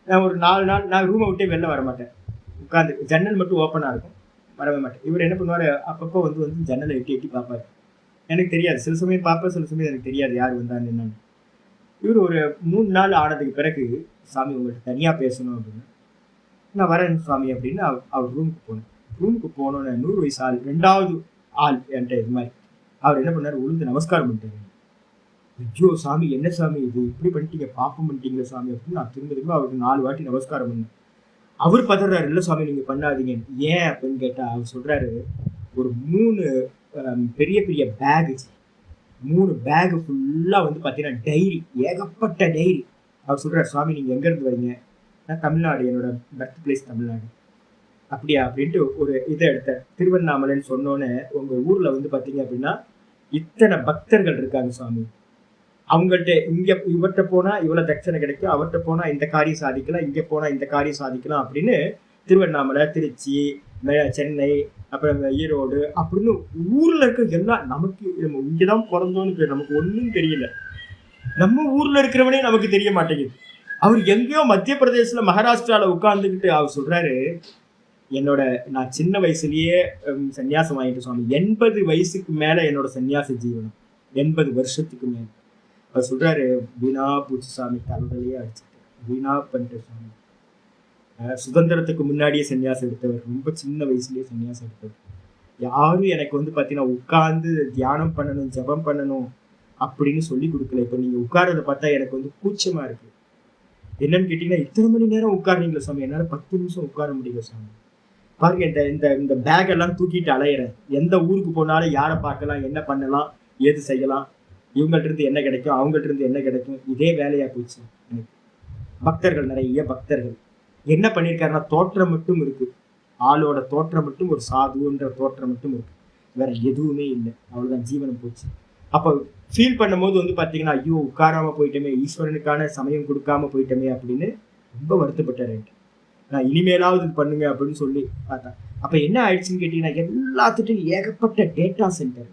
நான் ஒரு 4 நாள் நான் ரூமை விட்டே வெளில வர மாட்டேன். உட்காந்து ஜன்னல் மட்டும் ஓப்பனாக இருக்கும், வரவே மாட்டேன். இவர் என்ன பண்ணுவார், அப்பப்போ வந்து ஜன்னலை எட்டி பார்ப்பார். எனக்கு தெரியாது, சில சமயம் பார்ப்பேன், சில சமயம் எனக்கு தெரியாது யார் வந்தான்னு என்னன்னு. இவர் ஒரு 3 நாள் ஆனதுக்கு பிறகு, சாமி உங்கள்கிட்ட தனியாக பேசணும் அப்படின்னு, நான் வரேன் சுவாமி அப்படின்னு அவர் ரூமுக்கு போனேன். ரூமுக்கு போனோன்னு 100 வயசு ஆள், 2வது ஆள் என்கிட்ட இது மாதிரி. அவர் என்ன பண்ணார், உளுந்து நமஸ்காரம் பண்ணிட்டாரு. ஐயோ சாமி, என்ன சாமி இது இப்படி பண்ணிட்டீங்க, பாப்பம் பண்ணிட்டீங்களா சாமி அப்படின்னு நான் திரும்ப அவருக்கு 4 வாட்டி நமஸ்காரம் பண்ணேன். அவர் பதறாரு, இல்லை சாமி நீங்கள் பண்ணாதீங்க. ஏன் அப்படின்னு கேட்டால் அவர் சொல்கிறாரு, ஒரு 3 பெரிய பெரிய பேகு, 3 பேகு ஃபுல்லாக வந்து பார்த்தீங்கன்னா டைரி, ஏகப்பட்ட டைரி. அவர் சொல்கிறார், சுவாமி நீங்கள் எங்கேருந்து வரீங்க? நான் தமிழ்நாடு, என்னோட பர்த் பிளேஸ் தமிழ்நாடு. அப்படியா அப்படின்ட்டு ஒரு இதை எடுத்தேன். திருவண்ணாமலைன்னு சொன்னோன்னே, உங்கள் ஊரில் வந்து பார்த்தீங்க அப்படின்னா இத்தனை பக்தர்கள் இருக்காங்க சுவாமி, அவங்கள்ட்ட இங்கே இவர்கிட்ட போனால் இவ்வளோ தட்சணை கிடைக்கும், அவர்கிட்ட போனால் இந்த காரியம் சாதிக்கலாம், இங்கே போனால் இந்த காரியம் சாதிக்கலாம் அப்படின்னு திருவண்ணாமலை, திருச்சி, சென்னை, அப்புறம் ஈரோடு அப்படின்னு ஊரில் இருக்க எல்லாம், நமக்கு நம்ம இங்கே தான் பிறந்தோன்னு நமக்கு ஒன்றும் தெரியல. நம்ம ஊரில் இருக்கிறவனே நமக்கு தெரிய மாட்டேங்குது. அவர் எங்கேயோ மத்திய பிரதேசத்தில் மகாராஷ்டிராவில் உட்காந்துக்கிட்டு அவர் சொல்கிறாரு, நான் சின்ன வயசுலேயே சன்னியாசம் வாங்கிட்டு சுவாமி, 80 வயசுக்கு மேலே என்னோட சன்னியாச ஜீவனம், 80 வருஷத்துக்கு மேலே. அவர் சொல்கிறாரு, வீணா பூச்சி சாமி, தலையிலேயே அடிச்சுட்டு வீணா பண்ணிட்டு சுவாமி. சுதந்திரத்துக்கு முன்னாடியே சன்னியாசம் எடுத்தவர், ரொம்ப சின்ன வயசுலேயே சன்னியாசம் எடுத்தவர். யாரும் எனக்கு வந்து பார்த்தீங்கன்னா உட்கார்ந்து தியானம் பண்ணணும், ஜபம் பண்ணணும் அப்படின்னு சொல்லி கொடுக்கல. இப்போ நீங்கள் உட்காரதை பார்த்தா எனக்கு வந்து கூச்சமாக இருக்குது. என்னன்னு கேட்டிங்கன்னா, இத்தனை மணி நேரம் உட்காருங்களா சாமி, என்னால் 10 நிமிஷம் உட்கார முடியல சாமி. பாருங்க, இந்த பேக் எல்லாம் தூக்கிட்டு அலையிறேன். எந்த ஊருக்கு போனாலும் யாரை பார்க்கலாம், என்ன பண்ணலாம், ஏது செய்யலாம், இவங்கள்ட்ட இருந்து என்ன கிடைக்கும், அவங்கள்ட்ட இருந்து என்ன கிடைக்கும், இதே வேலையாக போச்சு எனக்கு. பக்தர்கள், நிறைய பக்தர்கள். என்ன பண்ணியிருக்காருன்னா, தோற்றம் மட்டும் இருக்கு, ஆளோட தோற்றம் மட்டும், ஒரு சாதுன்ற தோற்றம் மட்டும் இருக்கு, வேற எதுவுமே இல்லை. அவ்வளோதான், ஜீவனம் போச்சு. அப்போ ஃபீல் பண்ணும்போது வந்து பார்த்தீங்கன்னா, ஐயோ உட்காராம போயிட்டோமே, ஈஸ்வரனுக்கான சமயம் கொடுக்காம போயிட்டோமே அப்படின்னு ரொம்ப வருத்தப்பட்டார். நான் இனிமேலாவது இது பண்ணுங்க அப்படின்னு சொல்லி பார்த்தேன். அப்போ என்ன ஆயிடுச்சுன்னு கேட்டிங்கன்னா, எல்லாத்துட்டும் ஏகப்பட்ட டேட்டா சென்டர்,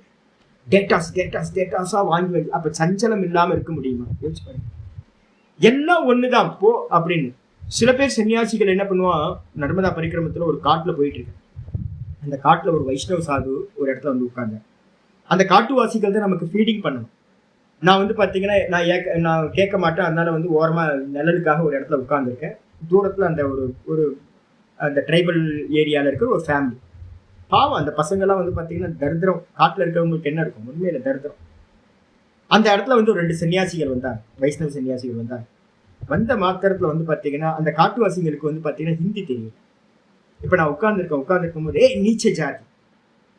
டேட்டாஸாக வாங்கி அப்போ சஞ்சலம் இல்லாமல் இருக்க முடியுமா? யோசிச்சு பாருங்க. எல்லாம் ஒன்று தான் போ அப்படின்னு. சில பேர் சன்னியாசிகள் என்ன பண்ணுவான், நர்மதா பரிக்கிரமத்தில் ஒரு காட்டில் போயிட்டு இருக்கேன். அந்த காட்டில் ஒரு வைஷ்ணவ சாது ஒரு இடத்துல வந்து உட்கார்ந்த. அந்த காட்டுவாசிகள் தான் நமக்கு ஃபீடிங் பண்ணணும். நான் வந்து பார்த்தீங்கன்னா நான் கேட்க மாட்டேன். அதனால வந்து ஓரமாக நிழலுக்காக ஒரு இடத்துல உட்காந்துருக்கேன். தூரத்தில் அந்த ஒரு அந்த ட்ரைபல் ஏரியாவில் இருக்கிற ஒரு ஃபேமிலி. பாவம், அந்த பசங்கள்லாம் வந்து பார்த்தீங்கன்னா தரித்திரம். காட்டில் இருக்கிறவங்களுக்கு என்ன இருக்கும், உண்மையில் தரித்திரம். அந்த இடத்துல வந்து ஒரு 2 சன்னியாசிகள் வந்தாங்க, வைஷ்ணவ சன்னியாசிகள் வந்தாங்க. வந்த மாத்திரத்தில் வந்து பார்த்தீங்கன்னா அந்த காட்டுவாசிகளுக்கு வந்து பார்த்தீங்கன்னா ஹிந்தி தெரியும். இப்போ நான் உட்கார்ந்துருக்கும் போது நீச்ச ஜாதி,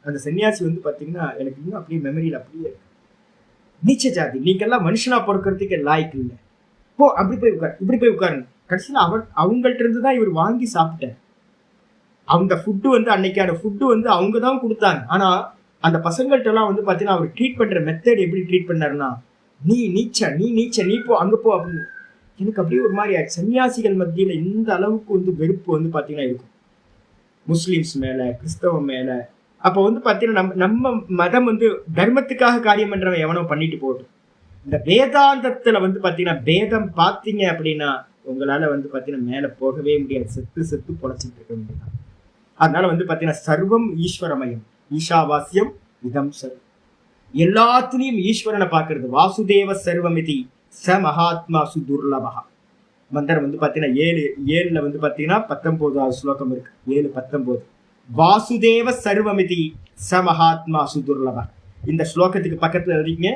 அந்த சன்னியாசி வந்து பார்த்தீங்கன்னா எனக்கு இன்னும் அப்படியே மெமரியில் அப்படியே இருக்கு. நீச்ச ஜாதி, நீங்கெல்லாம் மனுஷனா பொறுக்கிறதுக்கு லாய்க்கு இல்லை, போ அப்படி போய் உட்காரு, இப்படி போய் உட்காருங்க. கடைசியில் அவங்கள்ட்ட இருந்து தான் இவர் வாங்கி சாப்பிட்டார். அந்த ஃபுட்டு வந்து அன்னைக்கான ஃபுட்டு வந்து அவங்க தான் கொடுத்தாங்க. ஆனா அந்த பசங்கள்ட்ட எல்லாம் வந்து பாத்தீங்கன்னா அவர் ட்ரீட் பண்ற மெத்தட் எப்படி ட்ரீட் பண்ணாருன்னா, நீ நீச்ச நீ போ அங்க போ அப்படின்னு. எனக்கு அப்படியே ஒரு மாதிரி ஆச்சு. சன்னியாசிகள் மத்தியில இந்த அளவுக்கு வந்து வெறுப்பு வந்து பாத்தீங்கன்னா இருக்கும் முஸ்லிம்ஸ் மேல, கிறிஸ்தவ மேல. அப்ப வந்து பாத்தீங்கன்னா நம்ம மதம் வந்து தர்மத்துக்காக காரியம் பண்றவன் எவனோ பண்ணிட்டு போகட்டும். இந்த வேதாந்தத்துல வந்து பாத்தீங்கன்னா பேதம் பாத்தீங்க அப்படின்னா உங்களால வந்து பாத்தீங்கன்னா மேல போகவே முடியாது. செத்து பொழைச்சிட்டு இருக்க முடியாது. அதனால வந்து பாத்தீங்கன்னா சர்வம் ஈஸ்வரமயம், ஈஷாவாஸ்யம் இதம் சர்வம். எல்லாத்துலயும் ஈஸ்வரனை பாக்குறது. வாசுதேவ சர்வமிதி ச மகாத்மா சுதுர்லபா. மந்திரம் வந்து பாத்தீங்கன்னா 7 வந்து பாத்தீங்கன்னா 19வது ஸ்லோகம் இருக்கு. 7:19. வாசுதேவ சர்வமிதி ச மகாத்மா சுதுர்லபா. இந்த ஸ்லோகத்துக்கு பக்கத்துல எழுதிங்க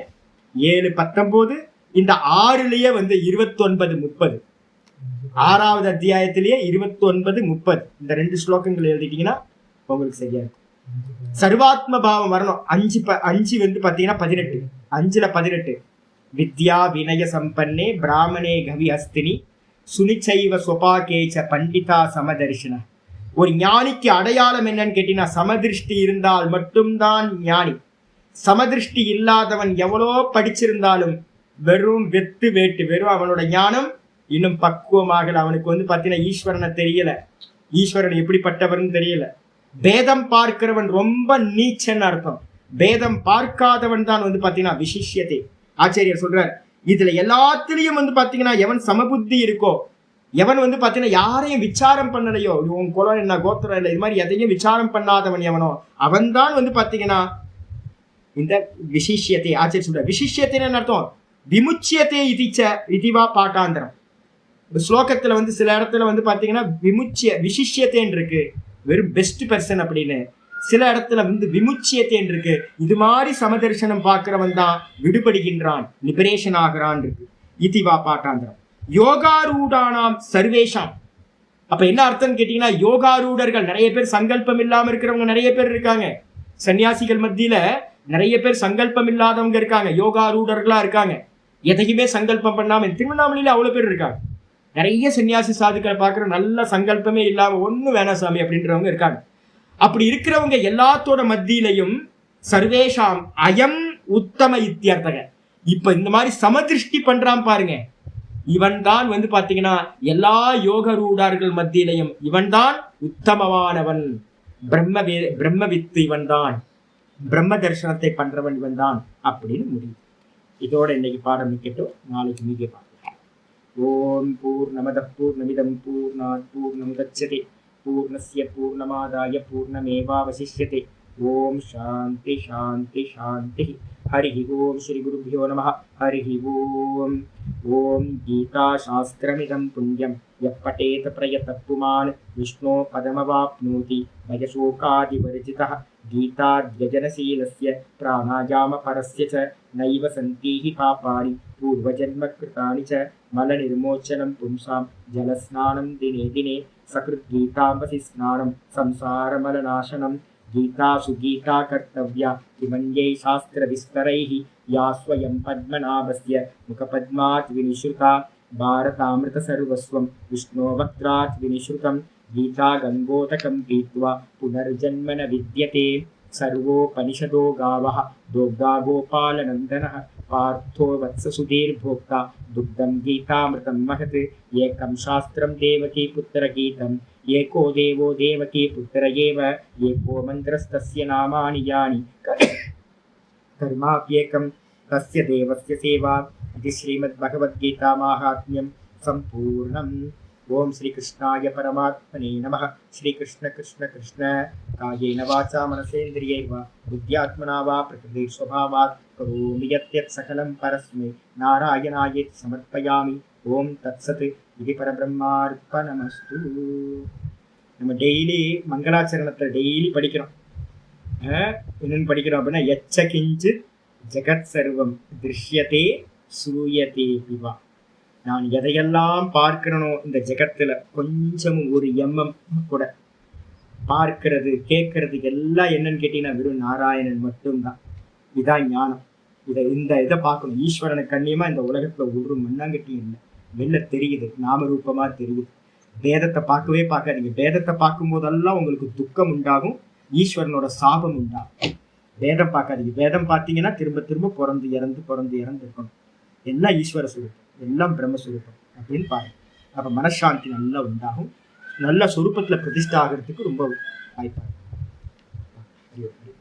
7:19. இந்த 6லயே வந்து 29:30. 6வது அத்தியாயத்திலேயே 29:30. இந்த 2 ஸ்லோகங்கள் எழுதிட்டீங்கன்னா உங்களுக்கு சரியா இருக்கும். சர்வாத்ம பாவம் வரணும். 5 வந்து பாத்தீங்கன்னா 18. 5:18. வித்யா வினய சம்பன்னே பிராமணே கவி அஸ்தினி சுனிச்சைவ சொபாகேச்ச பண்டிதா சமதர்ஷன. ஒரு ஞானிக்கு அடையாளம் என்னன்னு கேட்டீங்கன்னா சமதிருஷ்டி இருந்தால் மட்டும்தான் ஞானி. சமதிருஷ்டி இல்லாதவன் எவ்வளோ படிச்சிருந்தாலும் வெறும் வெத்து வேட்டு, வெறும் அவனோட ஞானம் இன்னும் பக்குவமாகல. அவனுக்கு வந்து பாத்தீங்கன்னா ஈஸ்வரனை தெரியல, ஈஸ்வரன் எப்படிப்பட்டவர்னு தெரியல. பேதம் பார்க்கிறவன் ரொம்ப நீச்சன்னு அர்த்தம். பேதம் பார்க்காதவன் தான் வந்து பாத்தீங்கன்னா விசிஷ்யத்தை. ஆச்சாரியர் சொல்றார், இதுல எல்லாத்திலையும் வந்து பாத்தீங்கன்னா எவன் சமபுத்தி இருக்கோ, எவன் வந்து பாத்தீங்கன்னா யாரையும் விசாரம் பண்ணலையோ, உன் குலம் என்ன கோத்திரம் இல்லை இது மாதிரி எதையும் விசாரம் பண்ணாதவன் எவனோ அவன் தான் வந்து பாத்தீங்கன்னா இந்த விசிஷ்யத்தை. ஆச்சாரியர் சொல்ற விசிஷ்யத்தைன்னு அர்த்தம் விமுச்சியத்தை இதுவா பாட்டாந்தரம். ஸ்லோகத்துல வந்து சில இடத்துல வந்து பாத்தீங்கன்னா விசிஷ்யத்தேன் இருக்கு, வெறும் பெஸ்ட் பர்சன் அப்படின்னு. சில இடத்துல வந்து விமுச்சியத்தேன் இருக்கு, இது மாதிரி சமதர்சனம் பார்க்கிறவன் தான் விடுபடுகின்றான், லிபரேஷன் ஆகிறான் இருக்கு. இதுவா பாட்டாந்தரம். யோகாரூடானாம் சர்வேஷாம். அப்ப என்ன அர்த்தம் கேட்டீங்கன்னா யோகாரூடர்கள் நிறைய பேர், சங்கல்பம் இல்லாம இருக்கிறவங்க நிறைய பேர் இருக்காங்க. சன்னியாசிகள் மத்தியில நிறைய பேர் சங்கல்பம் இல்லாதவங்க இருக்காங்க, யோகாரூடர்களா இருக்காங்க. எதையுமே சங்கல்பம் பண்ணாம. திருவண்ணாமலையில அவ்வளவு பேர் இருக்காங்க. நிறைய சன்னியாசி சாதுக்களை பார்க்குற நல்ல சங்கல்பமே இல்லாம ஒன்னும் வேணாம் சாமி அப்படின்றவங்க இருக்காங்க. அப்படி இருக்கிறவங்க எல்லாத்தோட மத்தியிலையும் சர்வேஷாம் அயம் உத்தம இத்தியர்த்தக. இப்ப இந்த மாதிரி சமதிருஷ்டி பண்றான் பாருங்க, இவன் தான் வந்து பாத்தீங்கன்னா எல்லா யோக ரூடார்கள் மத்தியிலையும் இவன் தான் உத்தமமானவன், பிரம்மவித்து இவன் தான், பிரம்ம தரிசனத்தை பண்றவன் இவன் தான் அப்படின்னு முடியும். இதோட இன்னைக்கு பாடம் நிக்கட்டும், நாளைக்கு மீதிய பார்க்கலாம். ஓம் பூர்ணமத பூர்ணமிதம் பூர்ணாத் பூர்ணமுதச்யதே பூர்ணஸ்ய பூர்ணமாதாய பூர்ணமேவாவசிஷ்யதே. ஓம் சாந்தி சாந்தி சாந்தி. ஹரி ஓம் ஸ்ரீ குருभ्यो நமः. ஹரி ஓம். ஓம் கீதா சாஸ்திரமிதம் புண்ணியம் யः படேத் பிரயதः புமான் விஷ்ணோ பதமவாப்னோதி பயசோகாதிவர்ஜிதः. गीताद्यजनशीलस्य प्राणायामपरस्य च नैव सन्तीहि पापानि पूर्वजन्मकृतानि च मलनिर्मोचनं पुंसां जलस्नानं दिने दिने सकृद्गीताम्बसि स्नानं संसारमलनाशनं. गीतासु गीता कर्तव्या किमन्यै शास्त्रविस्तरैः या स्वयं पद्मनाभस्य मुखपद्मात् विनिश्रुता. भारतामृतसर्वस्वं विष्णोवक्त्रात् विनिश्रुतं. गीता गंगोदकं पीत्वा पुनर्जन्म न विद्यते. सर्वोपनिषदो गावः दोग्धा गोपालनन्दनः. पार्थो वत्ससुधीर्भोक्ता दुग्धं गीतामृतं महत्. एकं शास्त्रं देवकी पुत्रगीतम् एको देवो देवकी पुत्र एव. एको मन्त्रस्तस्य नामानि यानि कर्माप्येकं तस्य देवस्य सेवा. इति श्रीमद्भगवद्गीता माहात्म्यं सम्पूर्णम्. ओम श्री कृष्णाय परमात्मने नमः. श्री कृष्ण कृष्ण कृष्ण कायेन वाचा मनसेन्द्रियैर्वा बुद्ध्यात्मना वा प्रकृति स्वभावात् करोमि यत् सकलं परस्मै नारायणायेति समर्पयामि. ओम तत्सत्. இது பரபிரம்மார்ப்பணமஸ்து. நம்ம டெய்லி மங்களாச்சரணத்தை டெய்லி படிக்கிறோம். என்னன்னு படிக்கிறோம் அப்படின்னா எச்ச கிஞ்சித் ஜெகத் சர்வம் திருஷ்யதே சூயதே விவா. நான் எதையெல்லாம் பார்க்கிறனோ இந்த ஜெகத்துல கொஞ்சமும் ஒரு எம்மம் கூட பார்க்கிறது கேட்கறது எல்லாம் என்னன்னு கேட்டீங்கன்னா வெறும் நாராயணன் மட்டும்தான். இதான் ஞானம். இதை பார்க்கணும். ஈஸ்வரனை கண்ணியமா இந்த உலகத்துல ஒரு மண்ணாங்கட்டியும் இல்லை. வெளில தெரியுது, நாம ரூபமா தெரியுது. வேதத்தை பார்க்கவே பார்க்காதீங்க. வேதத்தை பார்க்கும் போதெல்லாம் உங்களுக்கு துக்கம் உண்டாகும், ஈஸ்வரனோட சாபம் உண்டாகும். வேதம் பார்க்காதீங்க. வேதம் பார்த்தீங்கன்னா திரும்ப திரும்ப பிறந்து இறந்து இருக்கணும். எல்லாம் ஈஸ்வர சுரூபம், எல்லாம் பிரம்மஸ்வரூபம் அப்படின்னு பாருங்க. அப்ப மனசாந்தி நல்லா உண்டாகும், நல்ல சுரூபத்துல பிரதிஷ்டை ஆகிறதுக்கு ரொம்ப வாய்ப்பாக இருக்கும்.